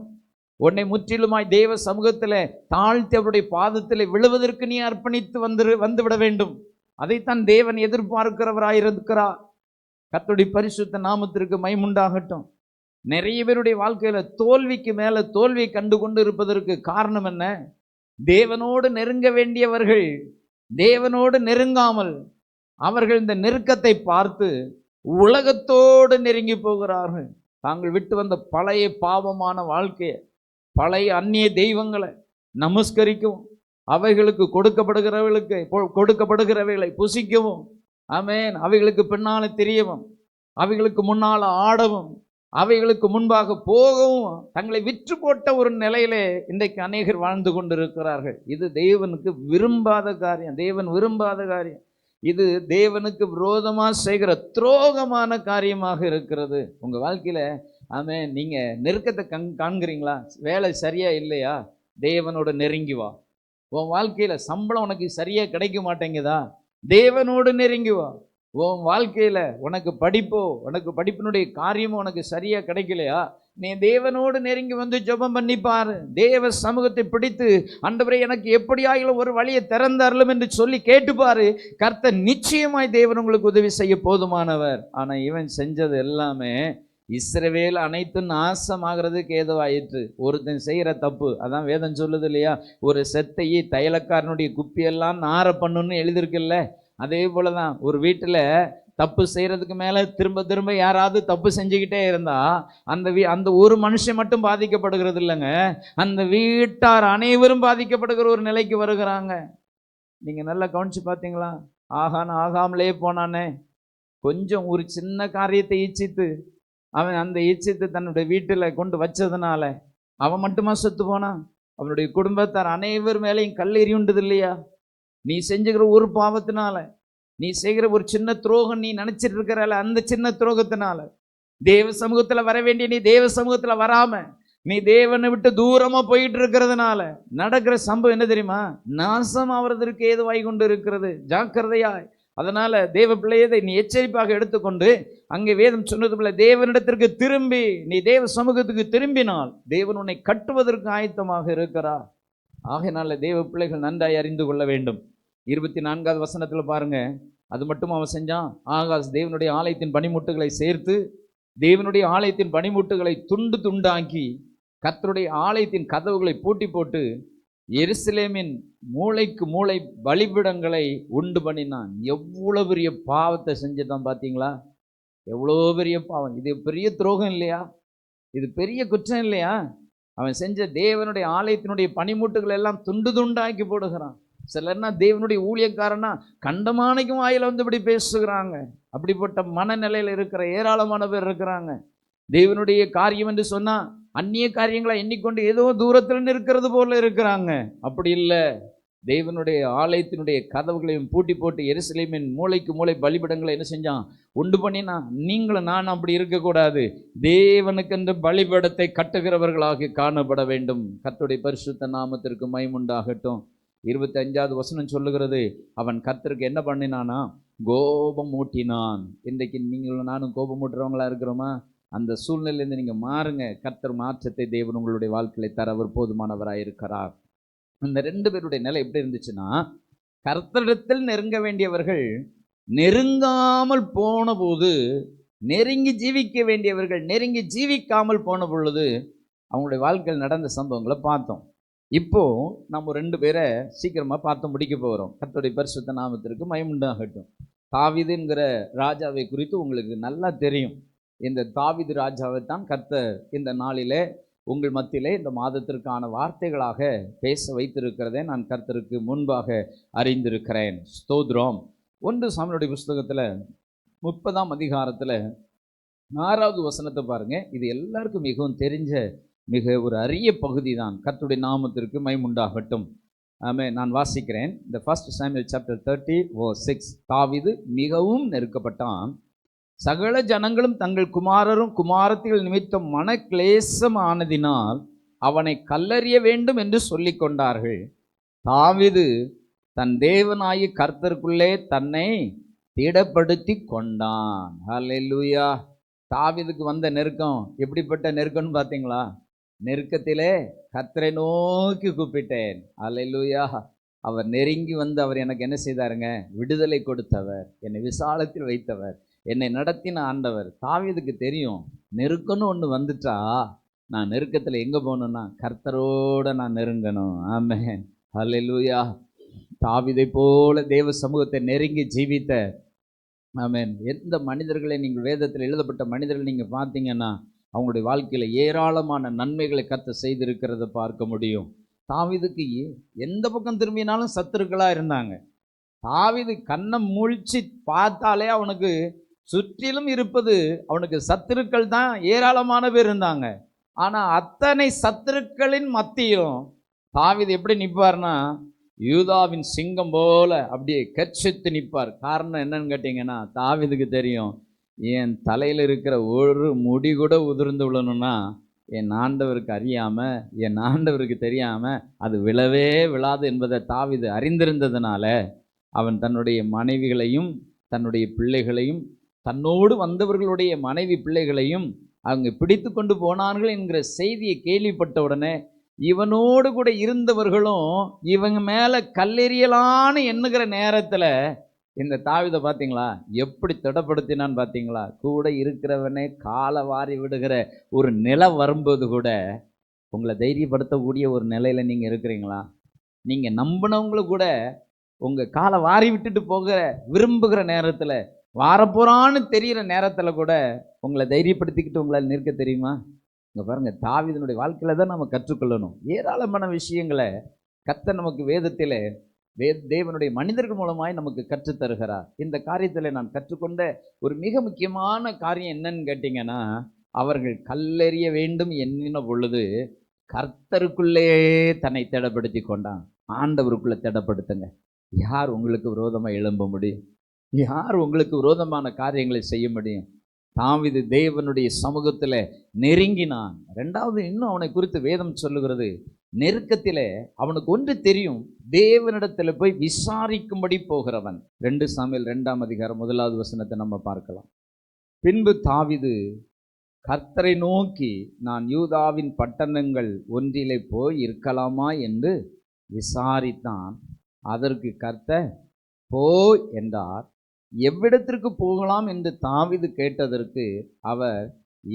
[SPEAKER 2] உன்னை முற்றிலுமாய் தேவ சமூகத்தில் தாழ்த்தி அவருடைய பாதத்தில் விழுவதற்கு நீ அர்ப்பணித்து வந்து விட வேண்டும். அதைத்தான் தேவன் எதிர்பார்க்கிறவராயிருக்கிறார். கர்த்தருடைய பரிசுத்த நாமத்திற்கு மகிமையுண்டாகட்டும். நிறைய பேருடைய வாழ்க்கையில் தோல்விக்கு மேலே தோல்வி கண்டு கொண்டு இருப்பதற்கு காரணம் என்ன? தேவனோடு நெருங்க வேண்டியவர்கள் தேவனோடு நெருங்காமல் அவர்கள் இந்த நெருக்கத்தை பார்த்து உலகத்தோடு நெருங்கி போகிறார்கள். தாங்கள் விட்டு வந்த பழைய பாவமான வாழ்க்கையை, பழைய அந்நிய தெய்வங்களை நமஸ்கரிக்கவும், அவைகளுக்கு கொடுக்கப்படுகிறவைகளை புசிக்கவும், ஆமென், அவைகளுக்கு பின்னால தெரியவும், அவைகளுக்கு முன்னால் ஆடவும், அவைகளுக்கு முன்பாக போகவும் தங்களை விற்று போட்ட ஒரு நிலையிலே இன்றைக்கு அநேகர் வாழ்ந்து கொண்டிருக்கிறார்கள். இது தேவனுக்கு விரும்பாத காரியம். தேவன் விரும்பாத காரியம். இது தேவனுக்கு விரோதமாக செய்கிற துரோகமான காரியமாக இருக்கிறது. உங்கள் வாழ்க்கையில் ஆமென், நீங்கள் நெருக்கத்தை காண்கிறீங்களா? வேலை சரியா இல்லையா? தேவனோட நெருங்கி வா. உன் வாழ்க்கையில் சம்பளம் உனக்கு சரியாக கிடைக்க மாட்டேங்குதா? தேவனோடு நெருங்கி வா. உன் வாழ்க்கையில் உனக்கு படிப்பினுடைய காரியமும் உனக்கு சரியாக கிடைக்கலையா? நீ தேவனோடு நெருங்கி வந்து ஜெபம் பண்ணிப்பாரு. தேவ சமூகத்தை பிடித்து, ஆண்டவரே எனக்கு எப்படியாகிலும் ஒரு வழியை திறந்தாரலும் என்று சொல்லி கேட்டுப்பாரு. கர்த்தர் நிச்சயமாய் தேவன் உங்களுக்கு உதவி செய்ய போதுமானவர். ஆனால் இவன் செஞ்சது எல்லாமே இஸ்ரவேல் அனைத்தும் நாசமாகிறதுக்கு ஏதுவாயிற்று. ஒருத்தன் செய்கிற தப்பு, அதான் வேதம் சொல்லுது இல்லையா? ஒரு செத்தையை தைலக்காரனுடைய குப்பியெல்லாம் நார பண்ணுன்னு எழுதியிருக்குல்ல. அதே போல தான் ஒரு வீட்டில் தப்பு செய்கிறதுக்கு மேலே திரும்ப திரும்ப யாராவது தப்பு செஞ்சுக்கிட்டே இருந்தால் அந்த ஒரு மனுஷன் மட்டும் பாதிக்கப்படுகிறது இல்லைங்க, அந்த வீட்டார் அனைவரும் பாதிக்கப்படுகிற ஒரு நிலைக்கு வருகிறாங்க. நீங்கள் நல்லா கவனித்து பார்த்தீங்களா? ஆகாமலே போனானே, கொஞ்சம் ஒரு சின்ன காரியத்தை இச்சித்து அவன் அந்த இச்சித்து தன்னுடைய வீட்டில் கொண்டு வச்சதுனால அவன் மட்டுமா செத்து போனான்? அவனுடைய குடும்பத்தார் அனைவர் மேலேயும் கல்லெறி உண்டுது இல்லையா? நீ செஞ்சுக்கிற ஒரு பாவத்தினால, நீ செய்கிற ஒரு சின்ன துரோகம், நீ நினைச்சிட்டு இருக்கிறால அந்த சின்ன துரோகத்தினால தேவ சமூகத்தில் வர வேண்டிய நீ தேவ சமூகத்தில் வராம நீ தேவனை விட்டு தூரமா போயிட்டு இருக்கிறதுனால நடக்கிற சம்பவம் என்ன தெரியுமா? நாசம் ஆவதற்கு ஏதுவாய் கொண்டு இருக்கிறது. ஜாக்கிரதையாய். அதனால தேவ பிள்ளையதை நீ எச்சரிப்பாக எடுத்துக்கொண்டு, அங்கே வேதம் சொன்னது போல தேவனிடத்திற்கு திரும்பி நீ தேவ சமூகத்துக்கு திரும்பினால் தேவன் உன்னை கட்டுவதற்கு ஆயத்தமாக இருக்கிறார். ஆகையினால தேவ பிள்ளைகள் நன்றாய் அறிந்து கொள்ள வேண்டும். 24வது வசனத்துல பாருங்க, அது மட்டும் அவன் செஞ்சான். ஆகாஸ் தேவனுடைய ஆலயத்தின் பனிமுட்டுகளை சேர்த்து, தேவனுடைய ஆலயத்தின் பனிமுட்டுகளை துண்டு துண்டாக்கி, கர்த்தருடைய ஆலயத்தின் கதவுகளை பூட்டி போட்டு, எருசலேமின் மூளைக்கு மூளை பலிபிடங்களை உண்டு பண்ணினான். எவ்வளவு பெரிய பாவத்தை செஞ்சிட்டான் பார்த்தீங்களா? எவ்வளோ பெரிய பாவம்! இது பெரிய துரோகம் இல்லையா? இது பெரிய குற்றம் இல்லையா? அவன் செஞ்ச தேவனுடைய ஆலயத்தினுடைய பனிமுட்டுகள் எல்லாம் துண்டு துண்டாக்கி போடுகிறான். சிலர்னா தேவனுடைய ஊழியக்காரனா கண்டமானைக்கும் வாயில வந்து இப்படி பேசுகிறாங்க. அப்படிப்பட்ட மனநிலையில் இருக்கிற ஏராளமான பேர் இருக்கிறாங்க. தேவனுடைய காரியம் என்று சொன்னா அந்நிய காரியங்களை எண்ணிக்கொண்டு ஏதோ தூரத்தில் நிற்கிறது போல இருக்கிறாங்க. அப்படி இல்லை. தேவனுடைய ஆலயத்தினுடைய கதவுகளையும் பூட்டி போட்டு எருசலேமின் மூளைக்கு மூளை பலிபிடங்களை என்ன செஞ்சான்? உண்டு பண்ணினா. நீங்களும் நான் அப்படி இருக்கக்கூடாது. தேவனுக்கென்று பலிபீடத்தை கட்டுகிறவர்களாக காணப்பட வேண்டும். கர்த்தருடைய பரிசுத்த நாமத்திற்கு மகிமையுண்டாகட்டும். 25வது வசனம் சொல்லுகிறது, அவன் கர்த்தருக்கு என்ன பண்ணினானா? கோபம் ஊட்டினான். இன்றைக்கு நீங்களும் நானும் கோபம் ஊட்டுறவங்களா இருக்கிறோமா? அந்த சூழ்நிலையிலிருந்து நீங்க மாறுங்க. கர்த்தர் மாற்றத்தை தேவன் உங்களுடைய வாழ்க்கையை தர அவர் போதுமானவராக இருக்கிறார். இந்த 2 பேருடைய நிலை எப்படி இருந்துச்சுன்னா, கர்த்தரிடத்தில் நெருங்க வேண்டியவர்கள் நெருங்காமல் போன போது, நெருங்கி ஜீவிக்க வேண்டியவர்கள் நெருங்கி ஜீவிக்காமல் போன பொழுது அவங்களுடைய வாழ்க்கையில் நடந்த சம்பவங்களை பார்த்தோம். இப்போ நம்ம 2 பேரை சீக்கிரமா பார்த்து முடிக்க போகிறோம். கர்த்தருடைய பரிசுத்த நாமத்திற்கு மகிமையுண்டாகட்டும். தாவீதுங்கிற ராஜாவை குறித்து உங்களுக்கு நல்லா தெரியும். இந்த தாவீது ராஜாவை தான் கர்த்தர் இந்த நாளிலே உங்கள் மத்தியிலே இந்த மாதத்திற்கான வார்த்தைகளாக பேச வைத்திருக்கிறதை நான் கர்த்தருக்கு முன்பாக அறிந்திருக்கிறேன். ஸ்தோத்திரம். 1 சாமுவேலுடைய புஸ்தகத்தில் 30ஆம் அதிகாரத்தில் 6வது வசனத்தை பாருங்க. இது எல்லாருக்கும் மிகவும் தெரிஞ்ச மிக ஒரு அரிய பகுதி தான். கர்த்தருடைய நாமத்திற்கு மகிமையுண்டாகட்டும். நான் வாசிக்கிறேன். இந்த 1 Samuel chapter 30 verse 6. தாவீது மிகவும் நெருக்கப்பட்டான். சகல ஜனங்களும் தங்கள் குமாரரும் குமாரத்திகள் நிமித்தம் மன கிளேசம் ஆனதினால் அவனை கல்லறிய வேண்டும் என்று சொல்லி கொண்டார்கள். தாவீது தன் தேவனாகிய கர்த்தருக்குள்ளே தன்னை திடப்படுத்தி கொண்டான். ஹல்லேலூயா. தாவீதுக்கு வந்த நெருக்கம் எப்படிப்பட்ட நெருக்கம்னு பார்த்தீங்களா? நெருக்கத்திலே கர்த்தரை நோக்கி கூப்பிட்டேன். ஹல்லேலூயா. அவர் நெருங்கி வந்து அவர் எனக்கு என்ன செய்தாருங்க? விடுதலை கொடுத்தவர், என்னை விசாலத்தில் வைத்தவர், என்னை நடத்தின ஆண்டவர். தாவீதுக்கு தெரியும், நெருக்கம்னு ஒன்று வந்துட்டா நான் நெருக்கத்தில் எங்கே போகணுன்னா கர்த்தரோடு நான் நெருங்கணும். ஆமென். ஹல்லேலூயா. தாவீதை போல தேவ சமூகத்தை நெருங்கி ஜீவித்த ஆமென் எந்த மனிதர்களை நீங்கள் வேதத்தில் எழுதப்பட்ட மனிதர்கள் நீங்கள் பார்த்தீங்கன்னா அவங்களுடைய வாழ்க்கையில் ஏராளமான நன்மைகளை கர்த்தர் செய்திருக்கிறத பார்க்க முடியும். தாவீதுக்கு எந்த பக்கம் திரும்பினாலும் சத்துருக்களாக இருந்தாங்க. தாவீது கண்ணை முழிச்சு பார்த்தாலே அவனுக்கு சுற்றிலும் இருப்பது அவனுக்கு சத்துருக்கள் தான் ஏராளமான பேர் இருந்தாங்க. ஆனால் அத்தனை சத்துருக்களின் மத்தியிலும் தாவீது எப்படி நிற்பார்னா, யூதாவின் சிங்கம் போல அப்படியே கர்ச்சித்து நிற்பார். காரணம் என்னன்னு கேட்டிங்கன்னா, தாவீதுக்கு தெரியும், என் தலையில் இருக்கிற ஒரு முடி கூட உதிர்ந்து விழணும்னா என் ஆண்டவருக்கு அறியாமல், என் ஆண்டவருக்கு தெரியாமல் அது விழவே விழாது என்பதை தாவீது அறிந்திருந்ததுனால அவன் தன்னுடைய மனைவிகளையும் தன்னுடைய பிள்ளைகளையும் தன்னோடு வந்தவர்களுடைய மனைவி பிள்ளைகளையும் அவங்க பிடித்து கொண்டு போனார்கள் என்கிற செய்தியை கேள்விப்பட்ட உடனே இவனோடு கூட இருந்தவர்களும் இவங்க மேலே கல்லெறியலான்னு எண்ணுகிற நேரத்தில் இந்த தாவீதை பார்த்தீங்களா எப்படி திடப்படுத்தினான்னு பார்த்தீங்களா? கூட இருக்கிறவனே காலை வாரி விடுகிற ஒரு நிலை வரும்போது கூட உங்களை தைரியப்படுத்தக்கூடிய ஒரு நிலையில் நீங்கள் இருக்கிறீங்களா? நீங்கள் நம்பினவங்களை கூட உங்கள் காலை வாரி விட்டுட்டு போக விரும்புகிற நேரத்தில், வாரப்போறான்னு தெரிகிற நேரத்தில் கூட உங்களை தைரியப்படுத்திக்கிட்டு உங்களால் நிற்க தெரியுமா? இங்கே பாருங்கள், தாவீதினுடைய வாழ்க்கையில் தான் நம்ம கற்றுக்கொள்ளணும். ஏராளமான விஷயங்களை கர்த்தர் நமக்கு வேதத்தில் தேவனுடைய மனிதர்கள் மூலமாய் நமக்கு கற்றுத்தருகிறார். இந்த காரியத்தில் நான் கற்றுக்கொண்ட ஒரு மிக முக்கியமான காரியம் என்னன்னு கேட்டிங்கன்னா, அவர்கள் கல்லெறிய வேண்டும் எண்ணின பொழுது கர்த்தருக்குள்ளே தன்னை திடப்படுத்தி கொண்டான். ஆண்டவருக்குள்ளே திடப்படுத்துங்க. யார் உங்களுக்கு விரோதமாக எழும்ப முடியும்? யார் உங்களுக்கு விரோதமான காரியங்களை செய்ய முடியும்? தாவீது தேவனுடைய சமூகத்தில் நெருங்கினான். 2வது இன்னும் அவனை குறித்து வேதம் சொல்லுகிறது, நெருக்கத்தில் அவனுக்கு ஒன்று தெரியும், தேவனிடத்தில் போய் விசாரிக்கும்படி போகிறவன். 2 சாமுவேல் 2ஆம் அதிகாரம் 1வது வசனத்தை நம்ம பார்க்கலாம். பின்பு தாவீது கர்த்தரை நோக்கி, நான் யூதாவின் பட்டணங்கள் ஒன்றிலே போய் இருக்கலாமா என்று
[SPEAKER 1] விசாரித்தான். அதற்கு கர்த்தர் போ என்றார். எவ்விடத்திற்கு போகலாம் என்று தாவீது கேட்டதற்கு அவர்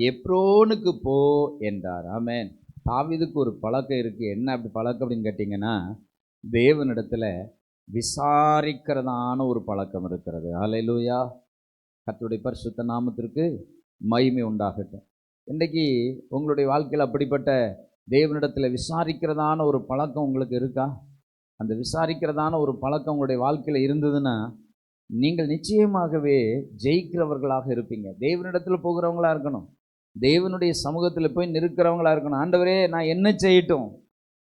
[SPEAKER 1] எப்ரோனுக்கு போ என்றார். ஆமென். தாவீதுக்கு ஒரு பழக்கம் இருக்குது. என்ன அப்படி பழக்கம் அப்படின்னு கேட்டிங்கன்னா, தேவனிடத்தில் விசாரிக்கிறதான ஒரு பழக்கம் இருக்கிறது. ஹல்லேலூயா. கர்த்தருடைய பரிசுத்த நாமத்திற்கு மகிமை உண்டாகட்டும். இன்றைக்கி உங்களுடைய வாழ்க்கையில் அப்படிப்பட்ட தேவனிடத்தில் விசாரிக்கிறதான ஒரு பழக்கம் உங்களுக்கு இருக்கா? அந்த விசாரிக்கிறதான ஒரு பழக்கம் உங்களுடைய வாழ்க்கையில் இருந்ததுன்னா நீங்கள் நிச்சயமாகவே ஜெயிக்கிறவர்களாக இருப்பீங்க. தேவனிடத்தில் போகிறவங்களா இருக்கணும். தேவனுடைய சமூகத்தில் போய் நிற்கிறவங்களா இருக்கணும். ஆண்டவரே, நான் என்ன செய்யட்டும்?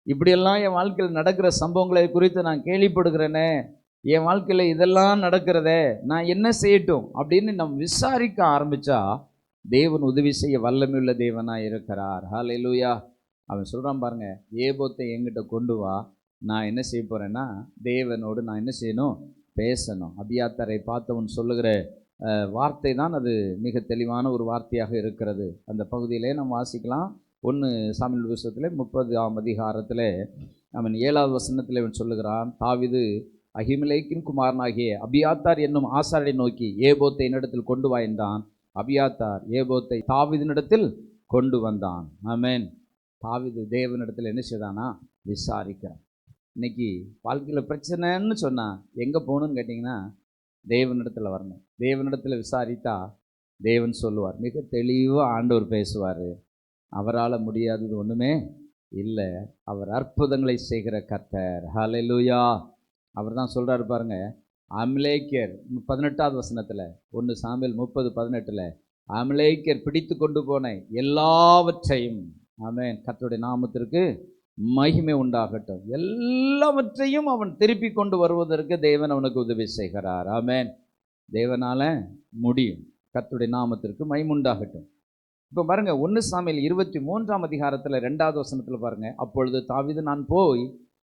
[SPEAKER 1] இப்படியெல்லாம் என் வாழ்க்கையில் நடக்கிற சம்பவங்களை குறித்து நான் கேள்விப்படுகிறேனே, என் வாழ்க்கையில் இதெல்லாம் நடக்கிறதே, நான் என்ன செய்யட்டும் அப்படின்னு நம்ம விசாரிக்க ஆரம்பித்தா தேவன் உதவி செய்ய வல்லமையுள்ள தேவனாக இருக்கிறார். ஹல்லேலூயா. அவன் சொல்கிறான் பாருங்க, ஏபோத்தை என்கிட்ட கொண்டு வா, நான் என்ன செய்ய போகிறேன்னா தேவனோடு நான் என்ன செய்யணும்? பேசணும். அபியாத்தாரை பார்த்தவன் சொல்லுகிற வார்த்தை தான் அது மிக தெளிவான ஒரு வார்த்தையாக இருக்கிறது. அந்த பகுதியிலே நம்ம வாசிக்கலாம். 1 சாமுவேல் புத்தகத்தில் 30ஆம் அதிகாரத்தில் அவன் 7வது வசனத்தில் அவன் சொல்லுகிறான், தாவீது அகிமெலேக்கின் குமாரனாகிய அபியாத்தார் என்னும் ஆசாரியரை நோக்கி ஏபோத்தை என்னிடத்தில் கொண்டு வா என்றான். அபியாத்தார் ஏபோத்தை தாவீதினிடத்தில் கொண்டு வந்தான். ஆமென். தாவீது தேவனிடத்தில் என்ன செய்தானா? விசாரிக்கிறான். இன்னைக்கு வாழ்க்கையில் பிரச்சனைன்னு சொன்னால் எங்கே போகணுன்னு கேட்டிங்கன்னா தேவனிடத்தில் வரணும். தேவனிடத்தில் விசாரித்தா தேவன் சொல்லுவார். மிக தெளிவாக ஆண்டவர் பேசுவார். அவரால் முடியாதது ஒன்றுமே இல்லை. அவர் அற்புதங்களை செய்கிற கர்த்தர். ஹல்லேலூயா. அவர் தான் சொல்கிறாரு பாருங்க, அமலேக்கியர் 18வது வசனத்தில் 1 சாமுவேல் 30:18 அமலேக்கியர் பிடித்து கொண்டு போன எல்லாவற்றையும், ஆமென், கர்த்தருடைய நாமத்திற்கு மகிமை உண்டாகட்டும், எல்லாவற்றையும் அவன் திருப்பி கொண்டு வருவதற்கு தேவன் அவனுக்கு உதவி செய்கிறார். ஆமென். தேவனால முடியும். கர்த்தருடைய நாமத்திற்கு மகிமை உண்டாகட்டும். இப்போ பாருங்க, 1 சாமுவேல் 23ஆம் அதிகாரத்தில் 2வது வசனத்தில் பாருங்க, அப்பொழுது தாவீது நான் போய்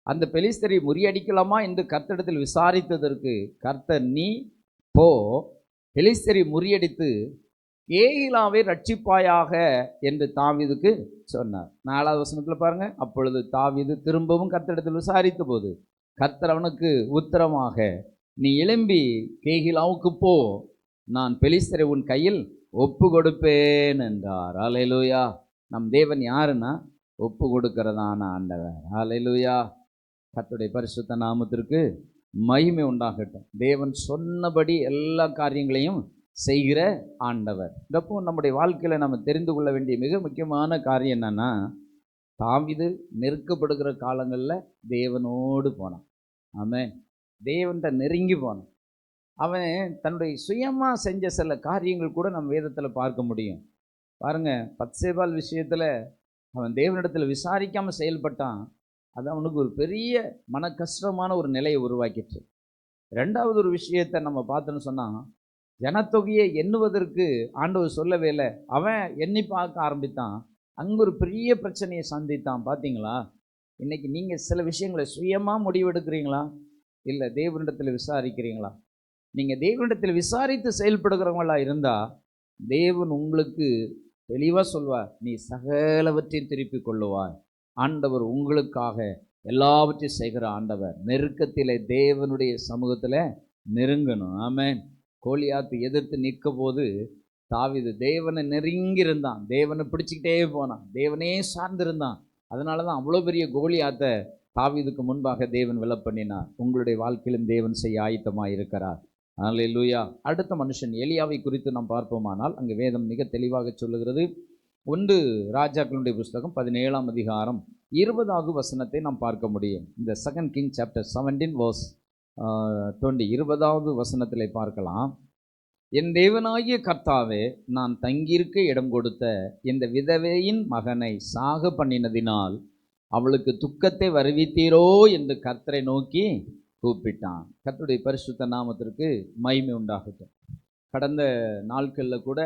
[SPEAKER 1] அந்த பெலிஸ்தரை முறியடிக்கலாமா என்று கர்த்தரிடத்தில் விசாரித்ததற்கு கர்த்தர் நீ போ, பெலிஸ்தரை முறியடித்து கேகிலாவை ரட்சிப்பாயாக என்று தாவீதுக்கு சொன்னார். 4வது வசனத்தில் பாருங்க, அப்பொழுது தாவீது திரும்பவும் கர்த்தரிடத்தில் விசாரித்த போது கர்த்தர் அவனுக்கு உத்தரமாக நீ எழும்பி கேகிலாவுக்கு போ, நான் பெலிஸ்தரை உன் கையில் ஒப்பு கொடுப்பேன் என்றார். ஹல்லேலூயா. நம் தேவன் யாருன்னா ஒப்பு கொடுக்கிறதான ஆண்டவர். ஹல்லேலூயா. கர்த்தருடைய பரிசுத்த நாமத்திற்கு மகிமை உண்டாகட்டும். தேவன் சொன்னபடி எல்லா காரியங்களையும் செய்கிற ஆண்டவர். இதப்போ நம்முடைய வாழ்க்கையில் நம்ம தெரிந்து கொள்ள வேண்டிய மிக முக்கியமான காரியம் என்னன்னா, தாவீது நெருக்கப்படுகிற காலங்களில் தேவனோடு போனான். ஆமென். தேவன்கிட்ட நெருங்கி போனான். அவன் தன்னுடைய சுயமாக செஞ்ச சில காரியங்கள் கூட நம்ம வேதத்தில் பார்க்க முடியும். பாருங்க, பத்சேபாள் விஷயத்தில் அவன் தேவனிடத்தில் விசாரிக்காமல் செயல்பட்டான். அது அவனுக்கு ஒரு பெரிய மன கஷ்டமான ஒரு நிலையை உருவாக்கிட்டு. 2வது ஒரு விஷயத்தை நம்ம பார்த்தோன்னு சொன்னால், ஜனத்தொகையை எண்ணுவதற்கு ஆண்டவர் சொல்லவே இல்லை. அவன் எண்ணி பார்க்க ஆரம்பித்தான். அங்கே ஒரு பெரிய பிரச்சனையை சந்தித்தான். பார்த்தீங்களா? இன்றைக்கி நீங்கள் சில விஷயங்களை சுயமாக முடிவெடுக்கிறீங்களா, இல்லை தேவனிடத்தில் விசாரிக்கிறீங்களா? நீங்கள் தேவனிடத்தில் விசாரித்து செயல்படுகிறவங்களா இருந்தால் தேவன் உங்களுக்கு தெளிவாக சொல்வார், நீ சகலவற்றையும் திருப்பி கொள்ளுவாய். ஆண்டவர் உங்களுக்காக எல்லாவற்றையும் செய்கிற ஆண்டவர். நெருக்கத்தில் தேவனுடைய சமூகத்தில் நெருங்கணும். ஆமென். கோலியாத்து எதிர்த்து நிற்க போது தாவீது தேவனை நெருங்கியிருந்தான். தேவனை பிடிச்சிக்கிட்டே போனான். தேவனே சார்ந்திருந்தான். அதனால தான் அவ்வளோ பெரிய கோலியாத்தை தாவீதுக்கு முன்பாக தேவன் விலப்பண்ணினார். உங்களுடைய வாழ்க்கையிலும் தேவன் செய்ய ஆயத்தமாக இருக்கிறார். ஹல்லேலூயா. அடுத்த மனுஷன் எலியாவை குறித்து நாம் பார்ப்போமானால் அங்கு வேதம் மிக தெளிவாக சொல்லுகிறது. 1 ராஜாக்களுடைய புஸ்தகம் 17ஆம் அதிகாரம் 20வது வசனத்தை நாம் பார்க்க முடியும். இந்த 2 Kings chapter 17 verse 20 20வது வசனத்தில் பார்க்கலாம். என் தேவனாகிய கர்த்தாவே, நான் தங்கியிருக்க இடம் கொடுத்த இந்த விதவையின் மகனை சாக பண்ணினதினால் அவளுக்கு துக்கத்தை வருவித்தீரோ என்று கர்த்தரை நோக்கி கூப்பிட்டான். கர்த்தருடைய பரிசுத்த நாமத்திற்கு மகிமை உண்டாகட்டும். கடந்த நாட்களில் கூட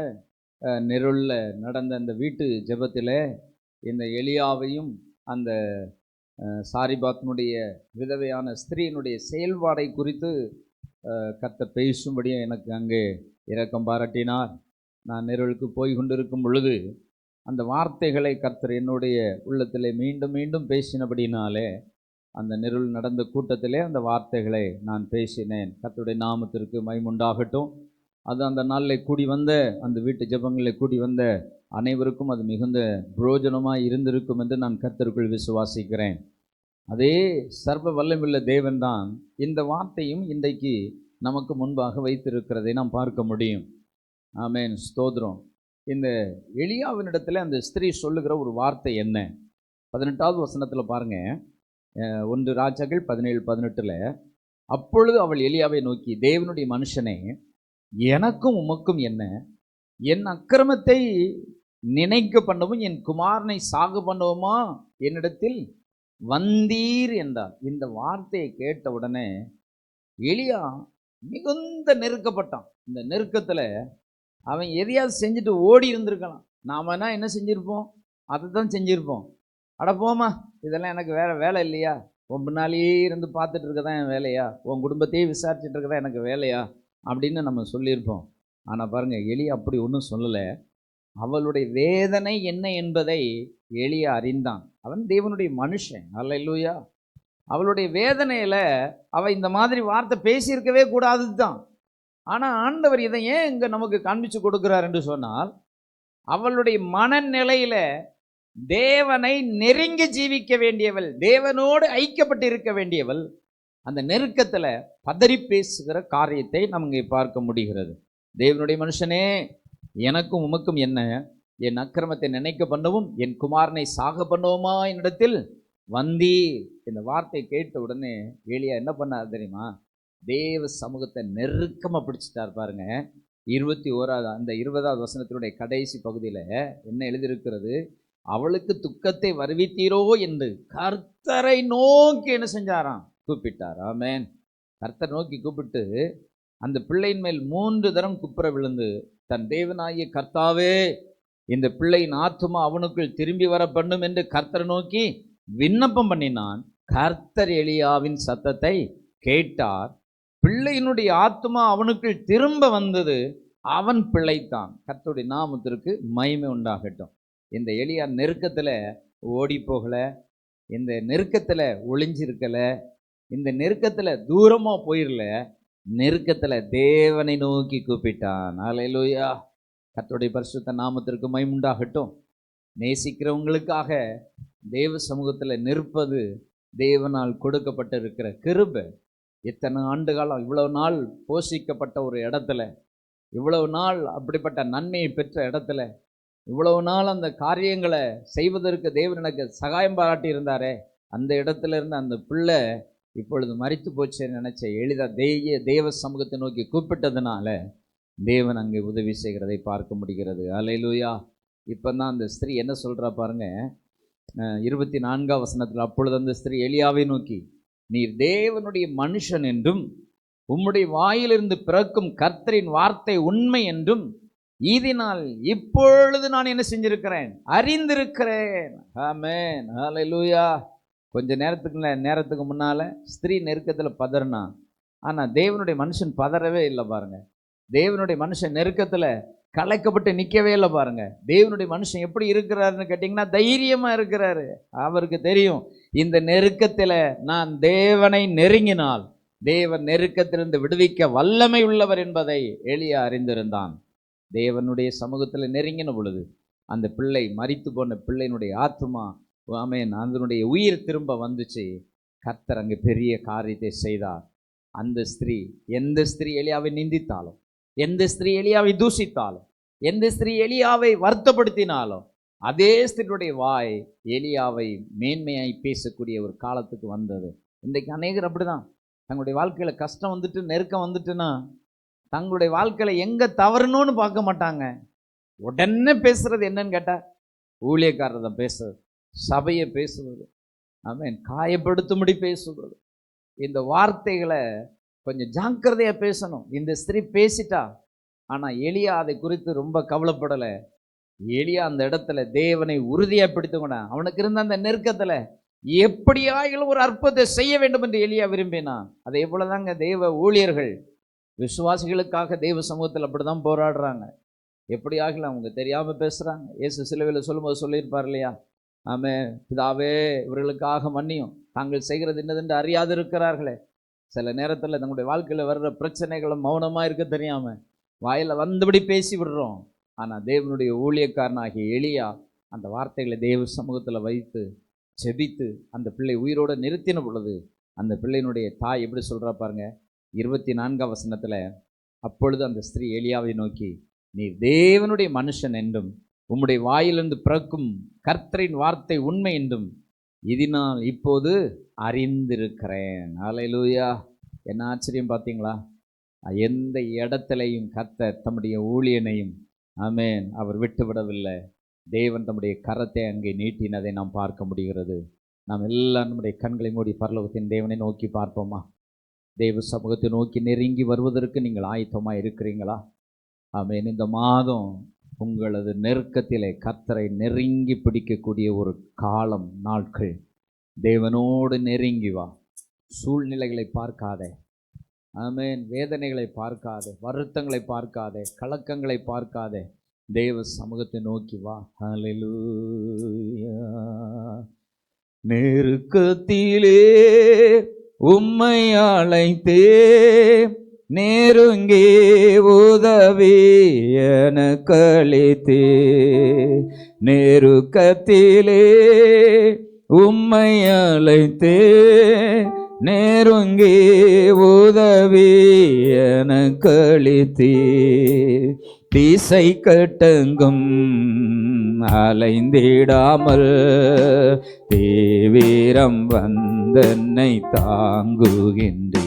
[SPEAKER 1] நெருளில் நடந்த அந்த வீட்டு ஜெபத்தில் இந்த எலியாவையும் அந்த சாரிபாத்தினுடைய விதவையான ஸ்திரீனுடைய செயல்பாடை குறித்து கர்த்தர் பேசும்படியும் எனக்கு அங்கே இரக்கம் பாராட்டினார். நான் நெருளுக்கு போய் கொண்டிருக்கும் பொழுது அந்த வார்த்தைகளை கர்த்தர் என்னுடைய உள்ளத்தில் மீண்டும் மீண்டும் பேசினபடினாலே அந்த நிருள் நடந்த கூட்டத்திலே அந்த வார்த்தைகளை நான் பேசினேன். கர்த்தருடைய நாமத்திற்கு மகிமையுண்டாகட்டும். அது அந்த நாளில் கூடி வந்த அந்த வீட்டு ஜெபங்களில் கூடி வந்த அனைவருக்கும் அது மிகுந்த பிரயோஜனமாக இருந்திருக்கும் என்று நான் கர்த்தருக்குள் விசுவாசிக்கிறேன். அதே சர்வ வல்லமையுள்ள தேவன்தான் இந்த வார்த்தையும் இன்றைக்கு நமக்கு முன்பாக வைத்திருக்கிறதை நாம் பார்க்க முடியும். ஆமென், ஸ்தோத்திரம். இந்த எலியாவினிடத்தில் அந்த ஸ்திரீ சொல்லுகிற ஒரு வார்த்தை என்ன? 18வது வசனத்தில் பாருங்கள். 1 ராஜாக்கள் 17:18. அப்பொழுது அவள் எலியாவை நோக்கி, தேவனுடைய மனுஷனே, எனக்கும் உமக்கும் என்ன? என் அக்கிரமத்தை நினைக்க பண்ணவும் என் குமாரனை சாகு பண்ணவுமா என்னிடத்தில் வந்தீர் என்றார். இந்த வார்த்தையை கேட்ட உடனே எலியா மிகுந்த நெருக்கப்பட்டான். இந்த நெருக்கத்தில் அவன் எதையாவது செஞ்சுட்டு ஓடி இருந்திருக்கலாம். நாமனா என்ன செஞ்சுருப்போம்? அதை தான் செஞ்சுருப்போம். அட போமா, இதெல்லாம் எனக்கு வேறு வேலை இல்லையா? உன் பின்னாலேயே இருந்து பார்த்துட்டு இருக்கதான் என் வேலையா? உன் குடும்பத்தையே விசாரிச்சுட்டு இருக்கதான் எனக்கு வேலையா அப்படின்னு நம்ம சொல்லியிருப்போம். ஆனால் பாருங்கள், எலியா அப்படி ஒன்றும் சொல்லலை. அவளுடைய வேதனை என்ன என்பதை எலியா அறிந்தான். அவன் தேவனுடைய மனுஷன். அல்லேலூயா. அவளுடைய வேதனையில் அவள் இந்த மாதிரி வார்த்தை பேசியிருக்கவே கூடாது தான். ஆனால் ஆண்டவர் இதை ஏன் இங்கே நமக்கு காண்பிச்சு கொடுக்குறார் என்று சொன்னால், அவளுடைய மனநிலையில் தேவனை நெருங்கி ஜீவிக்க வேண்டியவள், தேவனோடு ஐக்கியப்பட்டு இருக்க வேண்டியவள், அந்த நெருக்கத்தில் பதறி பேசுகிற காரியத்தை நம்ம இங்கே பார்க்க முடிகிறது. தேவனுடைய மனுஷனே, எனக்கும் உமக்கும் என்ன? என் அக்கிரமத்தை நினைக்க பண்ணவும் என் குமாரனை சாக பண்ணவுமா என்னிடத்தில் வந்தீர். இந்த வார்த்தை கேட்ட உடனே எலியா என்ன பண்ணார் தெரியுமா? தேவ சமூகத்தை நெருக்கமாக பிடிச்சிட்டார். பாருங்க, 20வது வசனத்தினுடைய கடைசி பகுதியில் என்ன எழுதியிருக்கிறது? அவளுக்கு துக்கத்தை வருவித்தீரோ என்று கர்த்தரை நோக்கி என்ன செஞ்சாராம்? கூப்பிட்டார். ஆமென். கர்த்தர் நோக்கி கூப்பிட்டு அந்த பிள்ளையின் மேல் 3 தரம் குப்புற விழுந்து, தன் தேவனாகிய கர்த்தாவே, இந்த பிள்ளையின் ஆத்துமா அவனுக்குள் திரும்பி வர பண்ணும் என்று கர்த்தரை நோக்கி விண்ணப்பம் பண்ணினான். கர்த்தர் எலியாவின் சத்தத்தை கேட்டார். பிள்ளையினுடைய ஆத்துமா அவனுக்குள் திரும்ப வந்தது. அவன் பிழைத்தான். கர்த்தருடைய நாமத்திற்கு மகிமை உண்டாகட்டும். இந்த எலியா நெருக்கத்தில் ஓடி போகலை, இந்த நெருக்கத்தில் ஒளிஞ்சிருக்கலை, இந்த நெருக்கத்தில் தூரமாக போயிடல, நெருக்கத்தில் தேவனை நோக்கி கூப்பிட்டான். அல்லேலூயா. கர்த்தருடைய பரிசுத்த நாமத்திற்கு மகிமை உண்டாகட்டும். நேசிக்கிறவங்களுக்காக தேவ சமூகத்தில் நிற்பது தேவனால் கொடுக்கப்பட்டிருக்கிற கிருபை. இத்தனை ஆண்டு காலம், இவ்வளவு நாள் போஷிக்கப்பட்ட ஒரு இடத்துல, இவ்வளவு நாள் அப்படிப்பட்ட நன்மையை பெற்ற இடத்துல, இவ்வளவு நாள் அந்த காரியங்களை செய்வதற்கு தேவன் எனக்கு சகாயம் பாராட்டி இருந்தாரே, அந்த இடத்துல இருந்து அந்த பிள்ளை இப்பொழுது மரித்து போச்சேன்னு நினச்ச எளிதாக தேவ சமூகத்தை நோக்கி கூப்பிட்டதுனால தேவன் அங்கே உதவி செய்கிறதை பார்க்க முடிகிறது. அல்லேலூயா. இப்போ தான் அந்த ஸ்திரீ என்ன சொல்கிறா பாருங்க, 24வது வசனத்தில். அப்பொழுது அந்த ஸ்திரீ எலியாவை நோக்கி, நீர் தேவனுடைய மனுஷன் என்றும் உம்முடைய வாயிலிருந்து பிறக்கும் கர்த்தரின் வார்த்தை உண்மை என்றும் இதனால் இப்பொழுது நான் என்ன செஞ்சிருக்கிறேன்? அறிந்திருக்கிறேன். ஆமென். அல்லேலூயா. கொஞ்ச நேரத்துக்கு முன்னால் ஸ்திரீ நெருக்கத்தில் பதறினா, ஆனால் தேவனுடைய மனுஷன் பதறவே இல்லை. பாருங்க, தேவனுடைய மனுஷன் நெருக்கத்தில் கலைக்கப்பட்டு நிற்கவே இல்லை. பாருங்க, தேவனுடைய மனுஷன் எப்படி இருக்கிறாருன்னு கேட்டிங்கன்னா தைரியமாக இருக்கிறாரு. அவருக்கு தெரியும், இந்த நெருக்கத்தில் நான் தேவனை நெருங்கினால் தேவன் நெருக்கத்திலிருந்து விடுவிக்க வல்லமை உள்ளவர் என்பதை எலியா அறிந்திருந்தான். தேவனுடைய சமூகத்தில் நெருங்கின பொழுது அந்த பிள்ளை, மரித்து போன பிள்ளையினுடைய ஆத்மா, ஆமென், அதனுடைய உயிர் திரும்ப வந்துச்சு. கர்த்தர் அங்கே பெரிய காரியத்தை செய்தார். அந்த ஸ்திரீ, எந்த ஸ்திரீ எலியாவை நிந்தித்தாலும், எந்த ஸ்திரீ எலியாவை தூஷித்தாலும், எந்த ஸ்திரீ எலியாவை வருத்தப்படுத்தினாலும், அதே ஸ்திரீனுடைய வாய் எலியாவை மேன்மையாய் பேசக்கூடிய ஒரு காலத்துக்கு வந்தது. இன்றைக்கு அநேகர் அப்படிதான். தங்களுடைய வாழ்க்கையில் கஷ்டம் வந்துட்டு, நெருக்கம் வந்துட்டுன்னா, தங்களுடைய வாழ்க்கையில் எங்கே தவறணும்னு பார்க்க மாட்டாங்க. உடனே பேசுறது என்னன்னு கேட்டால் ஊழியக்காரர் தான் பேசுறது, சபையை பேசுவது, ஆமென், காயப்படுத்தும்படி பேசுவது. இந்த வார்த்தைகளை கொஞ்சம் ஜாக்கிரதையாக பேசணும். இந்த ஸ்திரீ பேசிட்டா. ஆனால் எலியா அதை குறித்து ரொம்ப கவலைப்படலை. எலியா அந்த இடத்துல தேவனை உறுதியாக பிடித்துக்கொண்டான். அவனுக்கு இருந்த அந்த நெருக்கத்தில் எப்படியாயிலும் ஒரு அற்புதத்தை செய்ய வேண்டும் என்று எலியா விரும்பினான். அதை எவ்வளோதாங்க தேவ ஊழியர்கள் விசுவாசிகளுக்காக தேவ சமூகத்தில் அப்படி தான் போராடுறாங்க. எப்படியாகல அவங்க தெரியாமல் பேசுகிறாங்க. இயேசு சிலுவையில் சொல்லும்போது சொல்லியிருப்பார் இல்லையா,
[SPEAKER 2] பிதாவே இவர்களுக்காக மன்னியும், தாங்கள் செய்கிறது என்னதென்று அறியாது இருக்கிறார்களே. சில நேரத்தில் நம்முடைய வாழ்க்கையில் வர்ற பிரச்சனைகளும் மௌனமாக இருக்க தெரியாம வாயில் வந்தபடி பேசி விடுறோம். ஆனால் தேவனுடைய ஊழியக்காரனாகிய எலியா அந்த வார்த்தைகளை தேவ சமூகத்தில் வைத்து செபித்து அந்த பிள்ளை உயிரோடு நிறுத்தின பொழுது அந்த பிள்ளையினுடைய தாய் எப்படி சொல்கிறா பாருங்க, 24ஆம் வசனத்தில், அப்பொழுது அந்த ஸ்திரீ எலியாவை நோக்கி, நீ தேவனுடைய மனுஷன் என்றும் உம்முடைய வாயிலிருந்து பிறக்கும் கர்த்தரின் வார்த்தை உண்மை என்றும் இதனால் இப்போது அறிந்திருக்கிறேன். அல்லேலூயா. என்ன ஆச்சரியம் பார்த்தீங்களா? எந்த இடத்துலையும் கர்த்தர் தம்முடைய ஊழியனையும் அவர் விட்டு விடவில்லை. தேவன் தம்முடைய கரத்தை அங்கே நீட்டினதை நாம் பார்க்க முடிகிறது. நாம் எல்லாம் நம்முடைய கண்களை மூடி பரலோகத்தின் தேவனை நோக்கி பார்ப்போமா? தேவ சமூகத்தை நோக்கி நெருங்கி வருவதற்கு நீங்கள் ஆயத்தமாக இருக்கிறீங்களா? இந்த மாதம் உங்களது நெருக்கத்திலே கர்த்தரை நெருங்கி பிடிக்கக்கூடிய ஒரு காலம், நாட்கள். தேவனோடு நெருங்கி வா. சூழ்நிலைகளை பார்க்காதே, வேதனைகளை பார்க்காதே, வருத்தங்களை பார்க்காதே, கலக்கங்களை பார்க்காதே, தேவ சமூகத்தை நோக்கி வா. ஹல்லேலூயா. நெருக்கத்திலே உம்மை அழைத்தே நெருங்கி உதவி எனக்களித்தே, நெருக்கத்திலே உம்மை அழைத்தே நெருங்கி உதவி எனக்களித்தே, திசை கட்டங்கும் அலைந்திடாமல் தீவிரம் வந்தன்னை தாங்குகின்றே,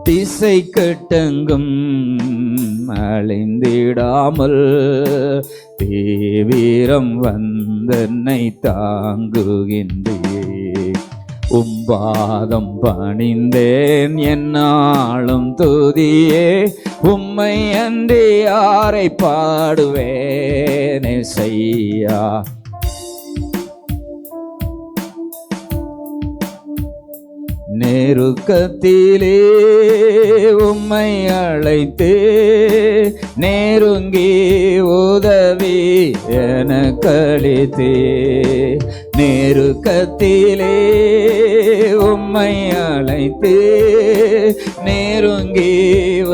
[SPEAKER 2] திசை கட்டங்கும் அலைந்திடாமல் தீவிரம் வந்தன்னை தாங்குகின்றே, உம்பாதம் பணிந்தேன் என்னாலும் துதியே, உம்மை அன்றி யாரை பாடுவேன் செய்யா. நெருக்கத்திலே உம்மை அழைத்து நெருங்கி உதவி எனக்களித்தே, நெருக்கத்திலே உம்மை அழைத்து நெருங்கி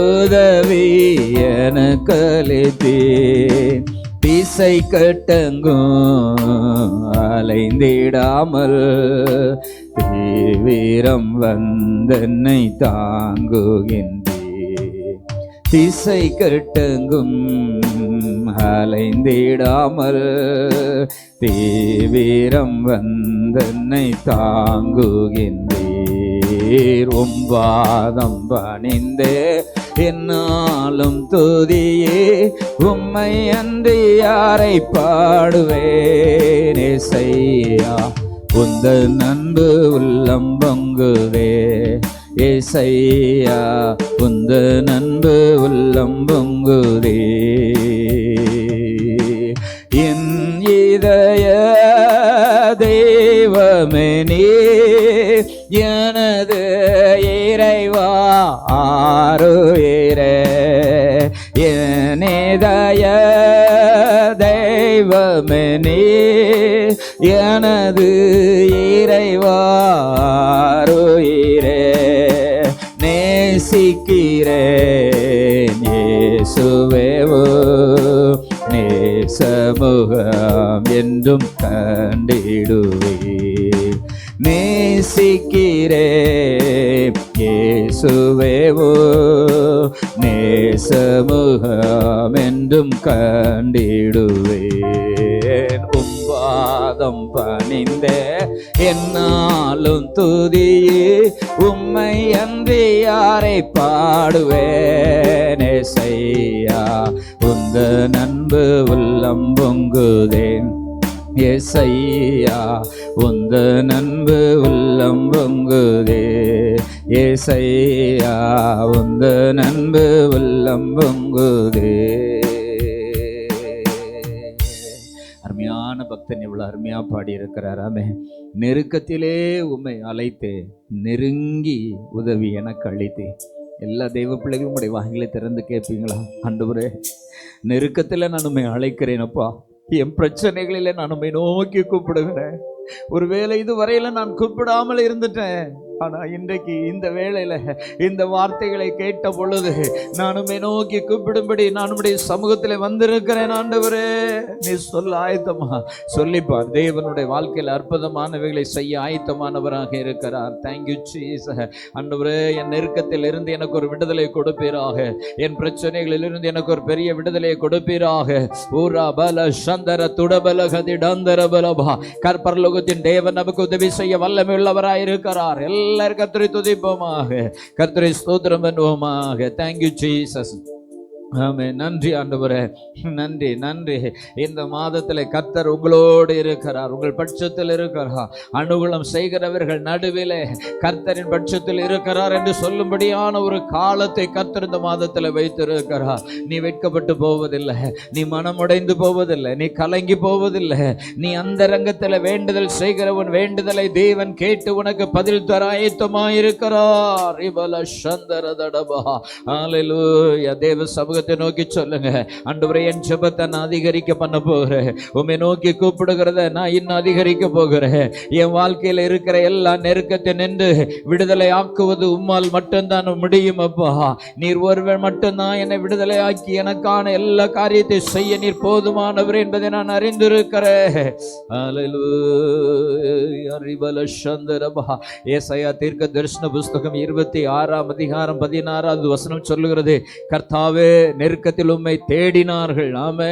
[SPEAKER 2] உதவி எனக்களித்தே, திசை கட்டங்கும் அலைந்திடாமல் தீவிரம் வந்தன்னை தாங்குகின்றே, திசை கட்டங்கும் அலைந்திடாமல் தீவிரம் வந்தன்னை தாங்குகின்றே, உம்பாதம் பணிந்தே என்னாலும் துதியே, உம்மை அன்றி யாரை பாடுவேன் செய்யா. உந்த அன்பு உள்ளம் பொங்குதே ஏசையா, உந்த அன்பு உள்ளம் பொங்குதே, என் இதய தெய்வமே நீ எனது இறைவா ஆருயிரே, என் இதய தெய்வமே நீ எனது இறைவா ஆருயிரே, நேசிக்கிறேன் இயேசுவேவோ நேசமுகம் என்றும் கண்டிடுவே, நேசிக்கிறேன் இயேசுவேவோ நேசமுகம் என்றும் கண்டிடுவேன், உம்பாதம் பணிந்தே என்னாலும் துதியே, உம்மை அன்றி யாரை பாடுவேன் செய்யா. உந்த அன்பு உள்ளம் பொங்குதே ஏசையா, உந்த அன்பு உள்ளம் பொங்குதே ஏசையா, உந்த அன்பு உள்ளம் பொங்குதே. அருமையான பக்தன் இவ்வளவு அருமையா பாடியிருக்கிறார். நெருக்கத்திலே உம்மை அழைத்தே நெருங்கி உதவி எனக்கு அளித்தே. எல்லா தெய்வ பிள்ளைகளும் உடைய வாய்களை திறந்து கேட்பீங்களா? ஆண்டவரே, நெருக்கத்தில் நான் உம்மை அழைக்கிறேன் அப்பா, என் பிரச்சனைகளிலே நான் உம்மை நோக்கி கூப்பிடுகிறேன். ஒருவேளை இதுவரையில நான் கூப்பிடாமல் இருந்துட்டேன். ஆனா இன்றைக்கு இந்த வேளையில இந்த வார்த்தைகளை கேட்ட பொழுது நான் உம்மை நோக்கி கூப்பிடும்படி நான் உம்முடைய சமூகத்தில் வந்திருக்கிறேன். ஆண்டவரே, நீ சொல்ல ஆயத்தமா? சொல்லிப்பார். தேவனுடைய வாழ்க்கையில் அற்புதமானவைகளை செய்ய ஆயத்தமானவராக இருக்கிறார். Thank you Jesus. ஆண்டவரே, என் நெருக்கத்தில் இருந்து எனக்கு ஒரு விடுதலை கொடுப்பீராக. என் பிரச்சனைகளில் இருந்து எனக்கு ஒரு பெரிய விடுதலையை கொடுப்பீராக. ஊரா பல சந்தர துடபல கதிடந்தர பலபா. கற்பரலோகத்தின் தேவன் நமக்கு உதவி செய்ய வல்லமை உள்ளவராயிருக்கிறார். எல்லாரும் கர்த்தரை துதிப்போமாக, கர்த்தரை ஸ்தோத்திரம் பண்ணுவோமாக. Thank you Jesus. ஆமென். நன்றி ஆண்டவரே, நன்றி நன்றி. இந்த மாதத்தில் கர்த்தர் உங்களோடு இருக்கிறார், உங்கள் பட்சத்தில் இருக்கிறார். அனுகூலம் செய்கிறவர்கள் நடுவிலே கர்த்தரின் பட்சத்தில் இருக்கிறார் என்று சொல்லும்படியான ஒரு காலத்தை கர்த்தர் இந்த மாதத்தில் வைத்திருக்கிறார். நீ வெட்கப்பட்டு போவதில்லை, நீ மனமுடைந்து போவதில்லை, நீ கலங்கி போவதில்லை. நீ அந்த ரங்கத்தில் வேண்டுதல் செய்கிறவன் வேண்டுதலை தேவன் கேட்டு உனக்கு பதில் தர ஆயத்தமாயிருக்கிறார். இவல சந்தரதடபா. ஹல்லேலூயா. தேவ சமூக நோக்கி சொல்லுங்க, ஆண்டவரே, என் ஜெபத்தை நான் அதிகரிக்க பண்ண போகிறேன். உம்மை நோக்கி கூப்பிடுகிறத நான் இன்னும் அதிகரிக்க போகிறேன். என் வாழ்க்கையில இருக்கிற எல்லா நெருக்கத்தை நின்று விடுதலை ஆக்குவது உம்மால் மட்டும்தான் முடியும். அப்பா, நீர் ஒருவர் மட்டும்தான் என்னை விடுதலை ஆக்கி எனக்கான எல்லா காரியத்தை செய்ய நீர் போதுமானவர் என்பதை நான் அறிந்திருக்கிறேன். ஏசாயா தீர்க்க தரிசன புஸ்தகம் 26 அதிகாரம் 16வது வசனம் சொல்லுகிறது, கர்த்தாவே, நெருக்கத்தில் உம்மை தேடினார்கள். ஆமே,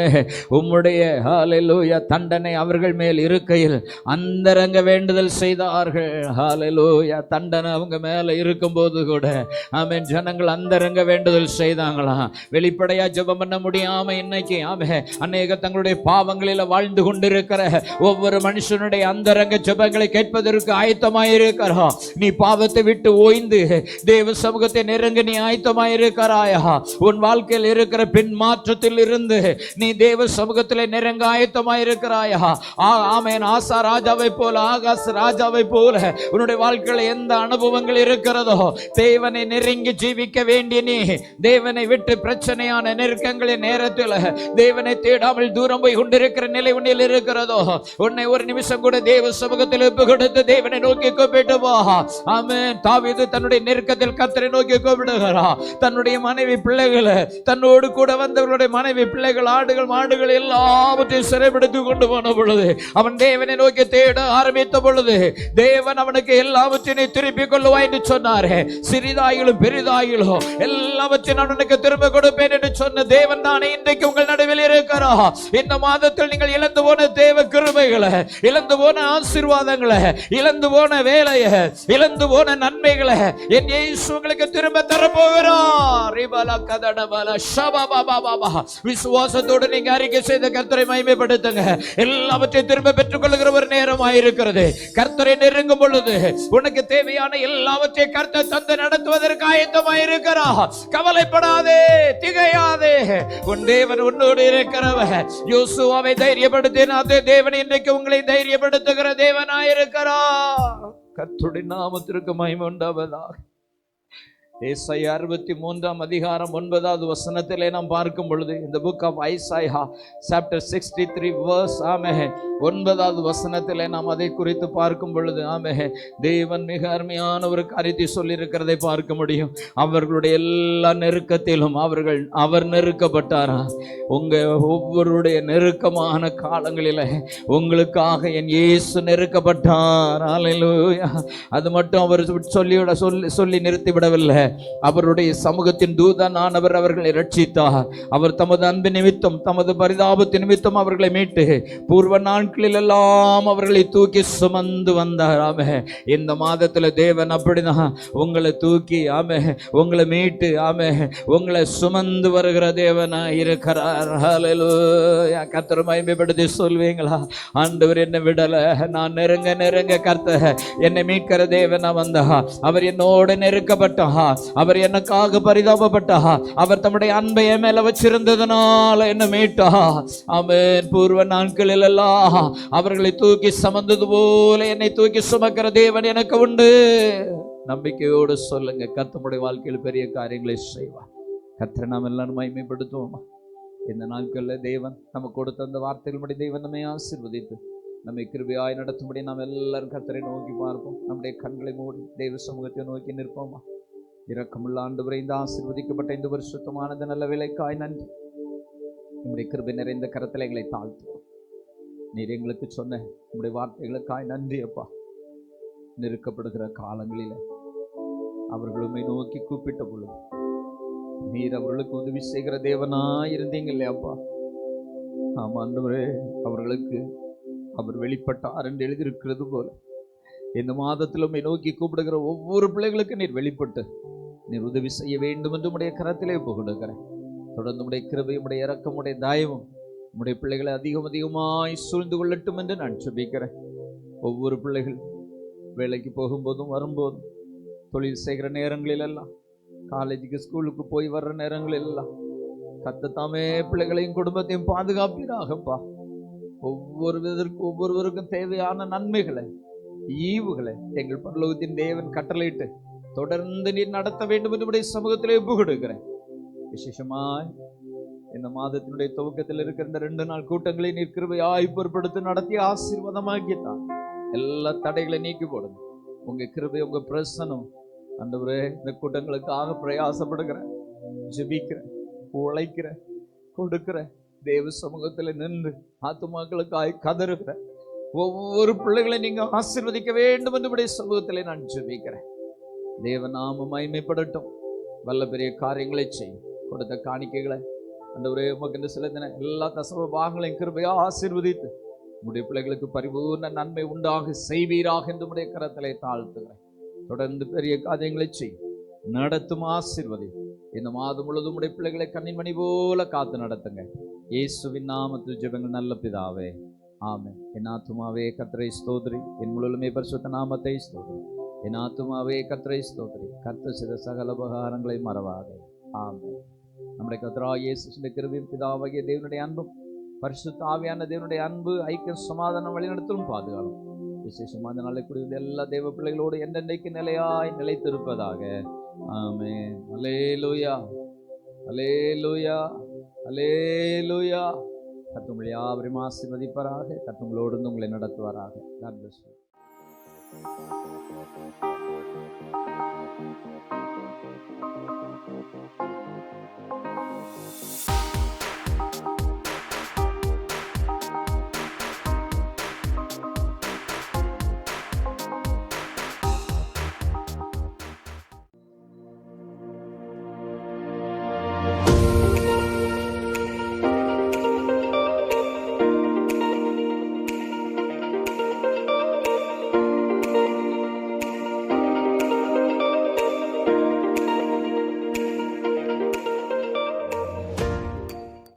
[SPEAKER 2] உம்முடைய ஹல்லேலூயா தண்டனை அவர்கள் மேல் இருக்கையில் அந்தரங்க வேண்டுதல் செய்தார்கள். ஹல்லேலூயா. தண்டனை அவங்க மேல இருக்கும்போது கூட ஆமென், ஜனங்கள் அந்தரங்க வேண்டுதல் செய்தாங்களாம். வெளிப்படையா ஜெபம் பண்ண முடியாம இன்னைக்கு ஆமே அநேக தங்களுடைய பாவங்களில் வாழ்ந்து கொண்டிருக்கிற ஒவ்வொரு மனுஷனுடைய அந்தரங்க ஜெபங்களை கேட்பதற்கு ஆயத்தமாயிருக்கிறா. நீ பாவத்தை விட்டு ஓய்ந்து தேவ சமூகத்தை நெருங்க நீ ஆயத்தமாயிருக்கிறாயா? உன் வாழ்க்கையில் இருக்கிற பின் மாற்றத்தில் இருந்து நீ தேவ சமூகத்திலே நெருங்க ஆயத்தமாயிருக்கிறாயா? ஆமென். ஆசா ராஜாவை போல, ஆகாஸ் ராஜாவை போல உன்னுடைய வாழ்க்கையில எந்த அனுபவங்கள் இருக்கிறதோ, தேவனை நெருங்கி ஜீவிக்க வேண்டிய நீ தேவனை விட்டு பிரச்சனையான நெருக்கங்களின் நேரத்தில் தேவனை தேடாமல் தூரம் போய் கொண்டிருக்கிற நிலை உன்னில் இருக்கிறதோ, உன்னை ஒரு நிமிஷம் கூட தேவ சமூகத்தில் ஒப்பு கொடுத்து தேவனை நோக்கி கூப்பிட்டு வா. ஆமென். தாவீது தன்னுடைய நெருக்கத்தில் கர்த்தரை நோக்கி கூப்பிடுகிறார். தன்னுடைய மனைவி பிள்ளைகளை, தன்னோடு கூட வந்தவர்களுடைய மனைவி பிள்ளைகள், ஆடுகள் மாடுகள் எல்லாவற்றையும் சிறைப்படுத்திக் கொண்டு போன பொழுது அவன் தேவனை நோக்கி தேட ஆரம்பித்த பொழுது தேவன் அவனுக்கு எல்லாவற்றையும் திருப்பிக் கொள்ளுவாய் என்று சொன்னாரே. சிறிதாயிலும் பெரிதாயிலும் எல்லாவற்றையும் நான் உனக்கு திரும்ப கொடுப்பேன் என்று சொன்ன தேவன் தானே இன்றைக்கு உங்கள் நடுவில் இருக்கிறார். இந்த மாதத்தில் நீங்கள் இழந்து போன தேவ கிருபைகளை, இழந்து போன ஆசீர்வாதங்களை, இழந்து போன வேலையை, இழந்து போன நன்மைகளை என் இயேசு உங்களுக்கு திரும்ப தரப்போகிறார். விசுவாசத்தோடு நீங்க அறிக்கை செய்த கர்த்தரை மகிமைப்படுத்துங்க. எல்லாவற்றையும் திரும்ப பெற்றுக் கொள்ளுகிற ஒரு நேரம் ஆயிருக்கிறது. கர்த்தரை நெருங்கும் பொழுது உனக்கு தேவையான எல்லாவற்றையும் கர்த்தர் தந்து நடத்துவதற்கு ஆயத்தமாயிருக்கிறார். கவலைப்படாதே, திகையாதே, உன் தேவன் உன்னோடு இருக்கிறவர். யோசுவாவை தைரியப்படுத்தினாதே தேவன் இன்றைக்கு உங்களை தைரியப்படுத்துகிற தேவனாயிருக்கிறார். கர்த்தருடைய நாமத்திற்கு மகிமை உண்டாவதாக. ஏசாயா 63 அதிகாரம் 9வது வசனத்திலே நாம் பார்க்கும் பொழுது, இந்த book of Isaiah chapter 63 verse amen 9வது வசனத்திலே நாம் அதை குறித்து பார்க்கும் பொழுது ஆமென், தேவன் மிக அருமையான ஒரு காரியத்தை சொல்லி இருக்கிறதை பார்க்க முடியும். அவர்களுடைய எல்லா நெருக்கத்திலும் அவர் நெருக்கப்பட்டாரா? உங்க ஒவ்வொருடைய நெருக்கமான காலங்களில உங்களுக்காக என் இயேசு நெருக்கப்பட்டார். ஹல்லேலூயா. அது மட்டும் அவர் சொல்லி நிறுத்திவிடவில்லை. அவருடைய சமூகத்தின் தூதனானவர் அவர்களை ரட்சித்தார். அவர் தமது அன்பு நிமித்தம், தமது பரிதாபத்தின் நிமித்தம் அவர்களை மீட்டு பூர்வ நாட்களில் எல்லாம் அவர்களை தூக்கி சுமந்து வந்தார். ஆமே, இந்த மாதத்துல தேவன் அப்படிதான் உங்களை தூக்கி ஆமே உங்களை மீட்டு ஆமே உங்களை சுமந்து வருகிற தேவனா இருக்கிறார். ஹல்லேலூயா. கர்த்தரை மகிமைப்படுத்தி சொல்வீங்களா? ஆண்டவர் என்னை விடல, நான் நெருங்க நெருங்க கர்த்தர் என்னை மீட்கிற தேவனா வந்தா. அவர் என்னோடு நெருக்கப்பட்டா, அவர் எனக்காக பரிதாபப்பட்டா, அவர் தம்முடைய அன்பை என் மேல வச்சிருந்ததுனால என்ன மீட்டா. ஆமென். பூர்வ நாட்களில் எல்லாம் அவர்களை தூக்கி சுமந்தது போல என்னை தூக்கி சுமக்கிற தேவன் எனக்கு உண்டு. நம்பிக்கையோடு சொல்லுங்க, கர்த்தருடைய வாழ்க்கையில் பெரிய காரியங்களை செய்வார். கர்த்தரை நாம் எல்லாரும் மகிமைப்படுத்துவோமா?
[SPEAKER 1] இந்த நாட்களில் தேவன் நமக்கு கொடுத்த அந்த வார்த்தைகளுடைய தேவன் நம்மை ஆசீர்வதித்து நம்மை கிருபையாய் நடத்தும்படி நாம் எல்லாரும் கர்த்தரை நோக்கி பார்ப்போம். நம்முடைய கண்களை மூடி தெய்வ சமூகத்தை நோக்கி நிற்போமா? இரக்கமுள்ள ஆண்டவரே, இந்த ஆசீர்வதிக்கப்பட்ட இந்த பரிசுத்தமான நல்ல வேலைக்காய் நன்றி. நம்முடைய கிருபை நிறைந்த கரத்தில் எங்களை தாழ்த்துவோம். நீர் எங்களுக்கு சொன்ன நம்முடைய வார்த்தைகளுக்காய் நன்றி அப்பா. நெருக்கப்படுகிற காலங்களில் அவர்களுமே நோக்கி கூப்பிட்ட பொழுது நீர் அவர்களுக்கு உதவி செய்கிற தேவனாய் இருந்தீங்க இல்லையாப்பா? ஆமா ஆண்டவரே, அவர்களுக்கு அவர் வெளிப்பட்டார் என்று எழுதியிருக்கிறது போல இந்த மாதத்திலும் நோக்கி கூப்பிடுகிற ஒவ்வொரு பிள்ளைகளுக்கு நீர் வெளிப்பட்டு நீர் உதவி செய்ய வேண்டும் என்று உடைய கரத்திலே புகழுகிறேன். தொடர்ந்து உடைய கிருபையும் உடைய இரக்கம் உடைய தயவும் உடைய பிள்ளைகளை அதிகமாய் சூழ்ந்து கொள்ளட்டும் என்று நான் ஜெபிக்கிறேன். ஒவ்வொரு பிள்ளைகள் வேலைக்கு போகும்போதும் வரும்போதும், தொழில் செய்கிற நேரங்களிலெல்லாம், காலேஜுக்கு ஸ்கூலுக்கு போய் வர்ற நேரங்களெல்லாம் கர்த்தர் பிள்ளைகளையும் குடும்பத்தையும் பாதுகாப்பீராகப்பா. ஒவ்வொருவருக்கும் தேவையான நன்மைகளை ஈவுகளை எங்கள் பரலோகத்தின் தேவன் கட்டளையிட்டு தொடர்ந்து நீர் நடத்த வேண்டும் என்று சமூகத்திலே புகழுகிறேன். விசேஷமாய் இந்த மாதத்தினுடைய துவக்கத்தில் இருக்கிற இந்த 2 நாள் கூட்டங்களை நீர் கிருபையாய் பொறுப்படுத்தி நடத்தி ஆசீர்வாதமாக்கித்தான் எல்லா தடைகளை நீக்கி போடுங்க. உங்க கிருபை, உங்க பிரசனம் ஆண்டவரே, இந்த கூட்டங்களுக்காக பிரயாசப்படுகிறேன், ஜெபிக்கிறேன், உழைக்கிறேன், கொடுக்கிறேன். தேவ சமூகத்தில் நின்று ஆத்துமாக்களுக்காய் கதறுகிற ஒவ்வொரு பிள்ளைகளை நீங்க ஆசீர்வதிக்க வேண்டும் என்று சமூகத்திலே நான் ஜெபிக்கிறேன். தேவ நாம மகிமைப்படட்டும். வல்ல பெரிய காரியங்களை செய்யும். கொடுத்த காணிக்கைகளை ஆண்டவரே உமக்கு செலுத்தின எல்லா தசம பாகங்களையும் கிருபையா ஆசீர்வதித்து உடைய பிள்ளைகளுக்கு பரிபூர்ண நன்மை உண்டாக செய்வீராக என்று உடைய கரத்திலே தாழ்த்துகிறேன். தொடர்ந்து பெரிய காரியங்களை செய்யும், நடத்தும், ஆசீர்வதி. இந்த மாதம் முழுவதும் உடைய பிள்ளைகளை கண்ணின் மணி போல காத்து நடத்துங்க. இயேசுவின் நாமத்தில் ஜெபங்கள் நல்ல பிதாவே, ஆமென். என் ஆத்துமாவே கர்த்தரை ஸ்தோத்திரி, என் முழுவதுமே பரிசுத்த நாமத்தை ஸ்தோத்திரி. என் ஆத்துமாவே கர்த்தரை ஸ்தோத்திரி, கர்த்தர் செய்த சகல உபகாரங்களை மறவாதே. ஆமென். நம்முடைய கர்த்தராகிய இயேசுவின் கிருபையும் பிதாவாகிய தேவனுடைய அன்பும் பரிசுத்த ஆவியான தேவனுடைய அன்பு, ஐக்கியம், சமாதானம், வழிநடத்தலும் பாதுகாலும் விசேஷமாக இந்த நாளை கூடிய எல்லா தேவ பிள்ளைகளோடு என்றென்றைக்கு நிலையாய் நிலைத்திருப்பதாக. ஆமென். அல்லேலூயா, அல்லேலூயா, அல்லேலூயா. கர்த்தர் உங்களை யாவரையும் ஆசீர்வதிப்பாராக. கர்த்தர் உங்களோடு உங்களை நடத்துவாராக. God bless you.